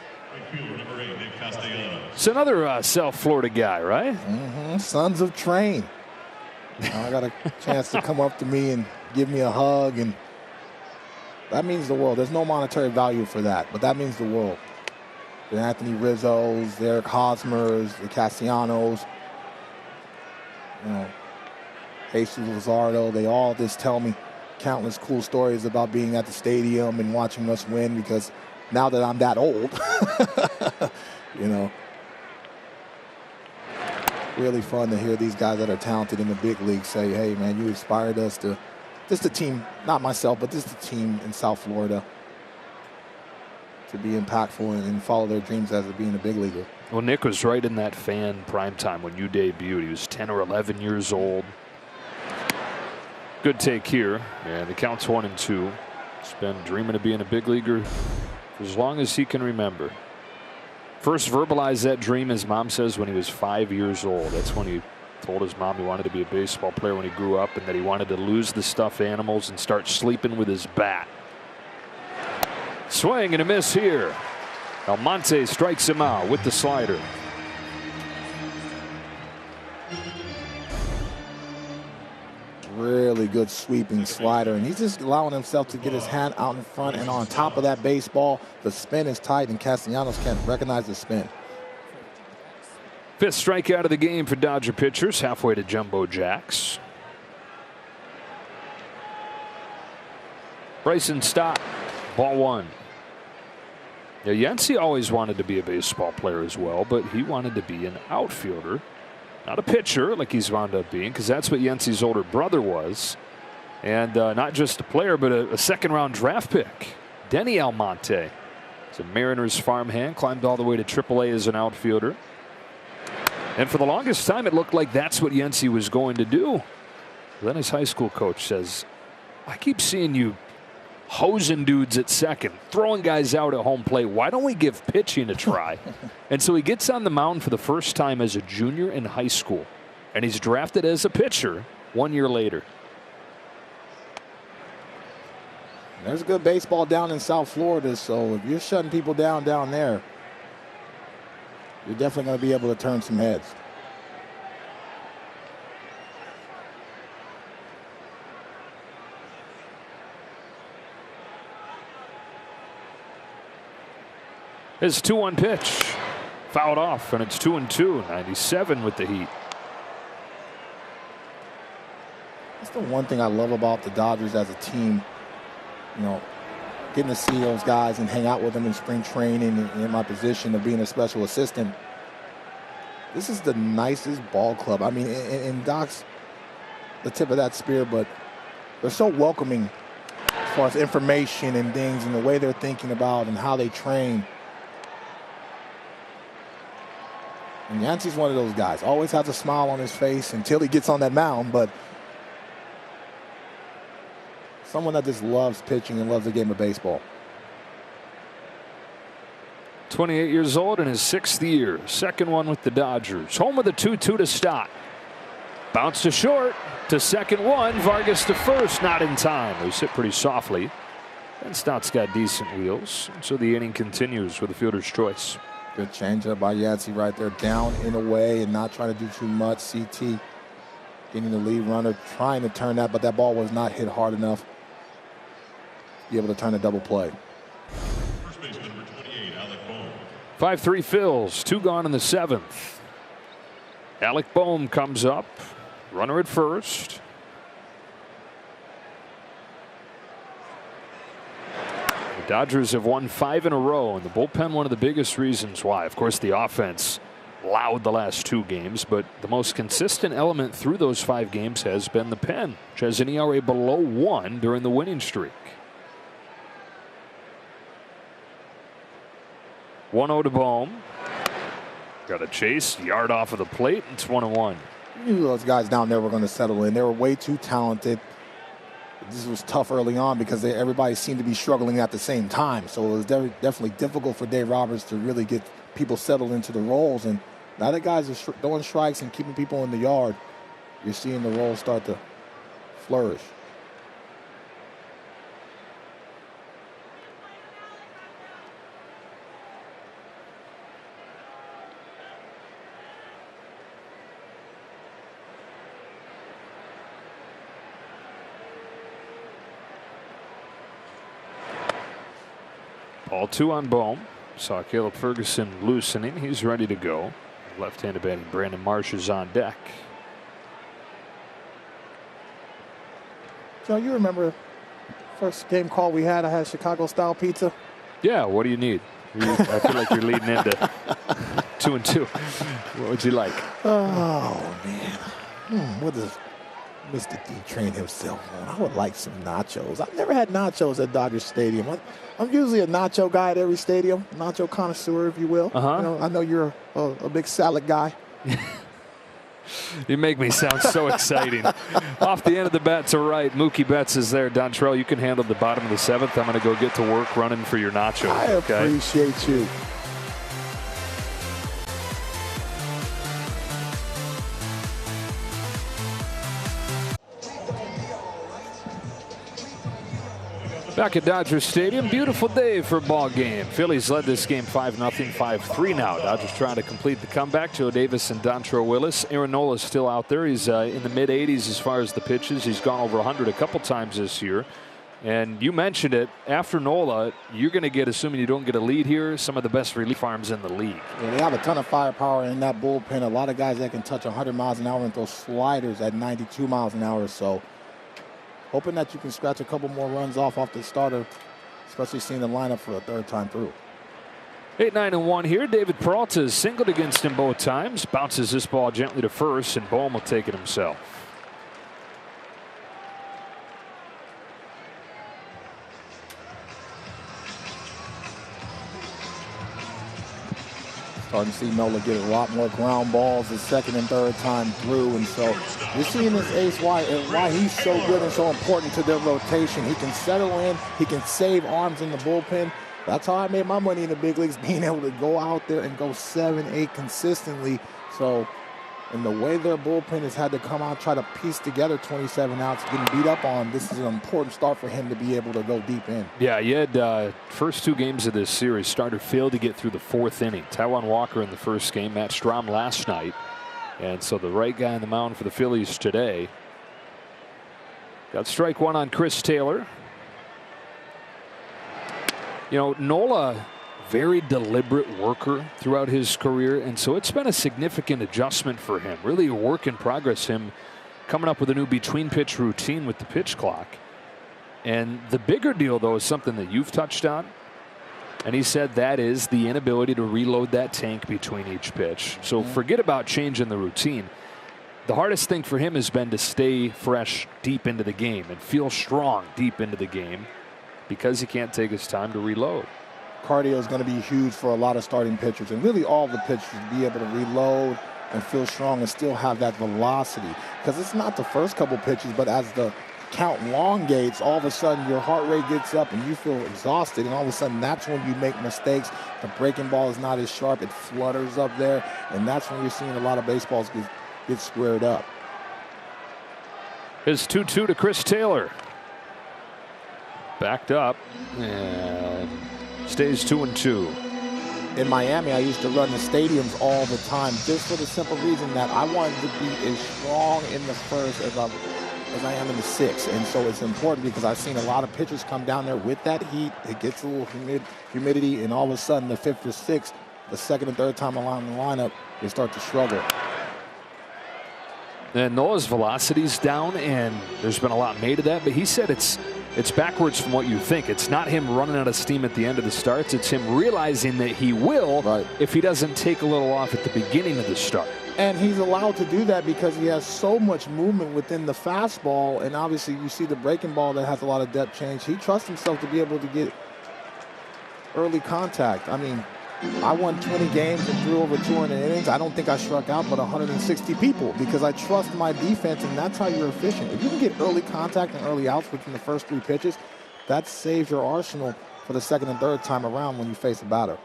It's another South Florida guy, right? Mm-hmm. Sons of Train. I got a chance to come up to me and give me a hug, and that means the world. There's no monetary value for that, but that means the world. The Anthony Rizzo's, Eric Hosmer's, the Castellanos, Jesus Luzardo, they all just tell me countless cool stories about being at the stadium and watching us win, because now that I'm that old, really fun to hear these guys that are talented in the big league say, hey, man, you inspired us to, just the team, not myself, but just the team in South Florida, to be impactful and follow their dreams as being a big leaguer. Well, Nick was right in that fan prime time when you debuted. He was 10 or 11 years old. Good take here, and the count's 1-2. He's been dreaming of being a big leaguer for as long as he can remember. First verbalized that dream, his mom says, when he was 5 years old. That's when he told his mom he wanted to be a baseball player when he grew up, and that he wanted to lose the stuffed animals and start sleeping with his bat. Swing and a miss here. Almonte strikes him out with the slider. Really good sweeping slider, and he's just allowing himself to get his hand out in front and on top of that baseball. The spin is tight, and Castellanos can't recognize the spin. 5th strikeout of the game for Dodger pitchers, halfway to Jumbo Jacks. Bryson Stott, ball 1. Now, Yency always wanted to be a baseball player as well, but he wanted to be an outfielder, not a pitcher like he's wound up being, because that's what Yency's older brother was. And not just a player, but a second-round draft pick. Denny Almonte. He's a Mariners farmhand, climbed all the way to AAA as an outfielder. And for the longest time, it looked like that's what Yency was going to do. Then his high school coach says, I keep seeing you hosing dudes at second, throwing guys out at home plate. Why don't we give pitching a try? And so he gets on the mound for the first time as a junior in high school, and he's drafted as a pitcher 1 year later. There's good baseball down in South Florida, so if you're shutting people down there, you're definitely going to be able to turn some heads. His 2-1 pitch fouled off, and it's 2-2. 97 with the Heat. That's the one thing I love about the Dodgers as a team. Getting to see those guys and hang out with them in spring training and in my position of being a special assistant. This is the nicest ball club. I mean, and Doc's the tip of that spear, but they're so welcoming as far as information and things and the way they're thinking about and how they train. And Yency's one of those guys. Always has a smile on his face until he gets on that mound, but someone that just loves pitching and loves the game of baseball. 28 years old in his 6th year. Second one with the Dodgers. Home with a 2-2 to Stott. Bounce to short. To second one. Vargas to first. Not in time. It was hit pretty softly. And Stott's got decent wheels. So the inning continues with a fielder's choice. Good changeup by Yancey right there, down and away and not trying to do too much. CT getting the lead runner, trying to turn that, but that ball was not hit hard enough to be able to turn a double play. 5-3 Phils, 2 gone in the 7th. Alec Boehm comes up, runner at first. The Dodgers have won 5 in a row, and the bullpen one of the biggest reasons why. Of course, the offense loud the last 2 games, but the most consistent element through those 5 games has been the pen, which has an ERA below 1 during the winning streak. 1-0 to Boehm. Got a chase, yard off of the plate. It's 1-1. You knew those guys down there were going to settle in. They were way too talented. This was tough early on because everybody seemed to be struggling at the same time. So it was definitely difficult for Dave Roberts to really get people settled into the roles. And now that guys are throwing strikes and keeping people in the yard, you're seeing the roles start to flourish. Ball 2 on Boehm. Saw Caleb Ferguson loosening. He's ready to go. Left-handed batting Brandon Marsh is on deck. Joe, you remember first game call we had? I had Chicago-style pizza. Yeah, what do you need? I feel like you're leading into 2-2. What would you like? Oh, man. What does Mr. D train himself on? I would like some nachos. I've never had nachos at Dodger Stadium. I'm usually a nacho guy at every stadium, nacho connoisseur, if you will. You know, I know you're a big salad guy. You make me sound so exciting. Off the end of the bat to right, Mookie Betts is there. Dontrell, you can handle the bottom of the 7th. I'm going to go get to work running for your nachos. I appreciate you. Back at Dodger Stadium, beautiful day for a ball game. Phillies led this game 5-0, 5-3 now. Dodgers trying to complete the comeback. Joe Davis and Dontrell Willis. Aaron Nola's still out there. He's in the mid-80s as far as the pitches. He's gone over 100 a couple times this year. And you mentioned it, after Nola, you're going to get, assuming you don't get a lead here, some of the best relief arms in the league. Yeah, they have a ton of firepower in that bullpen. A lot of guys that can touch 100 miles an hour and throw sliders at 92 miles an hour. So hoping that you can scratch a couple more runs off the starter, especially seeing the lineup for a 3rd time through. 8-9-1 here. David Peralta is singled against him both times. Bounces this ball gently to first, and Boehm will take it himself. Starting to see Nola get a lot more ground balls the 2nd and 3rd time through. And so you're seeing this ace why he's so good and so important to their rotation. He can settle in. He can save arms in the bullpen. That's how I made my money in the big leagues, being able to go out there and go 7-8 consistently. So in the way their bullpen has had to come out, try to piece together 27 outs, getting beat up on, this is an important start for him to be able to go deep in. Yeah, you had first 2 games of this series, starter failed to get through the 4th inning. Taijuan Walker in the first game, Matt Strahm last night. And so the right guy on the mound for the Phillies today. Got strike 1 on Chris Taylor. You know, Nola, very deliberate worker throughout his career, and so it's been a significant adjustment for him. Really a work in progress, him coming up with a new between pitch routine with the pitch clock. And the bigger deal, though, is something that you've touched on, and he said that is the inability to reload that tank between each pitch. So forget about changing the routine. The hardest thing for him has been to stay fresh deep into the game and feel strong deep into the game, because he can't take his time to reload. Cardio is going to be huge for a lot of starting pitchers, and really all the pitchers, to be able to reload and feel strong and still have that velocity. Because it's not the first couple pitches, but as the count elongates, all of a sudden your heart rate gets up and you feel exhausted, and all of a sudden that's when you make mistakes. The breaking ball is not as sharp, it flutters up there, and that's when you're seeing a lot of baseballs get squared up. It's 2-2 to Chris Taylor. Backed up and stays 2-2. in Miami, I used to run the stadiums all the time, just for the simple reason that I wanted to be as strong in the first as I am in the sixth. And so it's important because I've seen a lot of pitchers come down there with that heat. It gets a little humidity, and all of a sudden, the fifth or sixth, the second and third time along the lineup, they start to struggle. And Noah's velocity's down, and there's been a lot made of that, but he said it's backwards from what you think. It's not him running out of steam at the end of the starts. It's him realizing that he will if he doesn't take a little off at the beginning of the start. And he's allowed to do that because he has so much movement within the fastball, and obviously you see the breaking ball that has a lot of depth change. He trusts himself to be able to get early contact. I mean, I won 20 games and threw over 200 innings. I don't think I struck out but 160 people because I trust my defense, and that's how you're efficient. If you can get early contact and early outs within the first 3 pitches, that saves your arsenal for the second and third time around when you face a batter.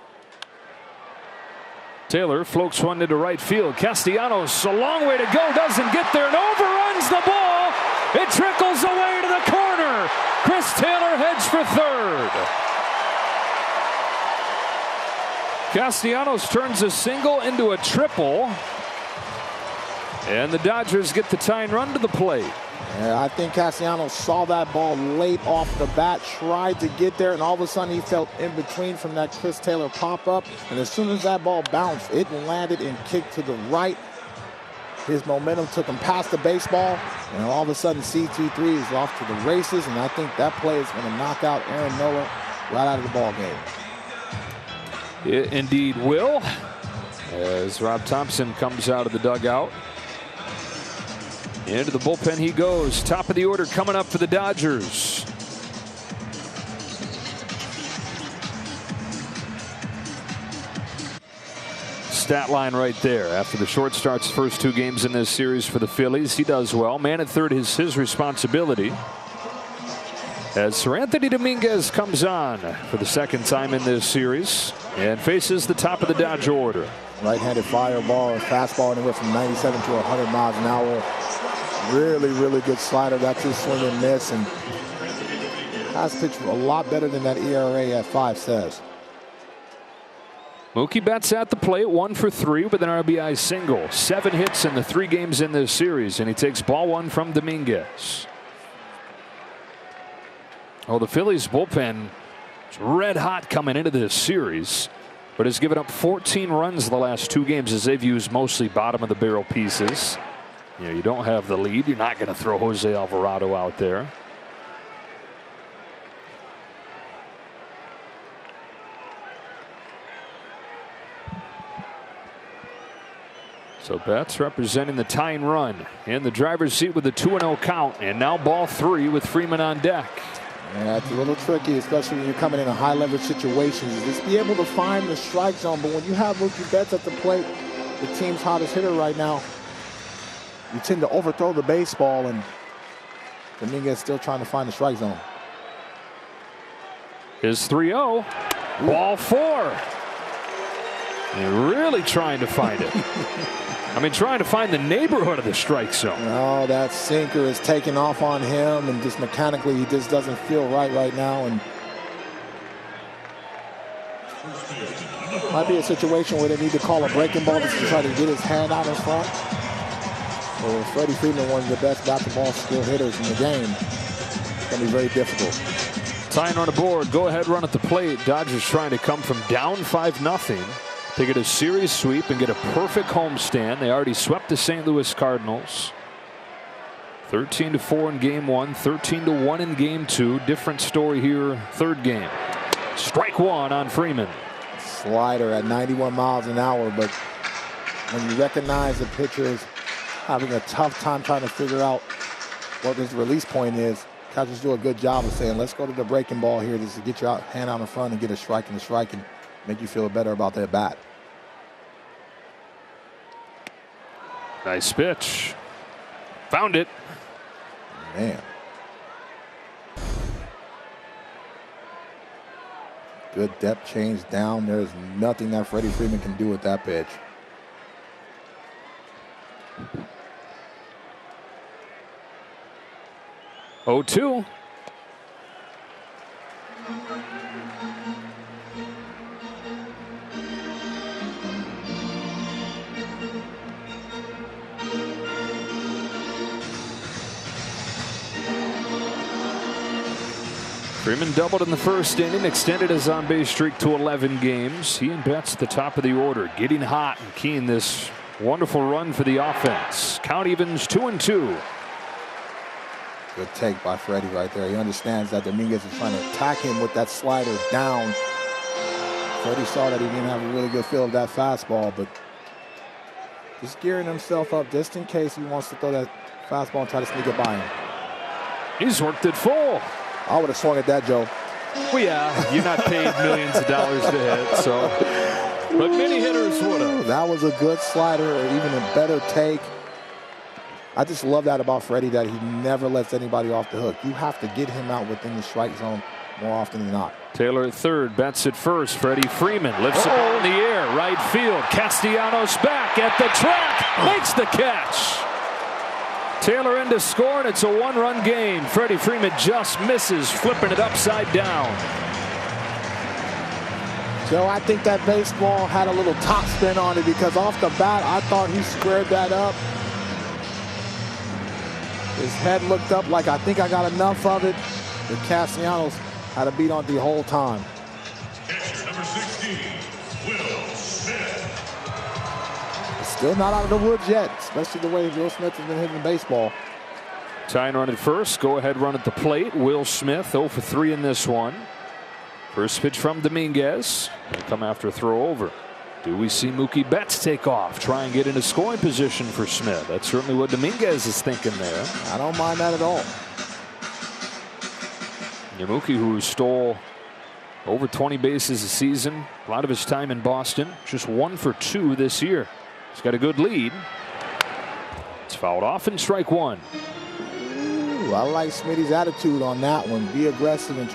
Taylor floats one into right field. Castellanos, a long way to go, doesn't get there and overruns the ball. It trickles away to the corner. Chris Taylor heads for third. Castellanos turns a single into a triple, and the Dodgers get the tying run to the plate. Yeah, I think Castellanos saw that ball late off the bat, tried to get there, and all of a sudden he felt in between from that Chris Taylor pop-up, and as soon as that ball bounced, it landed and kicked to the right. His momentum took him past the baseball, and all of a sudden C2-3 is off to the races, and I think that play is going to knock out Aaron Nola right out of the ball game. It indeed will, as Rob Thompson comes out of the dugout. Into the bullpen he goes. Top of the order coming up for the Dodgers. Stat line right there. After the short start's first 2 games in this series for the Phillies, he does well. Man at third is his responsibility, as Sir Anthony Dominguez comes on for the second time in this series and faces the top of the Dodger order. Right-handed fireball, fastball anywhere from 97 to 100 miles an hour. Really, really good slider. That's his swing and miss, and has pitched a lot better than that ERA at 5 says. Mookie Betts at the plate, 1 for 3 with an RBI single. 7 hits in the 3 games in this series, and he takes ball 1 from Dominguez. Oh, the Phillies bullpen is red hot coming into this series, but has given up 14 runs the last 2 games as they've used mostly bottom of the barrel pieces. You know, you don't have the lead. You're not going to throw Jose Alvarado out there. So Betts representing the tying run in the driver's seat with a 2-0 count, and now ball 3 with Freeman on deck. Yeah, it's a little tricky, especially when you're coming in a high leverage situations. Just be able to find the strike zone, but when you have Mookie Betts at the plate, the team's hottest hitter right now, you tend to overthrow the baseball, and Dominguez still trying to find the strike zone. Is 3-0. Ball 4. You're really trying to find it. I mean, trying to find the neighborhood of the strike zone. Oh, that sinker is taking off on him, and just mechanically he just doesn't feel right now. And might be a situation where they need to call a breaking ball just to try to get his hand out in front. So Freddie Freeman, one of the best bat-to-ball skill hitters in the game, it's going to be very difficult. Tying on the board, go ahead run at the plate. Dodgers trying to come from down 5-0. They get a series sweep and get a perfect homestand. They already swept the St. Louis Cardinals. 13-4 in game 1, 13-1 in game 2. Different story here, third game. Strike 1 on Freeman. Slider at 91 miles an hour, but when you recognize the pitcher is having a tough time trying to figure out what his release point is, catchers do a good job of saying, let's go to the breaking ball here just to get your hand out in front and get a strike and make you feel better about their bat. Nice pitch. Found it. Man. Good depth change down. There's nothing that Freddie Freeman can do with that pitch. Oh, 2. Freeman doubled in the first inning, extended his on-base streak to 11 games. He and Betts at the top of the order, getting hot and keying this wonderful run for the offense. Count evens 2-2. Good take by Freddie right there. He understands that Dominguez is trying to attack him with that slider down. Freddie saw that he didn't have a really good feel of that fastball, but just gearing himself up just in case he wants to throw that fastball and try to sneak it by him. He's worked it full. I would have swung at that, Joe. Well, yeah, you're not paid millions of dollars to hit, so. But many hitters would have. That was a good slider, or even a better take. I just love that about Freddie, that he never lets anybody off the hook. You have to get him out within the strike zone more often than not. Taylor at third, Betts at first. Freddie Freeman lifts the ball in the air, right field. Castellanos back at the track, makes the catch. Taylor in to score, and it's a one-run game. Freddie Freeman just misses, flipping it upside down. Joe, I think that baseball had a little top spin on it, because off the bat, I thought he squared that up. His head looked up like, I think I got enough of it. But Castellanos had a beat on the whole time. Catcher number 16, Will Smith. Still not out of the woods yet, especially the way Will Smith has been hitting the baseball. Tying run at first, go ahead run at the plate. Will Smith 0 for 3 in this one. First pitch from Dominguez. He'll come after a throw over. Do we see Mookie Betts take off, try and get into scoring position for Smith? That's certainly what Dominguez is thinking there. I don't mind that at all. Mookie, who stole over 20 bases a season, a lot of his time in Boston, just 1 for 2 this year. He's got a good lead. It's fouled off and strike one. Ooh, I like Smitty's attitude on that one. Be aggressive and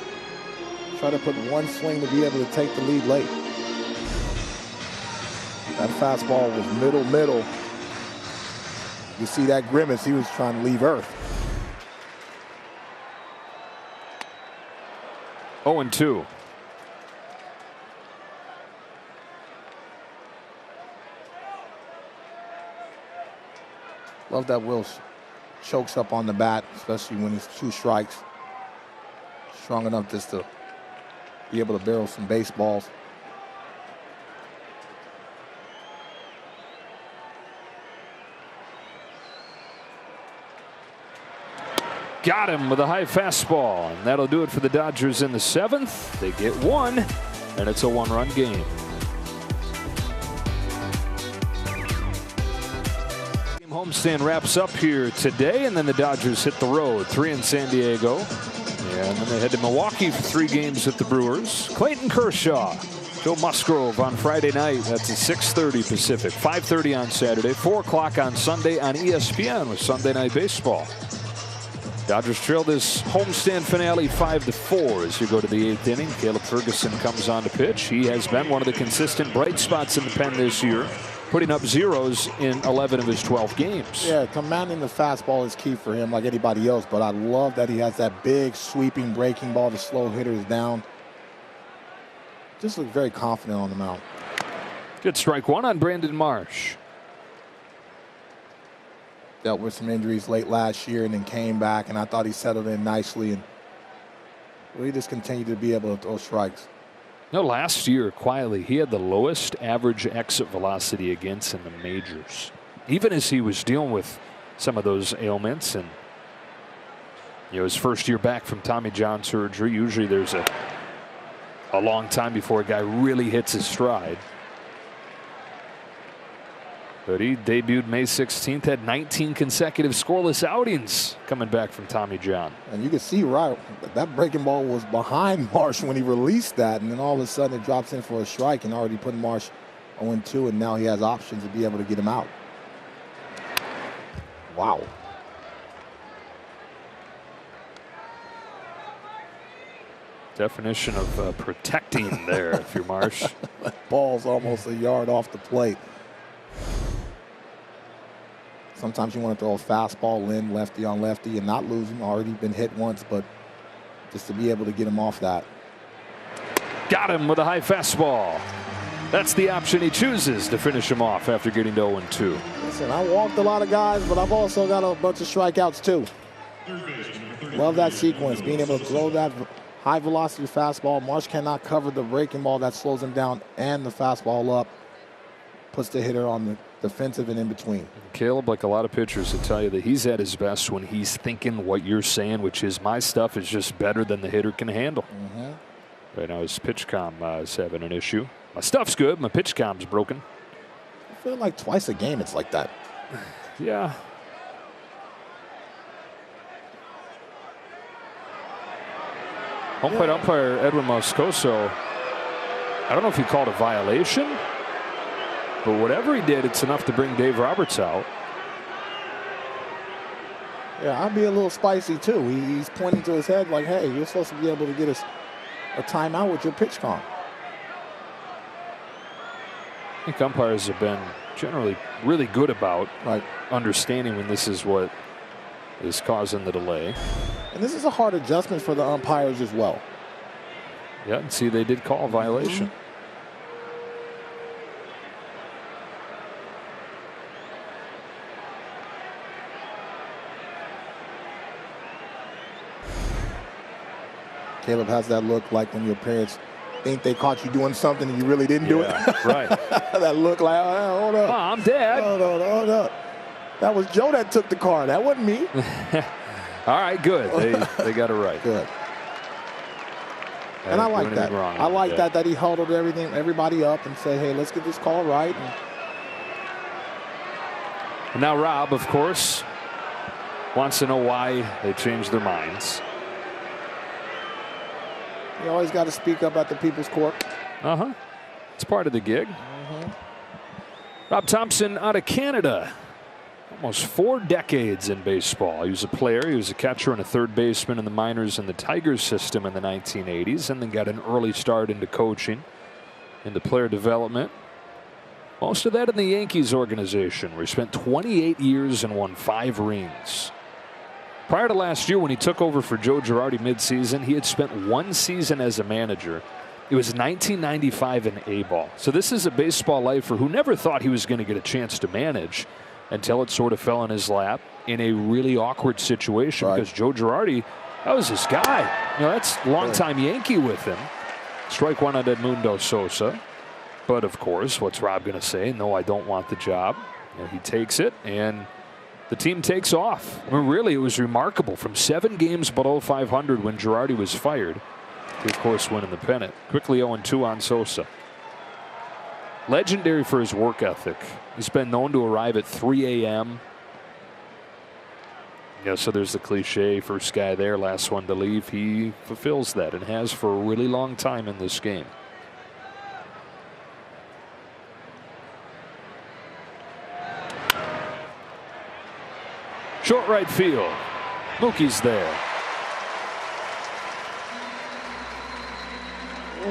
try to put one swing to be able to take the lead late. That fastball was middle. You see that grimace, he was trying to leave earth. 0-2. Love that Will chokes up on the bat, especially when it's 2 strikes. Strong enough just to be able to barrel some baseballs. Got him with a high fastball, and that'll do it for the Dodgers in the 7th. They get 1, and it's a 1-run game. Homestand wraps up here today, and then the Dodgers hit the road. 3 in San Diego, and then they head to Milwaukee for 3 games with the Brewers. Clayton Kershaw, Joe Musgrove on Friday night. That's at 6:30 Pacific, 5:30 on Saturday, 4 o'clock on Sunday on ESPN with Sunday Night Baseball. Dodgers trail this homestand finale 5-4 as you go to the 8th inning. Caleb Ferguson comes on to pitch. He has been one of the consistent bright spots in the pen this year, putting up zeros in 11 of his 12 games. Yeah, commanding the fastball is key for him like anybody else, but I love that he has that big sweeping breaking ball to slow hitters down. Just looks very confident on the mound. Good strike one on Brandon Marsh. Dealt with some injuries late last year and then came back, and I thought he settled in nicely, and we just continued to be able to throw strikes. No, last year, quietly, he had the lowest average exit velocity against in the majors, even as he was dealing with some of those ailments. And his first year back from Tommy John surgery, usually there's a long time before a guy really hits his stride. But he debuted May 16th, had 19 consecutive scoreless outings coming back from Tommy John. And you can see right, that breaking ball was behind Marsh when he released that, and then all of a sudden it drops in for a strike and already put Marsh 0-2, and now he has options to be able to get him out. Wow. Definition of protecting there if you're Marsh. That ball's almost a yard off the plate. Sometimes you want to throw a fastball in, lefty on lefty, and not lose him. Already been hit once, but just to be able to get him off that. Got him with a high fastball. That's the option he chooses to finish him off after getting to 0-2. Listen, I walked a lot of guys, but I've also got a bunch of strikeouts too. Love that sequence, being able to throw that high velocity fastball. Marsh cannot cover the breaking ball that slows him down, and the fastball up puts the hitter on the defensive and in between. Caleb, like a lot of pitchers, will tell you that he's at his best when he's thinking what you're saying, which is my stuff is just better than the hitter can handle. Right now his pitch comm is having an issue. My stuff's good, my pitch comm's broken. I feel like twice a game it's like that. Yeah. Home plate umpire Edwin Moscoso, I don't know if he called a violation, but whatever he did, it's enough to bring Dave Roberts out. Yeah, I'd be a little spicy too. He's pointing to his head like, hey, you're supposed to be able to get us a timeout with your pitch comm. I think umpires have been generally really good about understanding when this is what is causing the delay. And this is a hard adjustment for the umpires as well. Yeah, and see, they did call a violation. Caleb has that look like when your parents think they caught you doing something and you really didn't do it. Right. That look like, oh, hold up. Mom, Dad. Hold up. That was Joe that took the car. That wasn't me. All right, good. They got it right. Good. And I like that. I like that he huddled everybody up and said, hey, let's get this call right. And now Rob, of course, wants to know why they changed their minds. You always got to speak up at the People's Court. It's part of the gig. Rob Thompson out of Canada. Almost 4 decades in baseball. He was a player. He was a catcher and a third baseman in the minors in the Tigers system in the 1980s, and then got an early start into coaching, into player development. Most of that in the Yankees organization, where he spent 28 years and won 5 rings. Prior to last year, when he took over for Joe Girardi midseason, he had spent 1 season as a manager. It was 1995 in A-ball. So this is a baseball lifer who never thought he was going to get a chance to manage until it sort of fell in his lap in a really awkward situation because Joe Girardi, that was his guy. You know, that's longtime Yankee with him. Strike one on Edmundo Sosa. But, of course, what's Rob going to say? No, I don't want the job. You know, he takes it, and the team takes off. I mean, really, it was remarkable. From 7 games below 500 when Girardi was fired to, of course, winning the pennant. Quickly 0-2 on Sosa. Legendary for his work ethic. He's been known to arrive at 3 a.m. Yeah, so there's the cliche, first guy there, last one to leave. He fulfills that and has for a really long time in this game. Short right field. Mookie's there.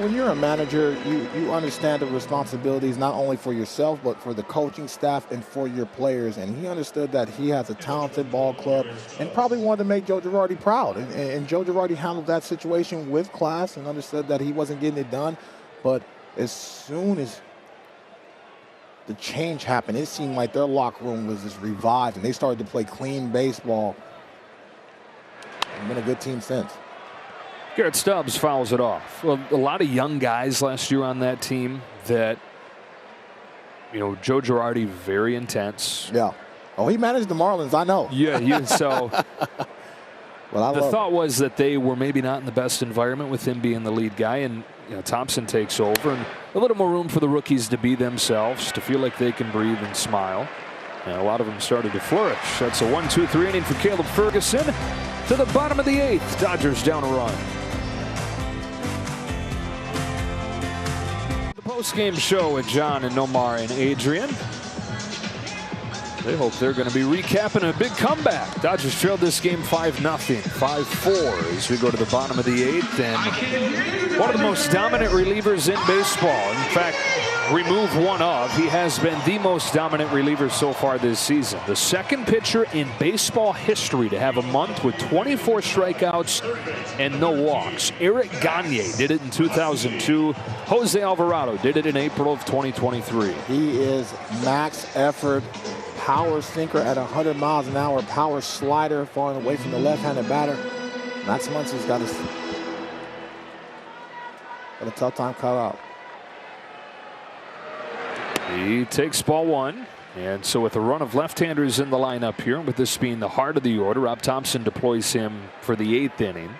When you're a manager, you understand the responsibilities not only for yourself, but for the coaching staff and for your players. And he understood that he has a talented ball club and probably wanted to make Joe Girardi proud. And Joe Girardi handled that situation with class and understood that he wasn't getting it done. But as soon as the change happened, it seemed like their locker room was just revived and they started to play clean baseball. And been a good team since. Garrett Stubbs fouls it off. Well, a lot of young guys last year on that team that, you know, Joe Girardi, very intense. Yeah. Oh, he managed the Marlins, I know. Yeah, so well, the thought was that they were maybe not in the best environment with him being the lead guy, and you know, Thompson takes over, and a little more room for the rookies to be themselves, to feel like they can breathe and smile. And a lot of them started to flourish. That's a 1-2-3 inning for Caleb Ferguson. To the bottom of the 8th, Dodgers down a run. Post-game show with John and Nomar and Adrian. They hope they're going to be recapping a big comeback. Dodgers trailed this game 5-0, 5-4 as we go to the bottom of the 8th. And one of the most dominant relievers in baseball. In fact, remove one of, he has been the most dominant reliever so far this season. The second pitcher in baseball history to have a month with 24 strikeouts and no walks. Eric Gagne did it in 2002. Jose Alvarado did it in April of 2023. He is max effort, power sinker at 100 miles an hour, power slider falling away from the left-handed batter. Max Muncy's got his But a tough time cut out. He takes ball one. And so with a run of left-handers in the lineup here, with this being the heart of the order, Rob Thompson deploys him for the 8th inning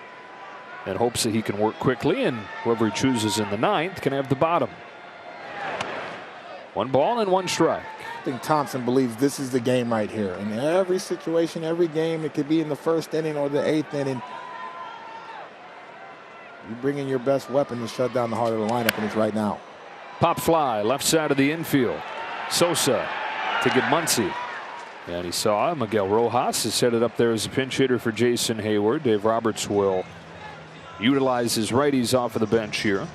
and hopes that he can work quickly, and whoever he chooses in the 9th can have the bottom. 1 ball and 1 strike. I think Thompson believes this is the game right here. In every situation, every game, it could be in the 1st inning or the 8th inning. You bring in your best weapon to shut down the heart of the lineup, and it's right now. Pop fly, left side of the infield. Sosa to get Muncy. And he saw Miguel Rojas is headed up there as a pinch hitter for Jason Hayward. Dave Roberts will utilize his righties off of the bench here.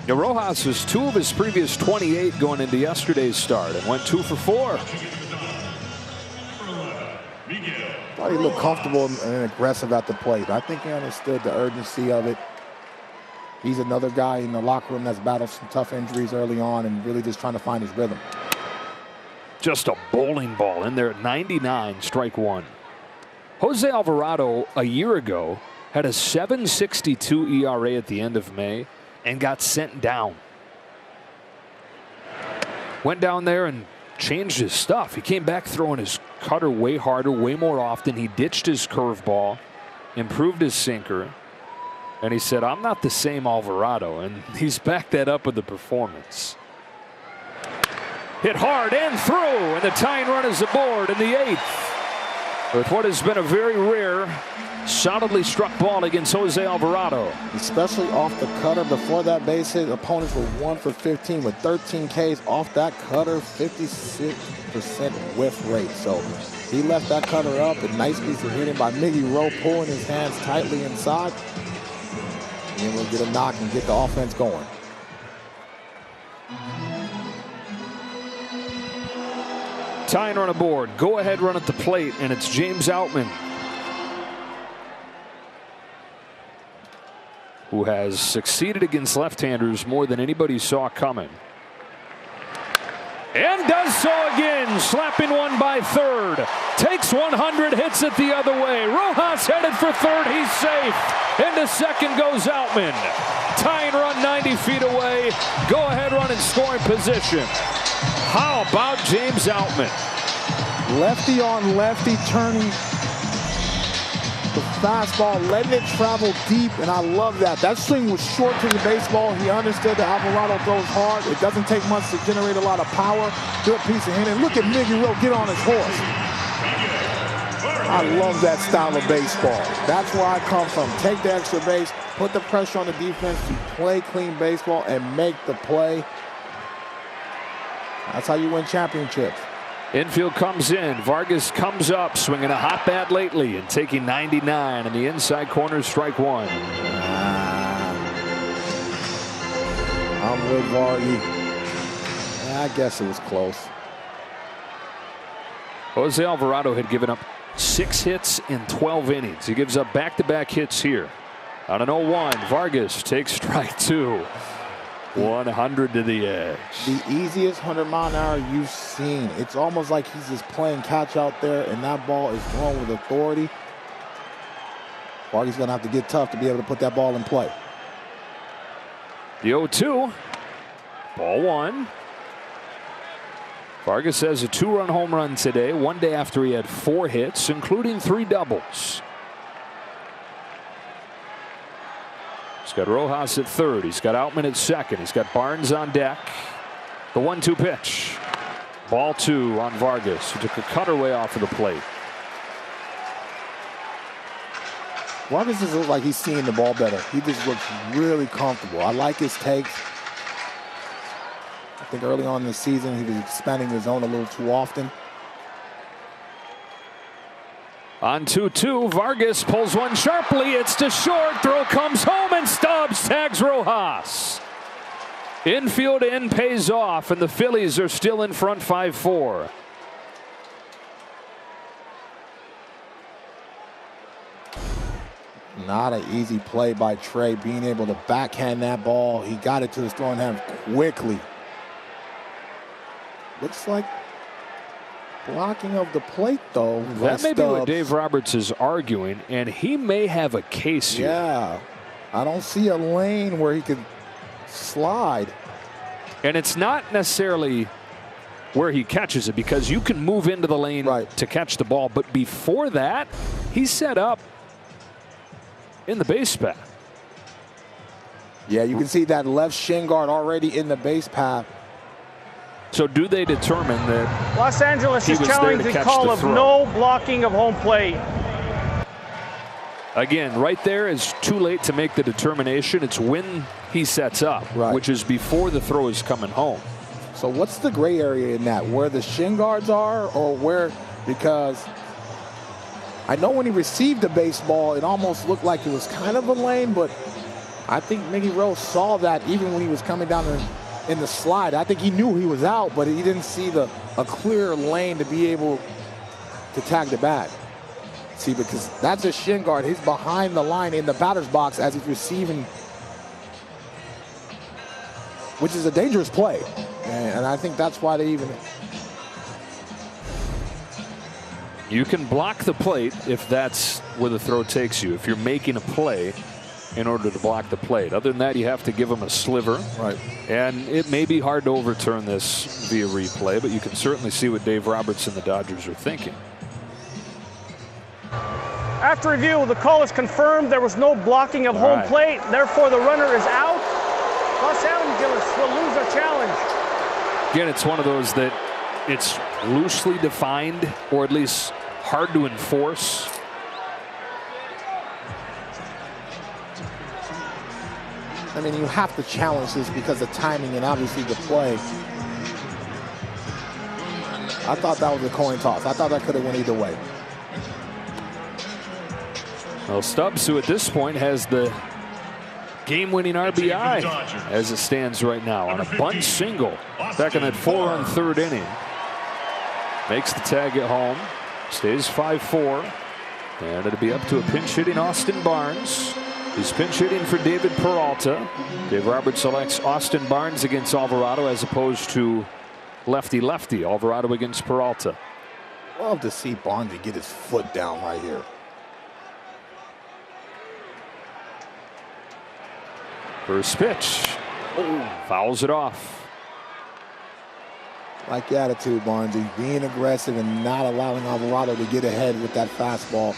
Now, Rojas was 2 of his previous 28 going into yesterday's start and went 2 for 4. Thought he looked comfortable and aggressive at the plate. I think he understood the urgency of it. He's another guy in the locker room that's battled some tough injuries early on and really just trying to find his rhythm. Just a bowling ball in there at 99, strike 1. Jose Alvarado a year ago had a 7.62 ERA at the end of May and got sent down. Went down there and changed his stuff. He came back throwing his cutter way harder, way more often. He ditched his curveball, improved his sinker. And he said, I'm not the same Alvarado. And he's backed that up with the performance. Hit hard and through. And the tying run is aboard in the 8th. With what has been a very rare, solidly struck ball against Jose Alvarado. Especially off the cutter before that base hit. Opponents were 1 for 15 with 13 Ks off that cutter, 56% whiff rate. So he left that cutter up. A nice piece of hitting by Miggy Rowe, pulling his hands tightly inside. And we'll get a knock and get the offense going. Tying run aboard. Go ahead run at the plate, and it's James Outman, who has succeeded against left-handers more than anybody saw coming. And does so again, slapping one by third. Takes 100, hits it the other way. Rojas headed for third, he's safe. Into second goes Outman. Tying run 90 feet away. Go ahead run in scoring position. How about James Outman? Lefty on lefty, turning the fastball, letting it travel deep, and I love that. That swing was short to the baseball. He understood that Alvarado throws hard. It doesn't take much to generate a lot of power. Good piece of hitting. Look at Miggy Rowe get on his horse. I love that style of baseball. That's where I come from. Take the extra base, put the pressure on the defense to play clean baseball and make the play. That's how you win championships. Infield comes in. Vargas comes up, swinging a hot bat lately and taking 99 in the inside corner, strike 1. I'm with Vargas. I guess it was close. Jose Alvarado had given up 6 hits in 12 innings. He gives up back-to-back hits here. On an 0-1, Vargas takes strike 2. 100 to the edge. The easiest 100-mile-an-hour you've seen. It's almost like he's just playing catch out there, and that ball is thrown with authority. Vargas going to have to get tough to be able to put that ball in play. The 0-2. Ball 1. Vargas has a 2-run home run today, one day after he had 4 hits, including 3 doubles. He's got Rojas at third. He's got Outman at second. He's got Barnes on deck. The 1-2 pitch. Ball 2 on Vargas, who took a cutter way off of the plate. Vargas just looks like he's seeing the ball better. He just looks really comfortable. I like his takes. I think early on in the season, he was expanding his zone a little too often. On 2-2, Vargas pulls one sharply. It's to short. Throw comes home, and Stubbs tags Rojas. Infield in pays off, and the Phillies are still in front 5-4. Not an easy play by Trey, being able to backhand that ball. He got it to his throwing hand quickly. Looks like Blocking of the plate, though. That may be what Dave Roberts is arguing, and he may have a case here. Yeah. I don't see a lane where he could slide. And it's not necessarily where he catches it, because you can move into the lane to catch the ball. But before that, he's set up in the base path. Yeah, you can see that left shin guard already in the base path. So do they determine that Los Angeles is challenging the call of no blocking of home plate? Again, right there is too late to make the determination. It's when he sets up, which is before the throw is coming home. So what's the gray area in that? Where the shin guards are, or where? Because I know when he received the baseball, it almost looked like it was kind of a lane, but I think Mickey Rose saw that even when he was coming down in the slide. I think he knew he was out, but he didn't see a clear lane to be able to tag the bat. See, because that's a shin guard. He's behind the line in the batter's box as he's receiving, which is a dangerous play. And I think that's why they even... You can block the plate if that's where the throw takes you, if you're making a play in order to block the plate. Other than that, you have to give them a sliver. Right. And it may be hard to overturn this via replay, but you can certainly see what Dave Roberts and the Dodgers are thinking. After review, the call is confirmed. There was no blocking of home plate. Therefore, the runner is out. Los Angeles will lose a challenge. Again, it's one of those that it's loosely defined, or at least hard to enforce. I mean, you have to challenge this because of timing and obviously the play. I thought that was a coin toss. I thought that could have went either way. Well, Stubbs, who at this point has the game-winning RBI as it stands right now on a bunt single back in that 4-run third inning. Makes the tag at home, stays 5-4, and it'll be up to a pinch-hitting Austin Barnes. He's pinch hitting for David Peralta. Dave Roberts selects Austin Barnes against Alvarado as opposed to lefty-lefty. Alvarado against Peralta. Love to see Barnes get his foot down right here. First pitch. Fouls it off. Like the attitude, Barnes. He's being aggressive and not allowing Alvarado to get ahead with that fastball.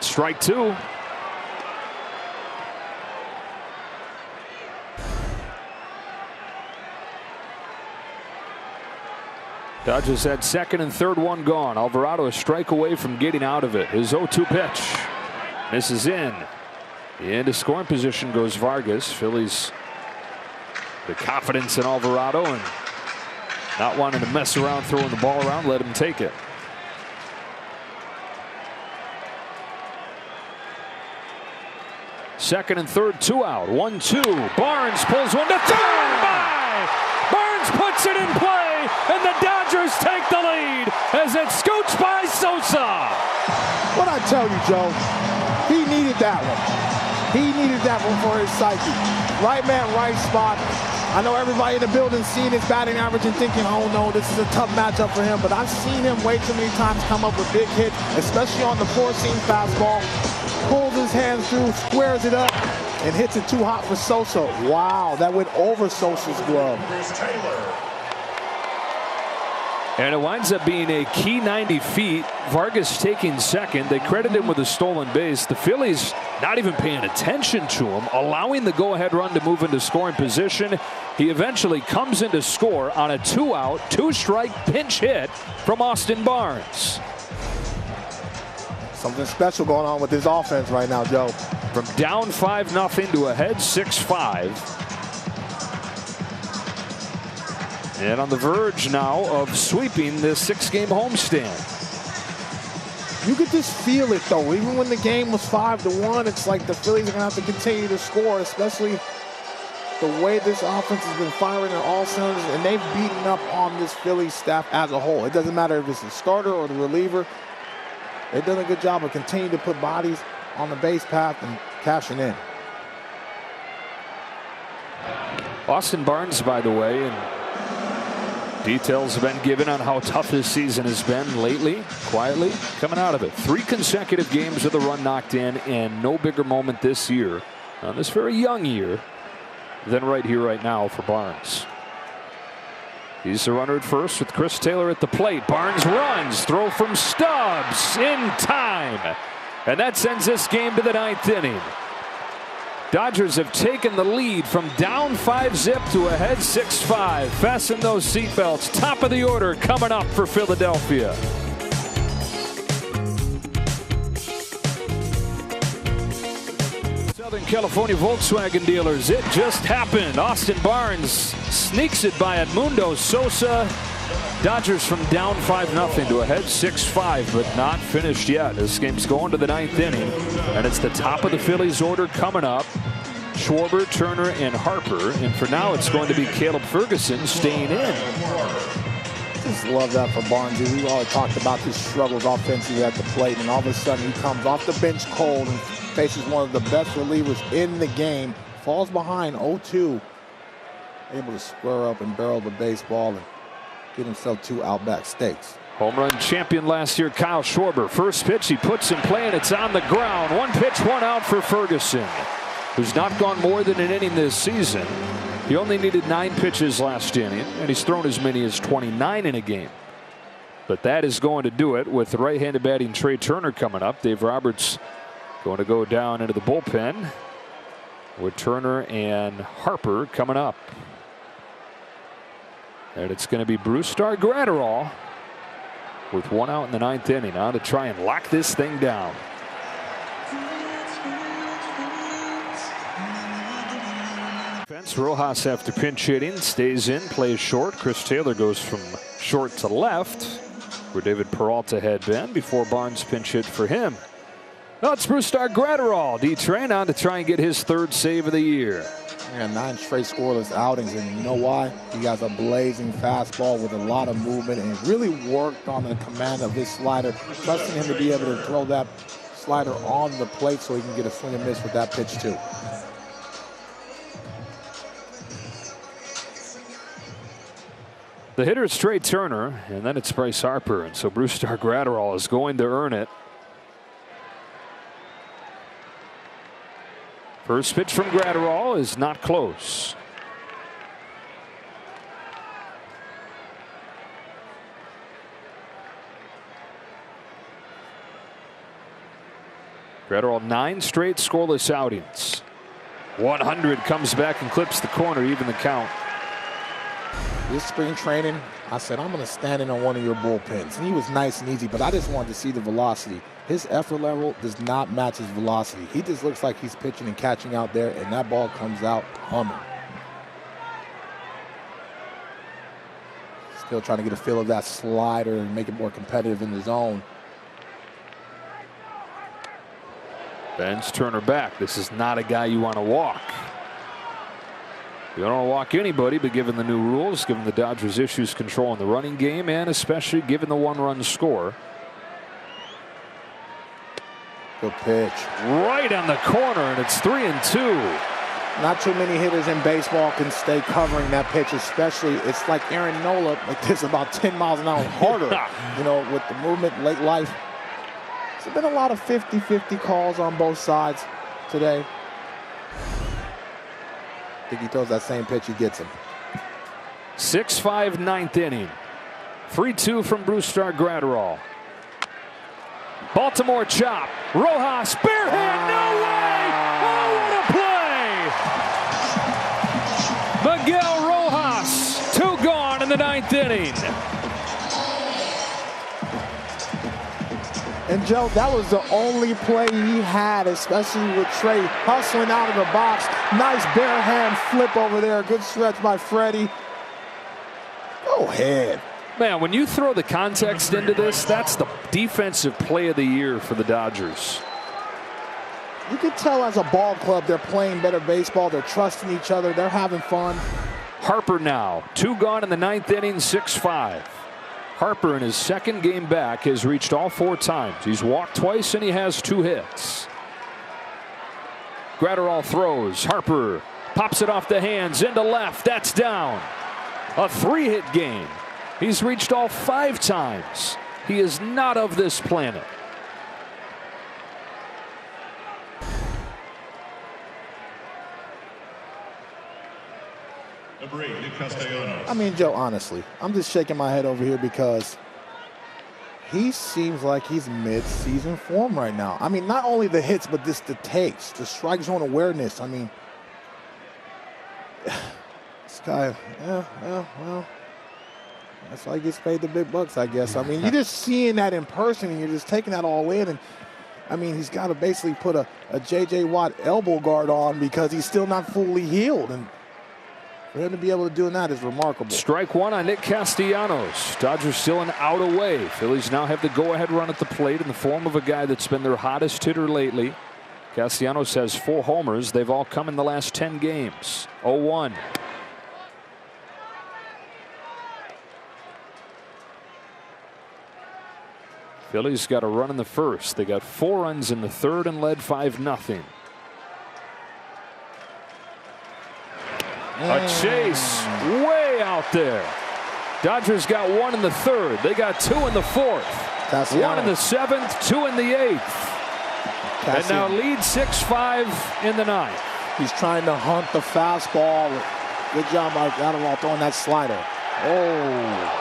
Strike two. Dodgers had second and third, one gone. Alvarado a strike away from getting out of it. His 0-2 pitch. Misses in. Into scoring position goes Vargas. Phillies, the confidence in Alvarado and not wanting to mess around throwing the ball around, let him take it. Second and third, 2 out. 1-2. Barnes pulls one to third. By Barnes puts it in play, and the Dodgers take the lead as it scoots by Sosa. What I tell you, Joe, he needed that one. He needed that one for his psyche. Right man, right spot. I know everybody in the building seeing his batting average and thinking, oh no, this is a tough matchup for him. But I've seen him way too many times come up with big hits, especially on the four-seam fastball. Pulls his hands through, squares it up, and hits it too hot for Sosa. Wow, that went over Sosa's glove. And it winds up being a key 90 feet. Vargas taking second. They credit him with a stolen base. The Phillies not even paying attention to him, allowing the go-ahead run to move into scoring position. He eventually comes in to score on a 2-out, 2-strike pinch hit from Austin Barnes. Something special going on with this offense right now, Joe. From down 5-0 to ahead 6-5. And on the verge now of sweeping this 6-game homestand. You could just feel it, though. Even when the game was 5-1, it's like the Phillies are going to have to continue to score, especially the way this offense has been firing on all cylinders, and they've beaten up on this Phillies staff as a whole. It doesn't matter if it's the starter or the reliever. They've done a good job of continuing to put bodies on the base path and cashing in. Austin Barnes, by the way, and details have been given on how tough this season has been lately, quietly coming out of it. 3 consecutive games with a run knocked in, and no bigger moment this year, on this very young year, than right here, right now for Barnes. He's the runner at first with Chris Taylor at the plate. Barnes runs, throw from Stubbs in time, and that sends this game to the 9th inning. Dodgers have taken the lead from down 5-zip to ahead 6-5. Fasten those seatbelts. Top of the order coming up for Philadelphia. Southern California Volkswagen dealers. It just happened. Austin Barnes sneaks it by Edmundo Sosa. Dodgers from down 5-0 to ahead 6-5, but not finished yet. This game's going to the 9th inning, and it's the top of the Phillies order coming up. Schwarber, Turner, and Harper, and for now it's going to be Caleb Ferguson staying in. Just love that for Barnes. We already talked about his struggles offensively at the plate, and all of a sudden he comes off the bench cold and faces one of the best relievers in the game. Falls behind 0-2, able to square up and barrel the baseball and get himself 2 Outback steaks. Home run champion last year, Kyle Schwarber. First pitch he puts in play, and it's on the ground. 1 pitch, 1 out for Ferguson, who's not gone more than an inning this season. He only needed 9 pitches last inning, and he's thrown as many as 29 in a game. But that is going to do it with the right-handed batting Trey Turner coming up. Dave Roberts going to go down into the bullpen with Turner and Harper coming up. And it's going to be Brusdar Graterol with 1 out in the 9th inning now to try and lock this thing down. Rojas, after pinch hitting, stays in, plays short. Chris Taylor goes from short to left, where David Peralta had been before Barnes pinch hit for him. Now it's Brusdar Graterol. D-Train on to try and get his 3rd save of the year. Yeah, 9 straight scoreless outings, and you know why? He has a blazing fastball with a lot of movement and really worked on the command of his slider, trusting him to be able to throw that slider on the plate so he can get a swing and miss with that pitch too. The hitter is Trey Turner, and then it's Bryce Harper, and so Brusdar Graterol is going to earn it. First pitch from Graterol is not close. Graterol 9 straight scoreless outings. 100 comes back and clips the corner, even the count. This spring training, I said, I'm going to stand in on one of your bullpens. And he was nice and easy, but I just wanted to see the velocity. His effort level does not match his velocity. He just looks like he's pitching and catching out there, and that ball comes out humming. Still trying to get a feel of that slider and make it more competitive in the zone. Bends Turner back. This is not a guy you want to walk. You don't want to walk anybody, but given the new rules, given the Dodgers' issues controlling the running game, and especially given the 1-run score. Good pitch. Right on the corner, and it's 3-2. Not too many hitters in baseball can stay covering that pitch, especially it's like Aaron Nola, like this about 10 miles an hour harder. You know, with the movement, late life. There's been a lot of 50-50 calls on both sides today. I think he throws that same pitch, he gets him. 6-5 9th inning. 3-2 from Brusdar Graterol. Baltimore chop. Rojas, bare hand, no way! Oh, what a play! Miguel Rojas, 2 gone in the 9th inning. And Joe, that was the only play he had, especially with Trey hustling out of the box. Nice bare hand flip over there. Good stretch by Freddie. Go ahead. Man, when you throw the context into this, that's the defensive play of the year for the Dodgers. You can tell as a ball club they're playing better baseball. They're trusting each other. They're having fun. Harper now, 2 gone in the 9th inning, 6-5. Harper in his 2nd game back has reached all 4 times. He's walked twice and he has 2 hits. Gratterall throws. Harper pops it off the hands into left. That's down. A 3-hit game. He's reached all 5 times. He is not of this planet. Number 8, Nick Castellanos. I mean, Joe, honestly, I'm just shaking my head over here because he seems like he's mid-season form right now. I mean, not only the hits, but just the takes, the strike zone awareness. I mean, this guy, well, that's why he gets paid the big bucks, I guess. I mean, you're just seeing that in person, and you're just taking that all in. And I mean, he's got to basically put a J.J. Watt elbow guard on because he's still not fully healed. And for him to be able to do that is remarkable. Strike 1 on Nick Castellanos. Dodgers still an out away. Phillies now have the go-ahead run at the plate in the form of a guy that's been their hottest hitter lately. Castellanos has 4 homers. They've all come in the last 10 games. 0-1. Phillies got a run in the 1st. They got 4 runs in the 3rd and led 5-0. A chase way out there. Dodgers got 1 in the 3rd. They got 2 in the 4th. 1 in the 7th, 2 in the 8th. And now lead 6-5 in the 9th. He's trying to hunt the fastball. Good job by Gratterall throwing that slider. Oh.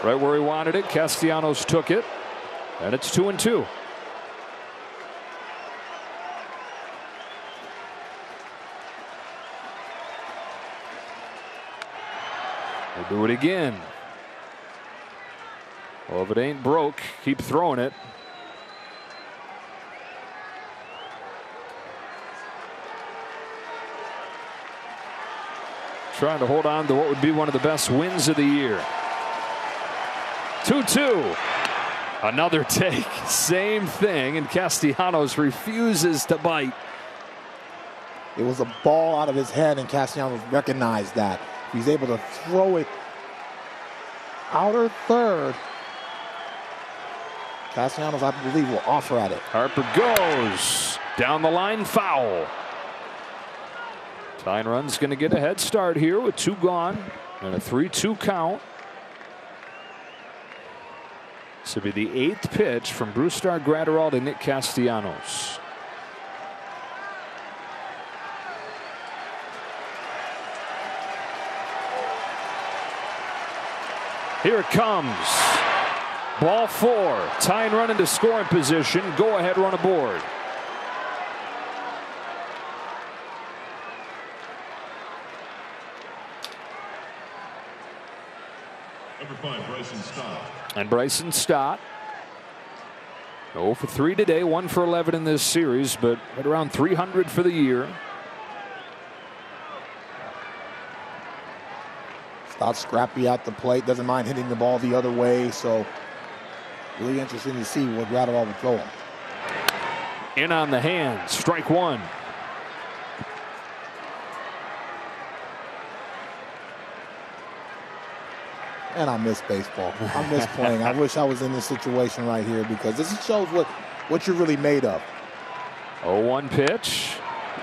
Right where he wanted it. Castellanos took it. And it's 2-2. We'll do it again. Well, if it ain't broke, keep throwing it. Trying to hold on to what would be one of the best wins of the year. 2-2. Another take. Same thing, and Castellanos refuses to bite. It was a ball out of his head, and Castellanos recognized that. He's able to throw it outer 3rd. Castellanos, I believe, will offer at it. Harper goes down the line, foul. Tying run's going to get a head start here with 2 gone and a 3-2 count. This will be the 8th pitch from Brusdar Graterol to Nick Castellanos. Here it comes. Ball 4. Tying run into scoring position. Go ahead run aboard. Number 5, Bryson Stott. And Bryson Stott. 0 for 3 today. 1 for 11 in this series, but at around 300 for the year. Stott scrappy at the plate. Doesn't mind hitting the ball the other way. So really interesting to see what Gratterall would throw him. In on the hands. Strike 1. And I miss baseball. I miss playing. I wish I was in this situation right here because this shows what you're really made of. 0-1 pitch.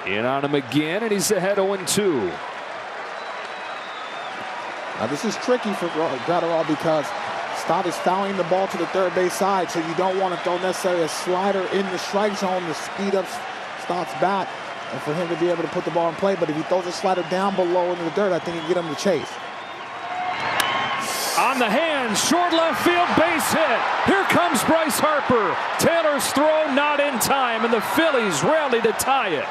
In on him again, and he's ahead 0-2. Now this is tricky for Gratterall because Stott is fouling the ball to the 3rd base side, so you don't want to throw necessarily a slider in the strike zone to speed up Stott's bat and for him to be able to put the ball in play. But if he throws a slider down below into the dirt, I think he can get him to chase. On the hands, short left field, base hit. Here comes Bryce Harper. Taylor's throw not in time, and the Phillies rally to tie it.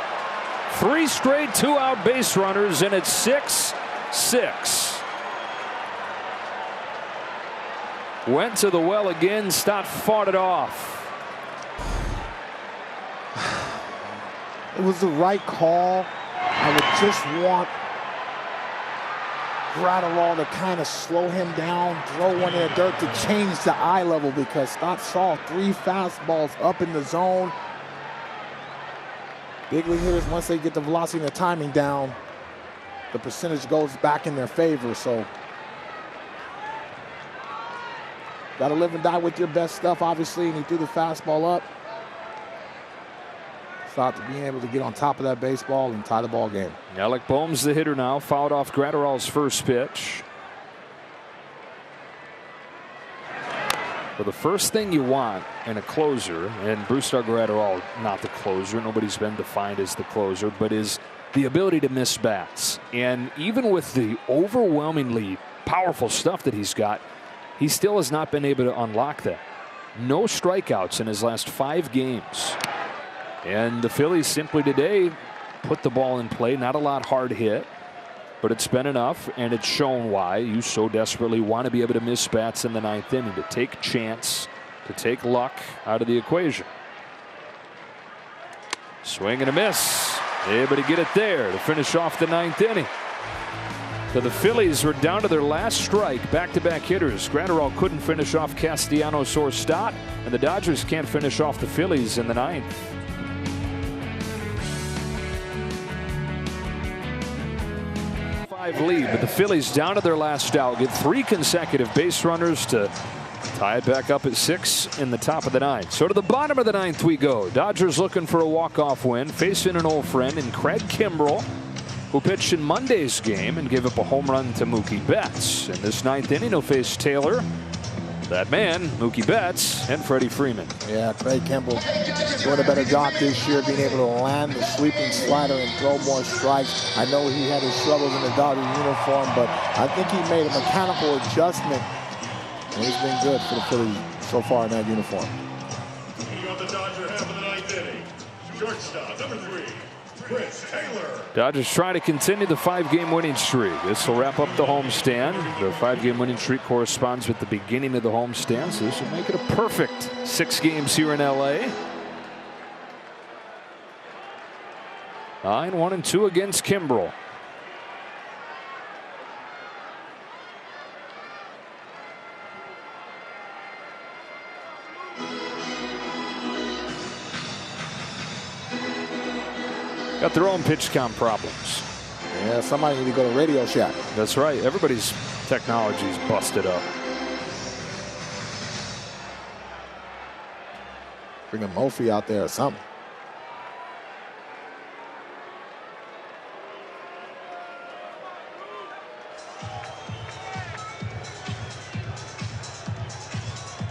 3 straight 2-out base runners, and it's 6-6. Went to the well again. Stott fought it off. It was the right call. I would just want Gratterall to kind of slow him down, throw one in the dirt to change the eye level because Stott saw 3 fastballs up in the zone. Big league hitters, once they get the velocity and the timing down, the percentage goes back in their favor. So got to live and die with your best stuff, obviously, and he threw the fastball up. Thought to being able to get on top of that baseball and tie the ball game. Alec Bohm's the hitter now, fouled off Gratterall's first pitch. Well, the first thing you want in a closer, and Brusdar Gratterall, not the closer, nobody's been defined as the closer, but is the ability to miss bats. And even with the overwhelmingly powerful stuff that he's got, he still has not been able to unlock that. No strikeouts in his last 5 games. And the Phillies simply today put the ball in play. Not a lot hard hit, but it's been enough, and it's shown why you so desperately want to be able to miss bats in the 9th inning, to take chance, to take luck out of the equation. Swing and a miss. Able to get it there to finish off the 9th inning. So the Phillies were down to their last strike, back-to-back hitters. Gratterall couldn't finish off Castellanos or Stott, and the Dodgers can't finish off the Phillies in the 9th. 5 lead, but the Phillies down to their last out, get 3 consecutive base runners to tie it back up at 6 in the top of the 9th. So to the bottom of the 9th we go. Dodgers looking for a walk-off win, facing an old friend in Craig Kimbrell, who pitched in Monday's game and gave up a home run to Mookie Betts. In this 9th inning, he'll face Taylor, that man, Mookie Betts, and Freddie Freeman. Yeah, Craig Kimbrell doing a better job this year, being able to land the sweeping slider and throw more strikes. I know he had his struggles in the Dodgers uniform, but I think he made a mechanical adjustment, and he's been good for the Phillies so far in that uniform. Leading on the Dodger half of the 9th inning, shortstop, number 3. Chris Taylor. Dodgers trying to continue the 5-game winning streak. This will wrap up the homestand. The 5-game winning streak corresponds with the beginning of the homestand, so this will make it a perfect 6 games here in LA. 9-1-2 against Kimbrell. Got their own pitch count problems. Yeah, somebody need to go to Radio Shack. That's right. Everybody's technology is busted up. Bring a Mophie out there or something.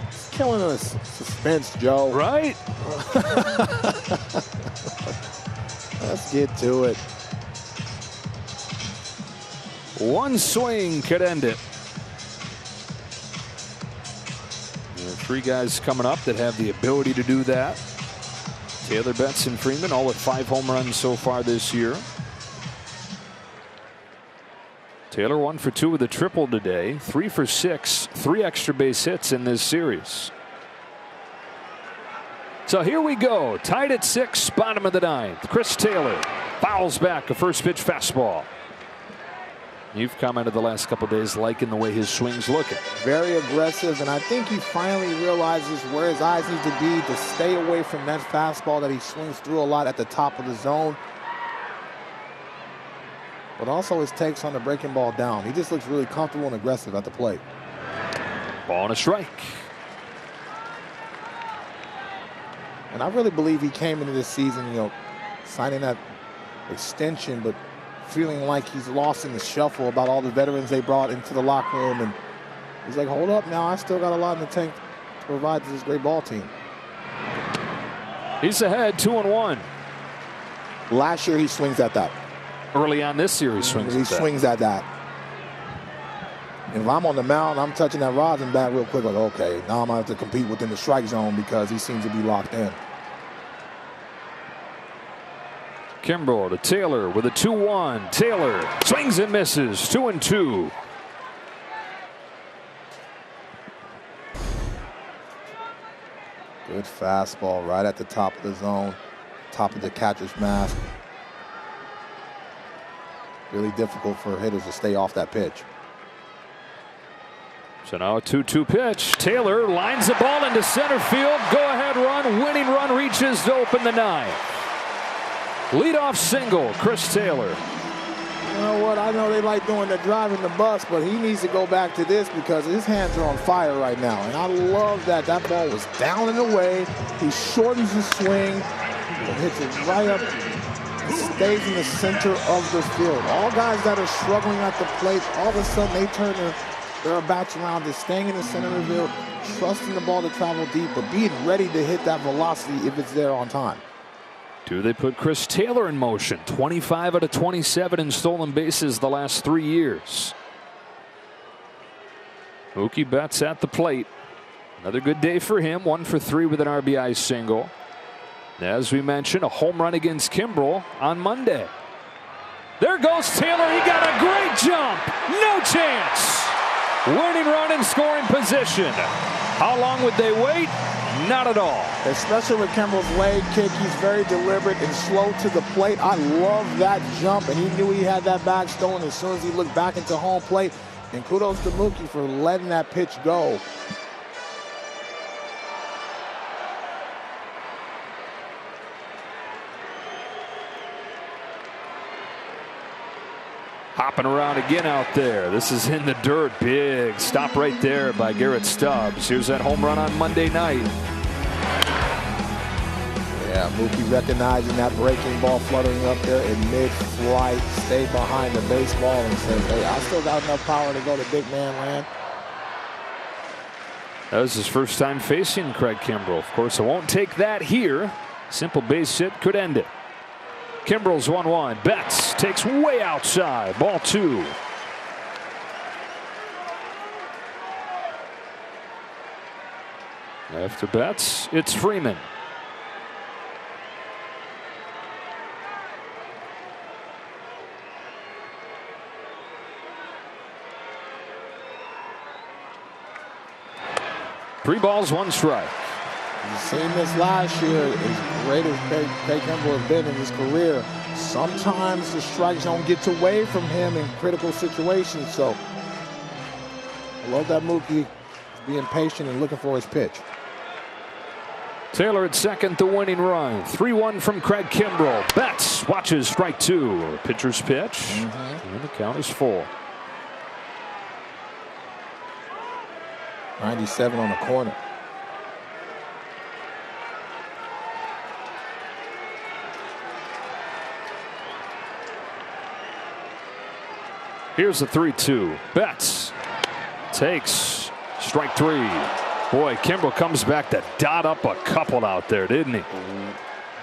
It's killing us suspense, Joe. Right? Let's get to it. One swing could end it. There are 3 guys coming up that have the ability to do that. Taylor, Betts, and Freeman, all with 5 home runs so far this year. Taylor 1 for 2 with a triple today, 3 for 6, 3 extra base hits in this series. So here we go, tied at 6, bottom of the 9th. Chris Taylor fouls back a first pitch fastball. You've commented the last couple of days liking the way his swing's looking. Very aggressive, and I think he finally realizes where his eyes need to be to stay away from that fastball that he swings through a lot at the top of the zone. But also his takes on the breaking ball down. He just looks really comfortable and aggressive at the plate. Ball and a strike. And I really believe he came into this season, you know, signing that extension, but feeling like he's lost in the shuffle about all the veterans they brought into the locker room. And he's like, hold up now, I still got a lot in the tank to provide to this great ball team. He's ahead, 2-1. Last year he swings at that. Early on this year he swings at that. And if I'm on the mound, I'm touching that rosin bat real quick, like, okay, now I'm going to have to compete within the strike zone because he seems to be locked in. Kimbrell to Taylor with a 2-1. Taylor swings and misses, 2-2. Good fastball right at the top of the zone, top of the catcher's mask. Really difficult for hitters to stay off that pitch. So now a 2-2 pitch. Taylor lines the ball into center field. Go ahead run, winning run reaches to open the 9th. Leadoff single, Chris Taylor. You know what? I know they like doing the driving the bus, but he needs to go back to this because his hands are on fire right now. And I love that. That ball was down and away. He shortens the swing, hits it right up, stays in the center of the field. All guys that are struggling at the plate, all of a sudden they turn their bats around to staying in the center of the field, trusting the ball to travel deep, but being ready to hit that velocity if it's there on time. Do they put Chris Taylor in motion? 25 out of 27 in stolen bases the last 3 years. Mookie Betts at the plate. Another good day for him. 1 for 3 with an RBI single. As we mentioned, a home run against Kimbrel on Monday. There goes Taylor. He got a great jump. No chance. Winning run in scoring position. How long would they wait? Not at all. Especially with Kimbrel's leg kick, he's very deliberate and slow to the plate. I love that jump, and he knew he had that bag stolen as soon as he looked back into home plate. And kudos to Mookie for letting that pitch go. Hopping around again out there. This is in the dirt. Big stop right there by Garrett Stubbs. Here's that home run on Monday night. Yeah, Mookie recognizing that breaking ball fluttering up there in mid-flight, stayed behind the baseball and said, hey, I still got enough power to go to big man land. That was his first time facing Craig Kimbrel. Of course, it won't take that here. Simple base hit could end it. Kimbrel's 1-1. Betts takes way outside. Ball 2. After Betts, it's Freeman. Three balls, one strike. You've seen this last year, as great as Craig Kimbrel has been in his career. Sometimes the strikes don't get away from him in critical situations. So I love that Mookie being patient and looking for his pitch. Taylor at second, the winning run. 3-1 from Craig Kimbrel. Betts watches strike 2. Pitcher's pitch. And the count is full. 97 on the corner. Here's the 3-2. Betts takes strike 3. Boy, Kimbrel comes back to dot up a couple out there, didn't he?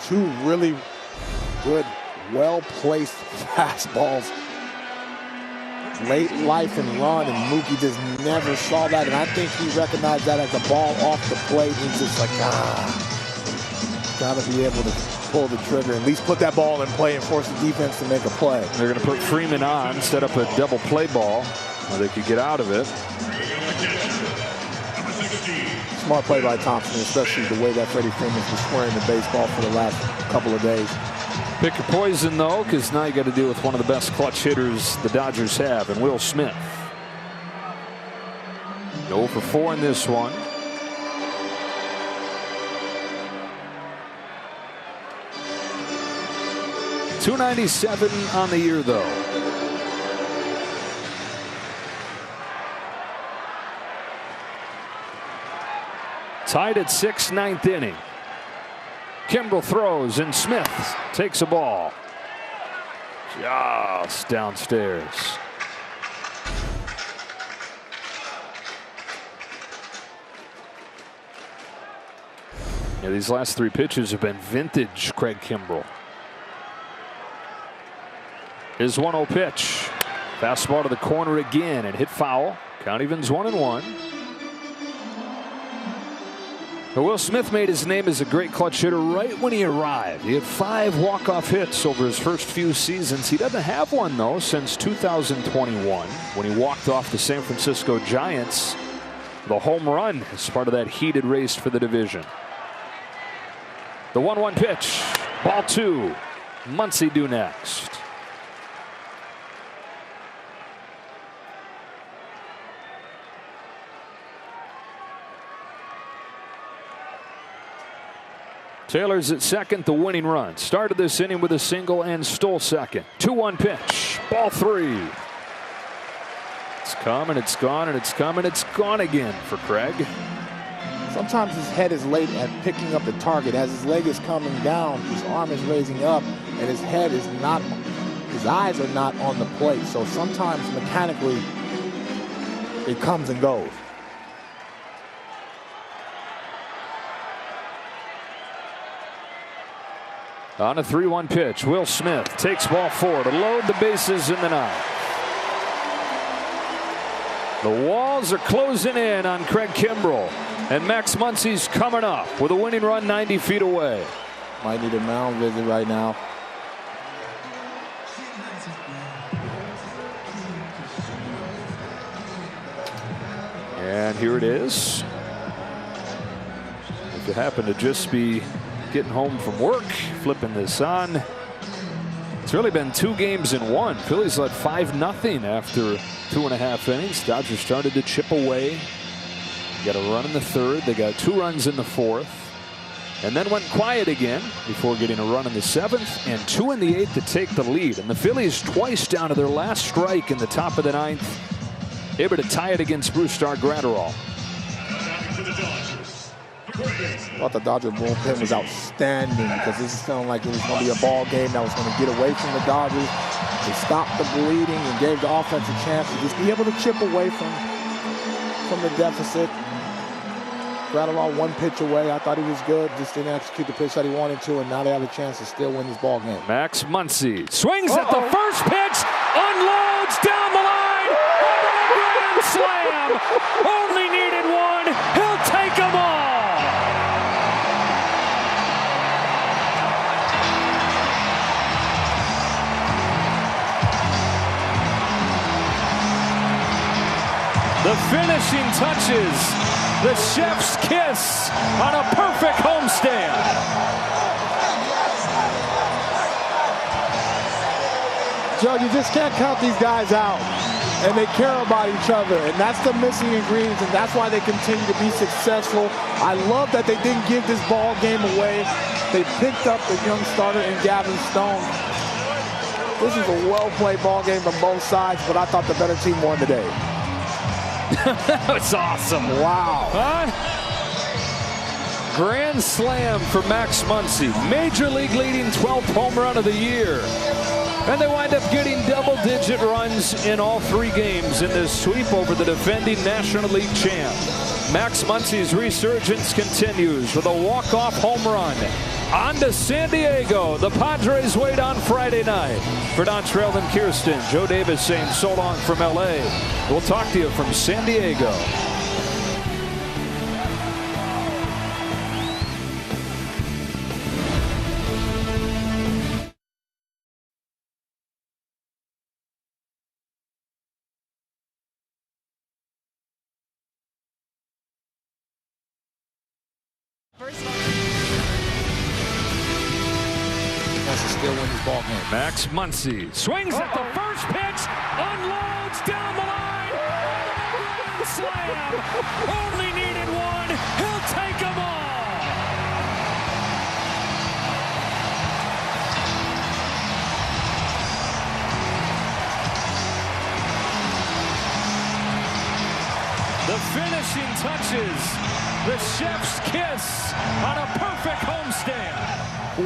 2 really good, well-placed fastballs. Late life and run, and Mookie just never saw that. And I think he recognized that as a ball off the plate. He's just like, gotta be able to pull the trigger, at least put that ball in play and force the defense to make a play. They're going to put Freeman on, set up a double play ball where they could get out of it. Smart play by Thompson, especially the way that Freddie Freeman's been squaring the baseball for the last couple of days. Pick your poison, though, because now you got to deal with one of the best clutch hitters the Dodgers have, and Will Smith. 0 for 4 in this one. .297 on the year, though. Tied at 6, 9th inning. Kimbrel throws, and Smith takes a ball. Just downstairs. Yeah, these last 3 pitches have been vintage Craig Kimbrel. His 1-0 pitch. Fastball to the corner again and hit foul. Count evens 1-1. But Will Smith made his name as a great clutch hitter right when he arrived. He had 5 walk-off hits over his first few seasons. He doesn't have one, though, since 2021 when he walked off the San Francisco Giants. The home run is part of that heated race for the division. The 1-1 pitch. Ball 2. Muncy due next. Taylor's at second, the winning run. Started this inning with a single and stole second. 2-1 pitch. Ball 3. It's come and it's gone and it's come and it's gone again for Craig. Sometimes his head is late at picking up the target. As his leg is coming down, his arm is raising up, and his head is not, his eyes are not on the plate. So sometimes mechanically, it comes and goes. On a 3-1 pitch, Will Smith takes ball 4 to load the bases in the 9th. The walls are closing in on Craig Kimbrell, and Max Muncy's coming up with a winning run 90 feet away. Might need a mound visit right now. And here it is. If you happen to just be getting home from work, flipping this on, it's really been 2 games in 1. Phillies led 5-0 after 2.5 innings. Dodgers started to chip away. Got a run in the 3rd. They got 2 runs in the 4th. And then went quiet again before getting a run in the 7th and 2 in the 8th to take the lead. And the Phillies twice down to their last strike in the top of the 9th. Able to tie it against Brusdar Graterol. I thought the Dodger bullpen was outstanding because this sounded like it was going to be a ball game that was going to get away from the Dodgers. They stopped the bleeding and gave the offense a chance to just be able to chip away from the deficit. Graterol 1 pitch away. I thought he was good. Just didn't execute the pitch that he wanted to, and now they have a chance to still win this ball game. Max Muncy swings at the first pitch, unloads down the line, grand slam. Only needed 1. He'll take them all. The finishing touches, the chef's kiss on a perfect homestand. Joe, you just can't count these guys out, and they care about each other, and that's the missing ingredients, and that's why they continue to be successful. I love that they didn't give this ball game away. They picked up the young starter in Gavin Stone. This is a well-played ball game from both sides, but I thought the better team won today. That was awesome. Wow. Grand slam for Max Muncy. Major League leading 12th home run of the year. And they wind up getting double-digit runs in all 3 games in this sweep over the defending National League champ. Max Muncy's resurgence continues with a walk-off home run. On to San Diego. The Padres wait on Friday night. For Don Trail and Kirsten, Joe Davis saying so long from L.A. We'll talk to you from San Diego. Still win this ball game. Max Muncy swings at the first pitch, unloads down the line, slam. Only needed 1. He'll take them all. The finishing touches, the chef's kiss on a perfect homestand.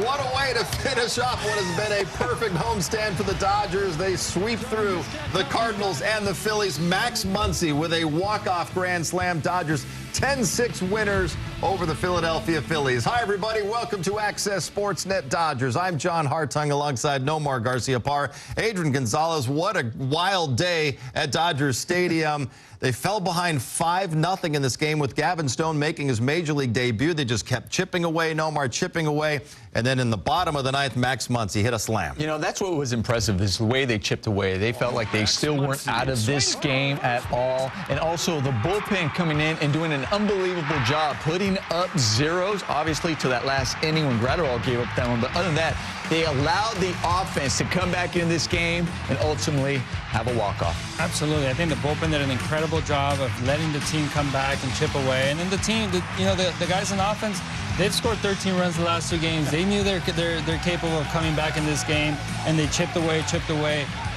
What a way to finish off what has been a perfect homestand for the Dodgers. They sweep through the Cardinals and the Phillies. Max Muncy with a walk-off grand slam. Dodgers 10-6 winners over the Philadelphia Phillies. Hi, everybody. Welcome to Access Sportsnet Dodgers. I'm John Hartung alongside Nomar Garciaparra. Adrian Gonzalez. What a wild day at Dodgers Stadium. They fell behind 5-0 in this game with Gavin Stone making his Major League debut. They just kept chipping away, Nomar chipping away. And then in the bottom of the 9th, Max Muncy hit a slam. You know, that's what was impressive, is the way they chipped away. They felt like they still weren't out of this game at all. And also the bullpen coming in and doing an unbelievable job, putting up zeros, obviously, to that last inning when Graterol gave up that one. But other than that, they allowed the offense to come back in this game and ultimately have a walk-off. Absolutely. I think the bullpen did an incredible incredible job of letting the team come back and chip away. And then the team, the guys on offense, they've scored 13 runs the last 2 games. They knew they're capable of coming back in this game, and they chipped away,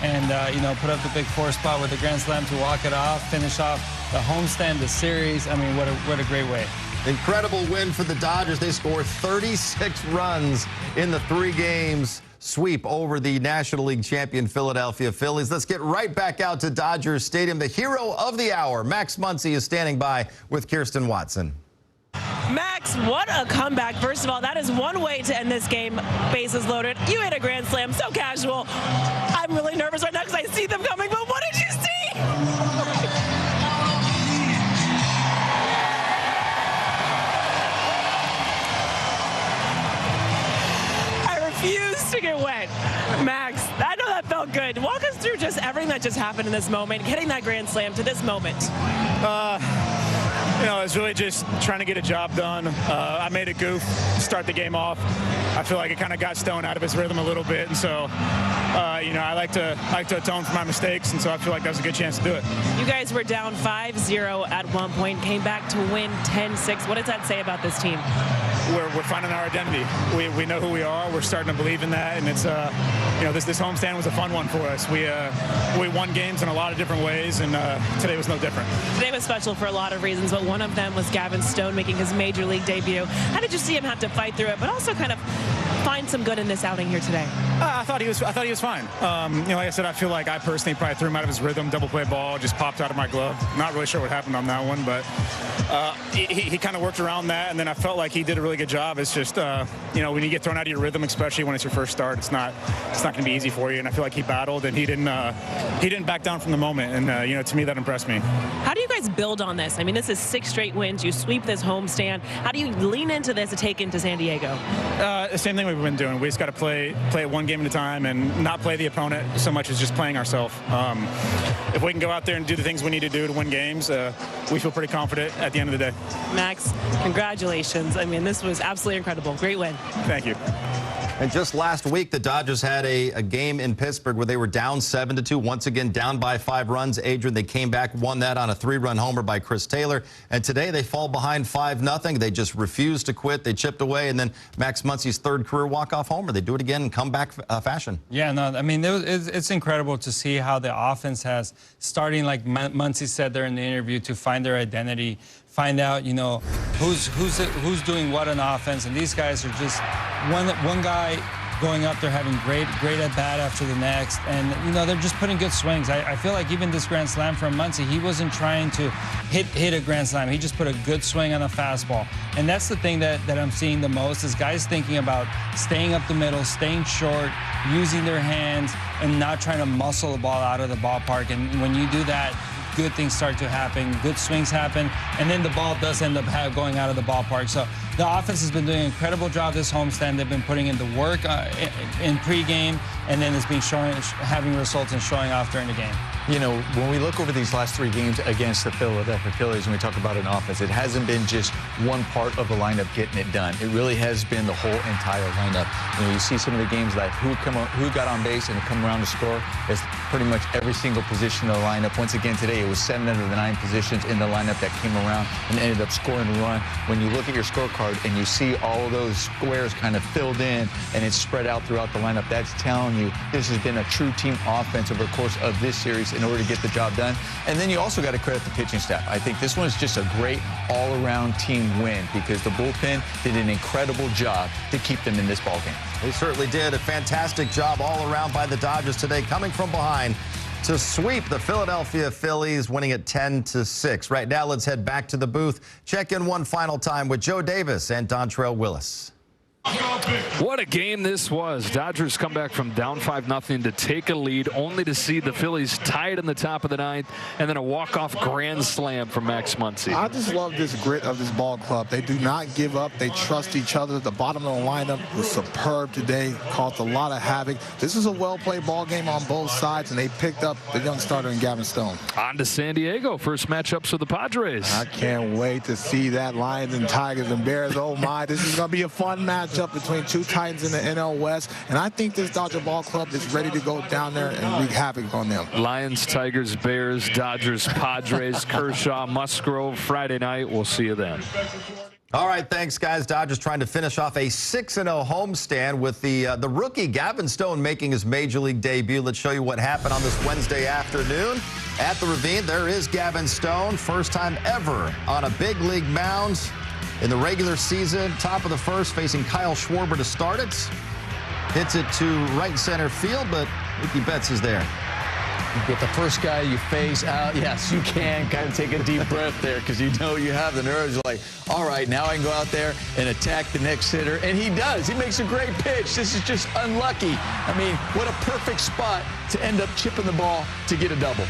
and put up the big 4 spot with the grand slam to walk it off, finish off the homestand, the series. I mean, what a great way. Incredible win for the Dodgers. They scored 36 runs in the 3 games sweep over the National League champion Philadelphia Phillies. Let's get right back out to Dodgers Stadium. The hero of the hour, Max Muncy, is standing by with Kirsten Watson. Max, what a comeback. First of all, that is one way to end this game. Bases loaded. You hit a grand slam, so casual. I'm really nervous right now because I see them coming, but what did you see? I refuse to get wet. Max, I know that felt good. Walk us through just everything that just happened in this moment, hitting that grand slam to this moment. It's really just trying to get a job done. I made a goof to start the game off. I feel like it kind of got Stone out of his rhythm a little bit, and so I like to atone for my mistakes, and so I feel like that was a good chance to do it. You guys were down 5-0 at one point, came back to win 10-6. What does that say about this team? We're finding our identity. We know who we are. We're starting to believe in that, and it's this homestand was a fun one for us. We won games in a lot of different ways, and today was no different. Today was special for a lot of reasons, but one of them was Gavin Stone making his major league debut. How did you see him have to fight through it, but also kind of find some good in this outing here today? I thought he was fine. Like I said, I feel like I personally probably threw him out of his rhythm. Double play ball just popped out of my glove. Not really sure what happened on that one, but he kind of worked around that, and then I felt like he did a really good job. It's just when you get thrown out of your rhythm, especially when it's your first start, it's not going to be easy for you. And I feel like he battled, and he didn't back down from the moment. And to me, that impressed me. How do you guys build on this? I mean, this is 6 straight wins. You sweep this homestand. How do you lean into this to take into San Diego? Same thing we've been doing. We just got to play it one game at a time and not play the opponent so much as just playing ourselves. If we can go out there and do the things we need to do to win games, we feel pretty confident at the end of the day. Max, congratulations. I mean, this was absolutely incredible. Great win. Thank you. And just last week, the Dodgers had a game in Pittsburgh where they were down 7-2, once again down by 5 runs. Adrian, they came back, won that on a 3-run homer by Chris Taylor. And today they fall behind 5-0. They just refused to quit. They chipped away, and then Max Muncy's 3rd career walk-off homer. They do it again in comeback fashion. Yeah, no, I mean, it's incredible to see how the offense has, starting like Muncy said there in the interview, to find their identity, find out, who's doing what on offense. And these guys are just one guy going up there having great at bat after the next, and they're just putting good swings. I feel like even this grand slam from Muncy, he wasn't trying to hit a grand slam. He just put a good swing on a fastball, and that's the thing that I'm seeing the most is guys thinking about staying up the middle, staying short, using their hands, and not trying to muscle the ball out of the ballpark. And when you do that, good things start to happen, good swings happen, and then the ball does end up going out of the ballpark. So the offense has been doing an incredible job this homestand. They've been putting in the work in pregame, and then it's been having results and showing off during the game. When we look over these last 3 games against the Philadelphia Phillies, and we talk about an offense, it hasn't been just one part of the lineup getting it done. It really has been the whole entire lineup. You see some of the games like who got on base and come around to score. It's pretty much every single position of the lineup. Once again today, it was 7 out of the 9 positions in the lineup that came around and ended up scoring a run. When you look at your scorecard and you see all of those squares kind of filled in and it's spread out throughout the lineup, that's telling you this has been a true team offense over the course of this series in order to get the job done. And then you also got to credit the pitching staff. I think this one is just a great all-around team win because the bullpen did an incredible job to keep them in this ballgame. They certainly did. A fantastic job all around by the Dodgers today, coming from behind to sweep the Philadelphia Phillies, winning it 10-6. Right now, let's head back to the booth. Check in one final time with Joe Davis and Dontrell Willis. What a game this was. Dodgers come back from down 5-0 to take a lead, only to see the Phillies tied in the top of the 9th, and then a walk-off grand slam from Max Muncy. I just love this grit of this ball club. They do not give up. They trust each other. The bottom of the lineup was superb today, caused a lot of havoc. This is a well-played ball game on both sides, and they picked up the young starter in Gavin Stone. On to San Diego. First matchups with the Padres. I can't wait to see that. Lions and Tigers and Bears. Oh, my. This is going to be a fun match. matchup between two Titans in the NL West, and I think this Dodger ball club is ready to go down there and wreak havoc on them. Lions, Tigers, Bears, Dodgers, Padres, Kershaw, Musgrove, Friday night. We'll see you then. All right, thanks, guys. Dodgers trying to finish off a 6-0 homestand with the rookie Gavin Stone making his Major League debut. Let's show you what happened on this Wednesday afternoon. At the Ravine, there is Gavin Stone. First time ever on a big league mound in the regular season. Top of the first, facing Kyle Schwarber to start it. Hits it to right center field, but Mookie Betts is there. You get the first guy you face out. Yes, you can kind of take a deep breath there because you know you have the nerves. You're like, all right, now I can go out there and attack the next hitter. And he does. He makes a great pitch. This is just unlucky. I mean, what a perfect spot to end up chipping the ball to get a double.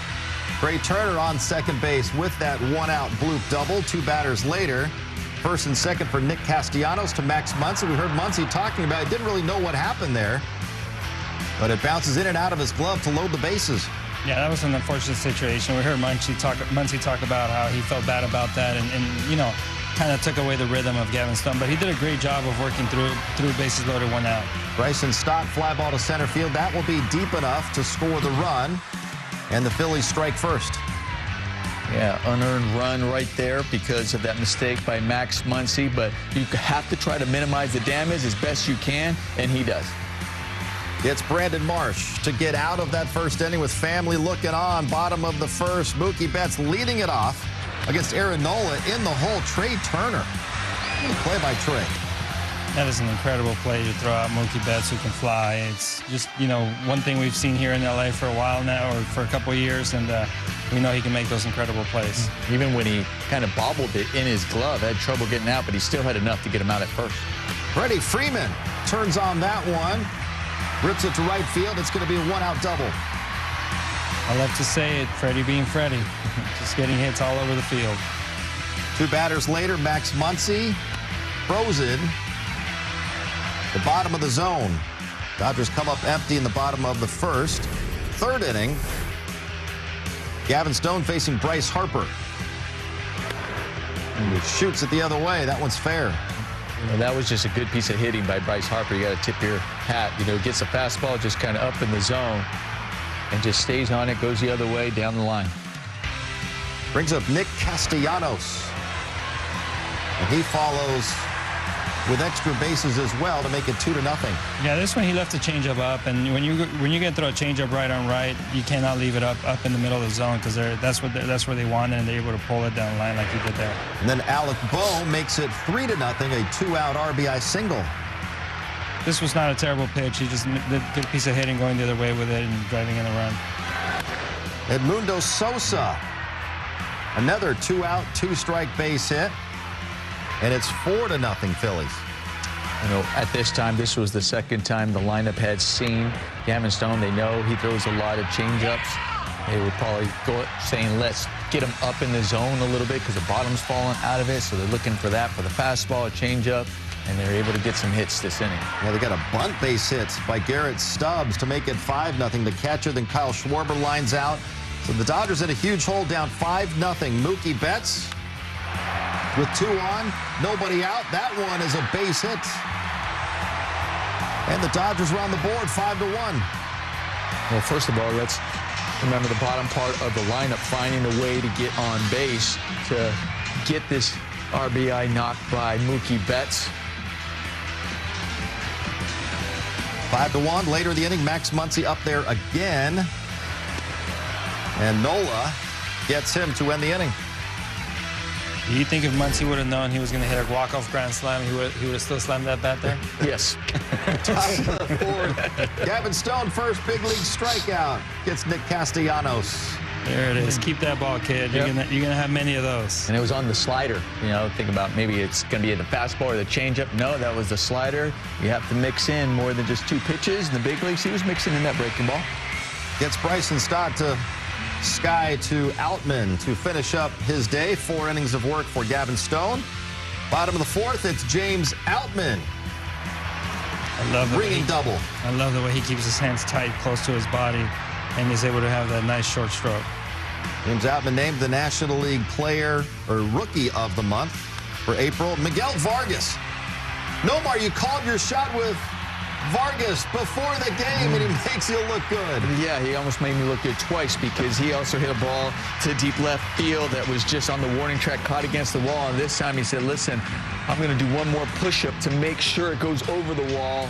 Trey Turner on second base with that one-out bloop double. Two batters later, first and second for Nick Castellanos to Max Muncy. We heard Muncy talking about it. Didn't really know what happened there, but it bounces in and out of his glove to load the bases. Yeah, that was an unfortunate situation. We heard Muncy talk about how he felt bad about that and you know, kind of took away the rhythm of Gavin Stone. But he did a great job of working through bases loaded, one out. Bryson Stott, fly ball to center field. That will be deep enough to score the run. And the Phillies strike first. Yeah, unearned run right there because of that mistake by Max Muncy. But you have to try to minimize the damage as best you can, and he does. It's Brandon Marsh to get out of that first inning with family looking on. Bottom of the first, Mookie Betts leading it off against Aaron Nola in the hole. Trey Turner. Play by Trey. That is an incredible play to throw out Mookie Betts, who can fly. It's just, you know, one thing we've seen here in LA for a while now, or for a couple of years, and we know he can make those incredible plays. Even when he kind of bobbled it in his glove, had trouble getting out, but he still had enough to get him out at first. Freddie Freeman turns on that one. Rips it to right field. It's going to be a one-out double. I love to say it, Freddie being Freddie. Just getting hits all over the field. Two batters later, Max Muncy frozen. The bottom of the zone. Dodgers come up empty in the bottom of the first. Third inning. Gavin Stone facing Bryce Harper. And he shoots it the other way. That one's fair. You know, that was just a good piece of hitting by Bryce Harper. You got to tip your hat. You know, gets a fastball just kind of up in the zone and just stays on it, goes the other way down the line. Brings up Nick Castellanos. And he follows with extra bases as well to make it 2-0. Yeah, this one he left the changeup up, and when you get throw a changeup right on right, you cannot leave it up in the middle of the zone because that's where they want it, and they're able to pull it down the line like he did there. And then Alec Boe makes it 3-0, a two-out RBI single. This was not a terrible pitch. He just did a good piece of hitting, going the other way with it and driving in a run. Edmundo Sosa, another two-out, two-strike base hit. And it's 4-0 Phillies. You know, at this time, this was the second time the lineup had seen Gavin Stone. They know he throws a lot of changeups. They would probably go saying, let's get him up in the zone a little bit because the bottom's falling out of it. So they're looking for that for the fastball, a changeup, and they're able to get some hits this inning. Yeah, they got a bunt base hit by Garrett Stubbs to make it 5-0. The catcher, then Kyle Schwarber lines out. So the Dodgers in a huge hole, down 5-0. Mookie Betts with two on, nobody out. That one is a base hit. And the Dodgers are on the board, 5-1. Well, first of all, let's remember the bottom part of the lineup finding a way to get on base to get this RBI knocked by Mookie Betts. 5-1. Later in the inning, Max Muncy up there again. And Nola gets him to end the inning. Do you think if Muncy would have known he was going to hit a walk-off grand slam, he would have still slammed that bat there? Yes. Top of the fourth. Gavin Stone, first big league strikeout. Gets Nick Castellanos. There it is. Keep that ball, kid. You're gonna have many of those. And it was on the slider. You know, think about maybe it's going to be the fastball or the changeup. No, that was the slider. You have to mix in more than just two pitches. In the big leagues, he was mixing in that breaking ball. Gets Bryson Stott to Sky to Outman to finish up his day. 4 innings of work for Gavin Stone. Bottom of the fourth, it's James Outman. I love ringing double. I love the way he keeps his hands tight, close to his body, and is able to have that nice short stroke. James Outman named the National League Player or Rookie of the Month for April. Miguel Vargas Nomar, you called your shot with Vargas before the game, and he makes you look good. Yeah, he almost made me look good twice because he also hit a ball to deep left field that was just on the warning track, caught against the wall. And this time he said, listen, I'm going to do one more push-up to make sure it goes over the wall.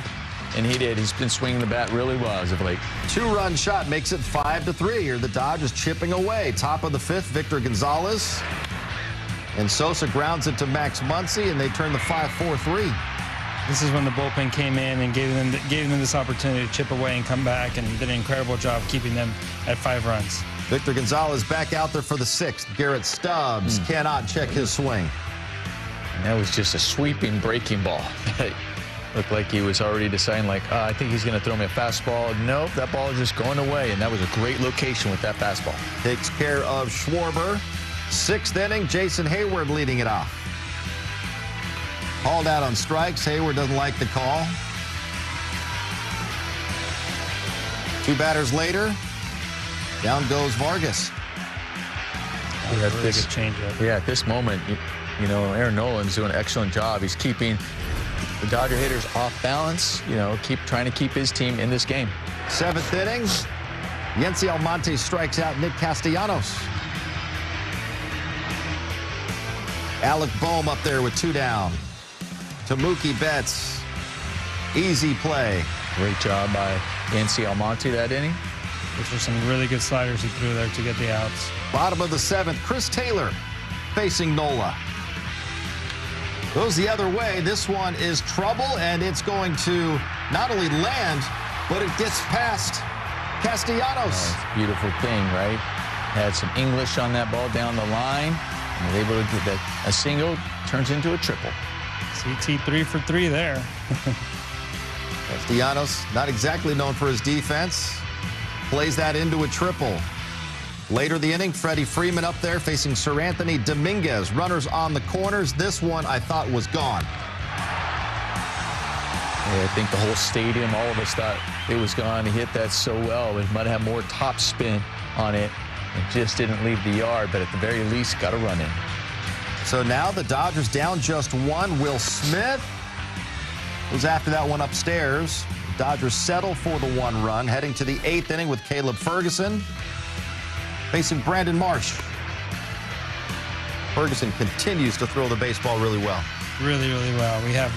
And he did. He's been swinging the bat really well as of late. 2-run shot makes it 5-3. Here the Dodgers chipping away. Top of the 5th, Victor Gonzalez. And Sosa grounds it to Max Muncy, and they turn the 5-4-3. This is when the bullpen came in and gave them this opportunity to chip away and come back, and did an incredible job keeping them at 5 runs. Victor Gonzalez back out there for the 6th. Garrett Stubbs cannot check his swing. And that was just a sweeping breaking ball. Looked like he was already deciding, like, I think he's going to throw me a fastball. Nope, that ball is just going away, and that was a great location with that fastball. Takes care of Schwarber. 6th inning, Jason Hayward leading it off. Called out on strikes. Hayward doesn't like the call. 2 batters later, down goes Vargas. Yeah, at this moment, you know, Aaron Nolan's doing an excellent job. He's keeping the Dodger hitters off balance, you know, trying to keep his team in this game. 7th inning, Yency Almonte strikes out Nick Castellanos. Alec Boehm up there with 2 down. To Mookie Betts. Easy play. Great job by Yency Almonte that inning. Which were some really good sliders he threw there to get the outs. Bottom of the 7th, Chris Taylor facing Nola. Goes the other way. This one is trouble, and it's going to not only land, but it gets past Castellanos. Oh, beautiful thing, right? Had some English on that ball down the line. And was able to get that. A single turns into a triple. CT 3 for 3 there. Castellanos, not exactly known for his defense, plays that into a triple. Later the inning, Freddie Freeman up there facing Sir Anthony Dominguez. Runners on the corners. This one I thought was gone. Yeah, I think the whole stadium, all of us thought it was gone. He hit that so well. It might have more top spin on it. It just didn't leave the yard, but at the very least, got a run in. So now the Dodgers down just 1. Will Smith was after that one upstairs. The Dodgers settle for the 1 run, heading to the 8th inning with Caleb Ferguson facing Brandon Marsh. Ferguson continues to throw the baseball really well. Really, really well. We have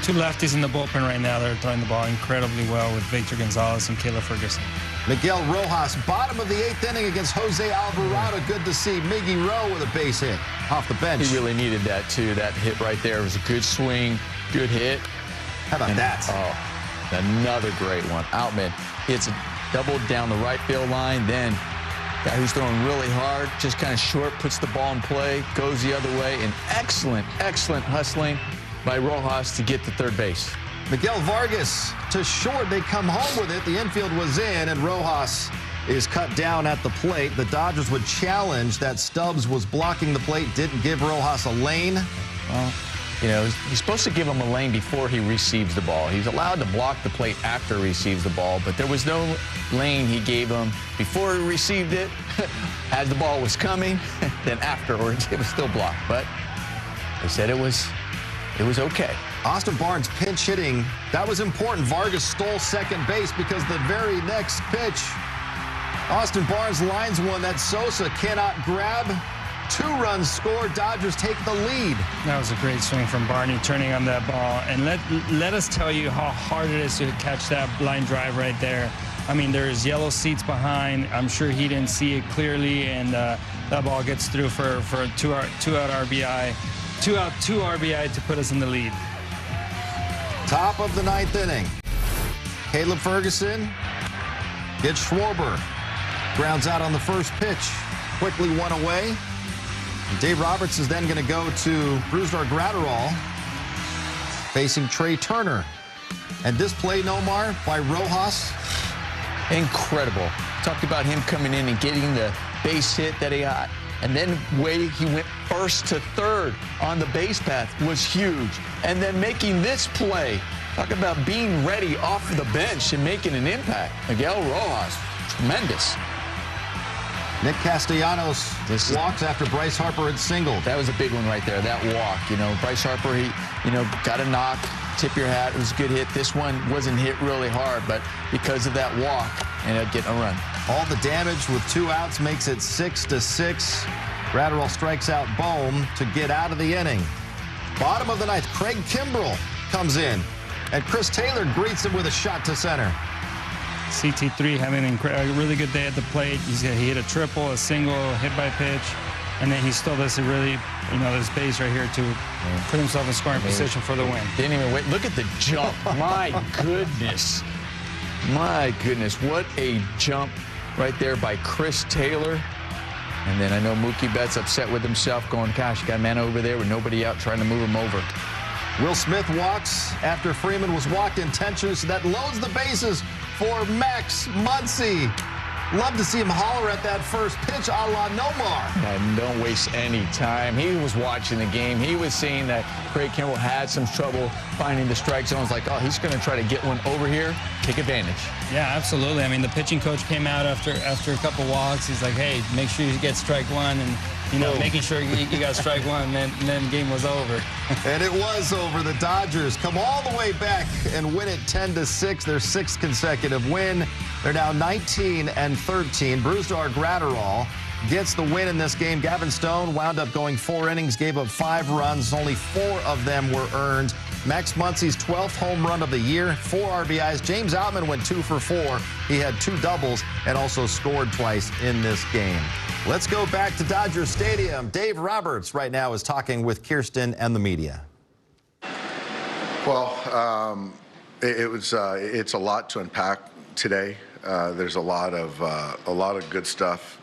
2 lefties in the bullpen right now that are throwing the ball incredibly well with Victor Gonzalez and Caleb Ferguson. Miguel Rojas, bottom of the 8th inning against Jose Alvarado. Good to see Miggy Rowe with a base hit off the bench. He really needed that, too. That hit right there was a good swing, good hit. How about that? Oh, another great one. Outman hits it doubled down the right field line. Then guy who's throwing really hard, just kind of short, puts the ball in play, goes the other way. And excellent, excellent hustling by Rojas to get to third base. Miguel Vargas to short. They come home with it. The infield was in, and Rojas is cut down at the plate. The Dodgers would challenge that Stubbs was blocking the plate, didn't give Rojas a lane. Well, you know, he's supposed to give him a lane before he receives the ball. He's allowed to block the plate after he receives the ball, but there was no lane he gave him before he received it. As the ball was coming, then afterwards it was still blocked. But they said it was okay. Austin Barnes pinch hitting. That was important. Vargas stole second base because the very next pitch, Austin Barnes lines one that Sosa cannot grab. 2 runs scored. Dodgers take the lead. That was a great swing from Barney turning on that ball. And let us tell you how hard it is to catch that line drive right there. I mean, there's yellow seats behind. I'm sure he didn't see it clearly, and that ball gets through for a 2-out RBI. 2-out, 2 RBI to put us in the lead. Top of the 9th inning. Caleb Ferguson gets Schwarber. Grounds out on the first pitch. Quickly 1 away. Dave Roberts is then going to go to Brusdar Graterol facing Trey Turner. And this play, Nomar, by Rojas. Incredible. Talked about him coming in and getting the base hit that he got. And then the way he went first to third on the base path was huge. And then making this play, talk about being ready off of the bench and making an impact. Miguel Rojas, tremendous. Nick Castellanos walks after Bryce Harper had singled. That was a big one right there, that walk. You know, Bryce Harper, he, got a knock, tip your hat. It was a good hit. This one wasn't hit really hard, but because of that walk, ended up getting a run. All the damage with 2 outs makes it 6-6. Gratterall strikes out Bohm to get out of the inning. Bottom of the 9th, Craig Kimbrell comes in, and Chris Taylor greets him with a shot to center. CT3 having a really good day at the plate. He hit a triple, a single, hit by pitch, and then he still does really, this base right here to put himself in scoring position for the win. Didn't even wait. Look at the jump. My goodness. My goodness. What a jump right there by Chris Taylor. And then I know Mookie Betts upset with himself going, gosh, you got a man over there with nobody out trying to move him over. Will Smith walks after Freeman was walked intentionally, so that loads the bases for Max Muncy. Love to see him holler at that first pitch a la Nomar. And don't waste any time. He was watching the game. He was seeing that Craig Kimbrell had some trouble finding the strike zones. Like, oh, he's going to try to get one over here, take advantage. Yeah, absolutely. I mean, the pitching coach came out after a couple walks. He's like, hey, make sure you get strike one, and making sure you got strike one, and then the game was over. And it was over. The Dodgers come all the way back and win it 10-6, their 6th consecutive win. They're now 19-13. Brusdar Gratterall gets the win in this game. Gavin Stone wound up going 4 innings, gave up 5 runs. Only 4 of them were earned. Max Muncy's 12th home run of the year, 4 RBIs. James Outman went 2 for 4. He had 2 doubles and also scored twice in this game. Let's go back to Dodger Stadium. Dave Roberts right now is talking with Kirsten and the media. Well, it's a lot to unpack today. There's a lot of good stuff.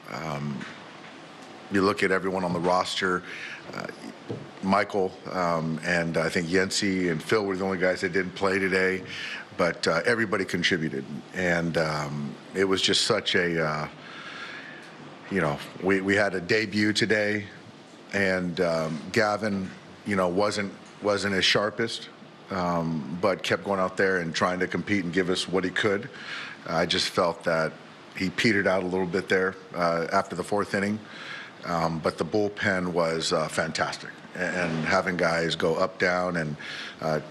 You look at everyone on the roster. Michael and I think Yency and Phil were the only guys that didn't play today, but everybody contributed, and it was just such a we had a debut today, and Gavin wasn't his sharpest, but kept going out there and trying to compete and give us what he could. I just felt that he petered out a little bit there after the 4th inning, but the bullpen was fantastic. And having guys go up, down, and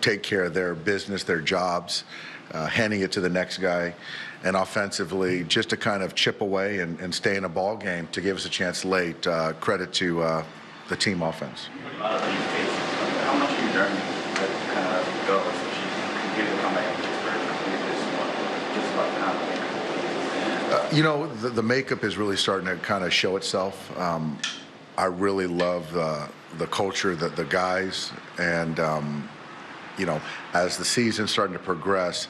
take care of their business, their jobs, handing it to the next guy, and offensively just to kind of chip away and stay in a ball game to give us a chance late. Credit to the team offense. How much are you learning to kind of go so you can come back and just about the makeup is really starting to kind of show itself. I really love the culture, the guys, and as the season's starting to progress,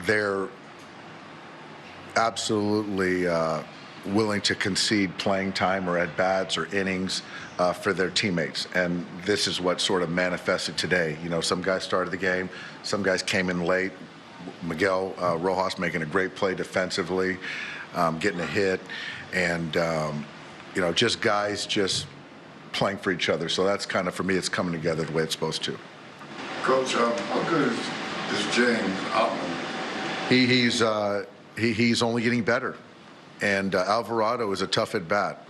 they're absolutely willing to concede playing time or at-bats or innings for their teammates. And this is what sort of manifested today. Some guys started the game, some guys came in late. Miguel Rojas making a great play defensively, getting a hit, and just guys just playing for each other. So that's kind of, for me, it's coming together the way it's supposed to. Coach, how good is James Outman? He's only getting better, and Alvarado is a tough at bat,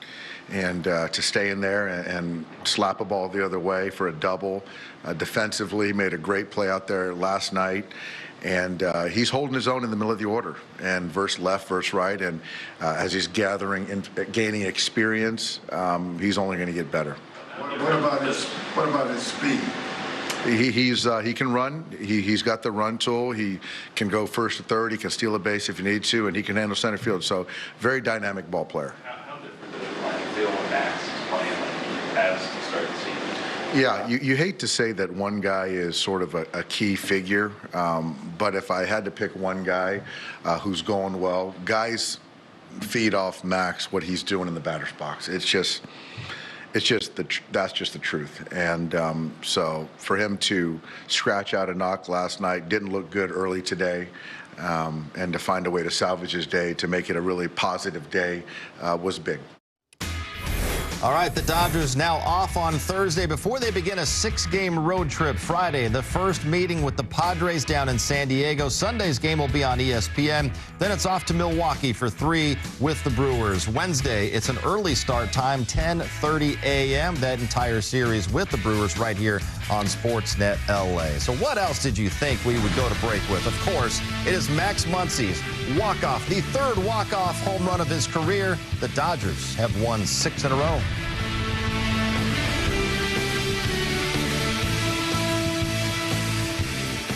and to stay in there and slap a ball the other way for a double, defensively made a great play out there last night, and he's holding his own in the middle of the order, and verse left, verse right, and as he's gaining experience, he's only going to get better. What about his speed? He can run. He's got the run tool. He can go first to third. He can steal a base if you need to, and he can handle center field. So very dynamic ball player. How different does it like feel when Max is playing like he has to start the season? Yeah, you hate to say that one guy is sort of a key figure, but if I had to pick one guy who's going well, guys feed off Max what he's doing in the batter's box. That's just the truth. And so for him to scratch out a knock last night, didn't look good early today, and to find a way to salvage his day, to make it a really positive day, was big. All right, the Dodgers now off on Thursday before they begin a 6-game road trip Friday. The first meeting with the Padres down in San Diego. Sunday's game will be on ESPN. Then it's off to Milwaukee for 3 with the Brewers. Wednesday, it's an early start time, 10:30 a.m. That entire series with the Brewers right here on Sportsnet LA. So what else did you think we would go to break with? Of course, it is Max Muncy's walk-off, the third walk-off home run of his career. The Dodgers have won 6 in a row.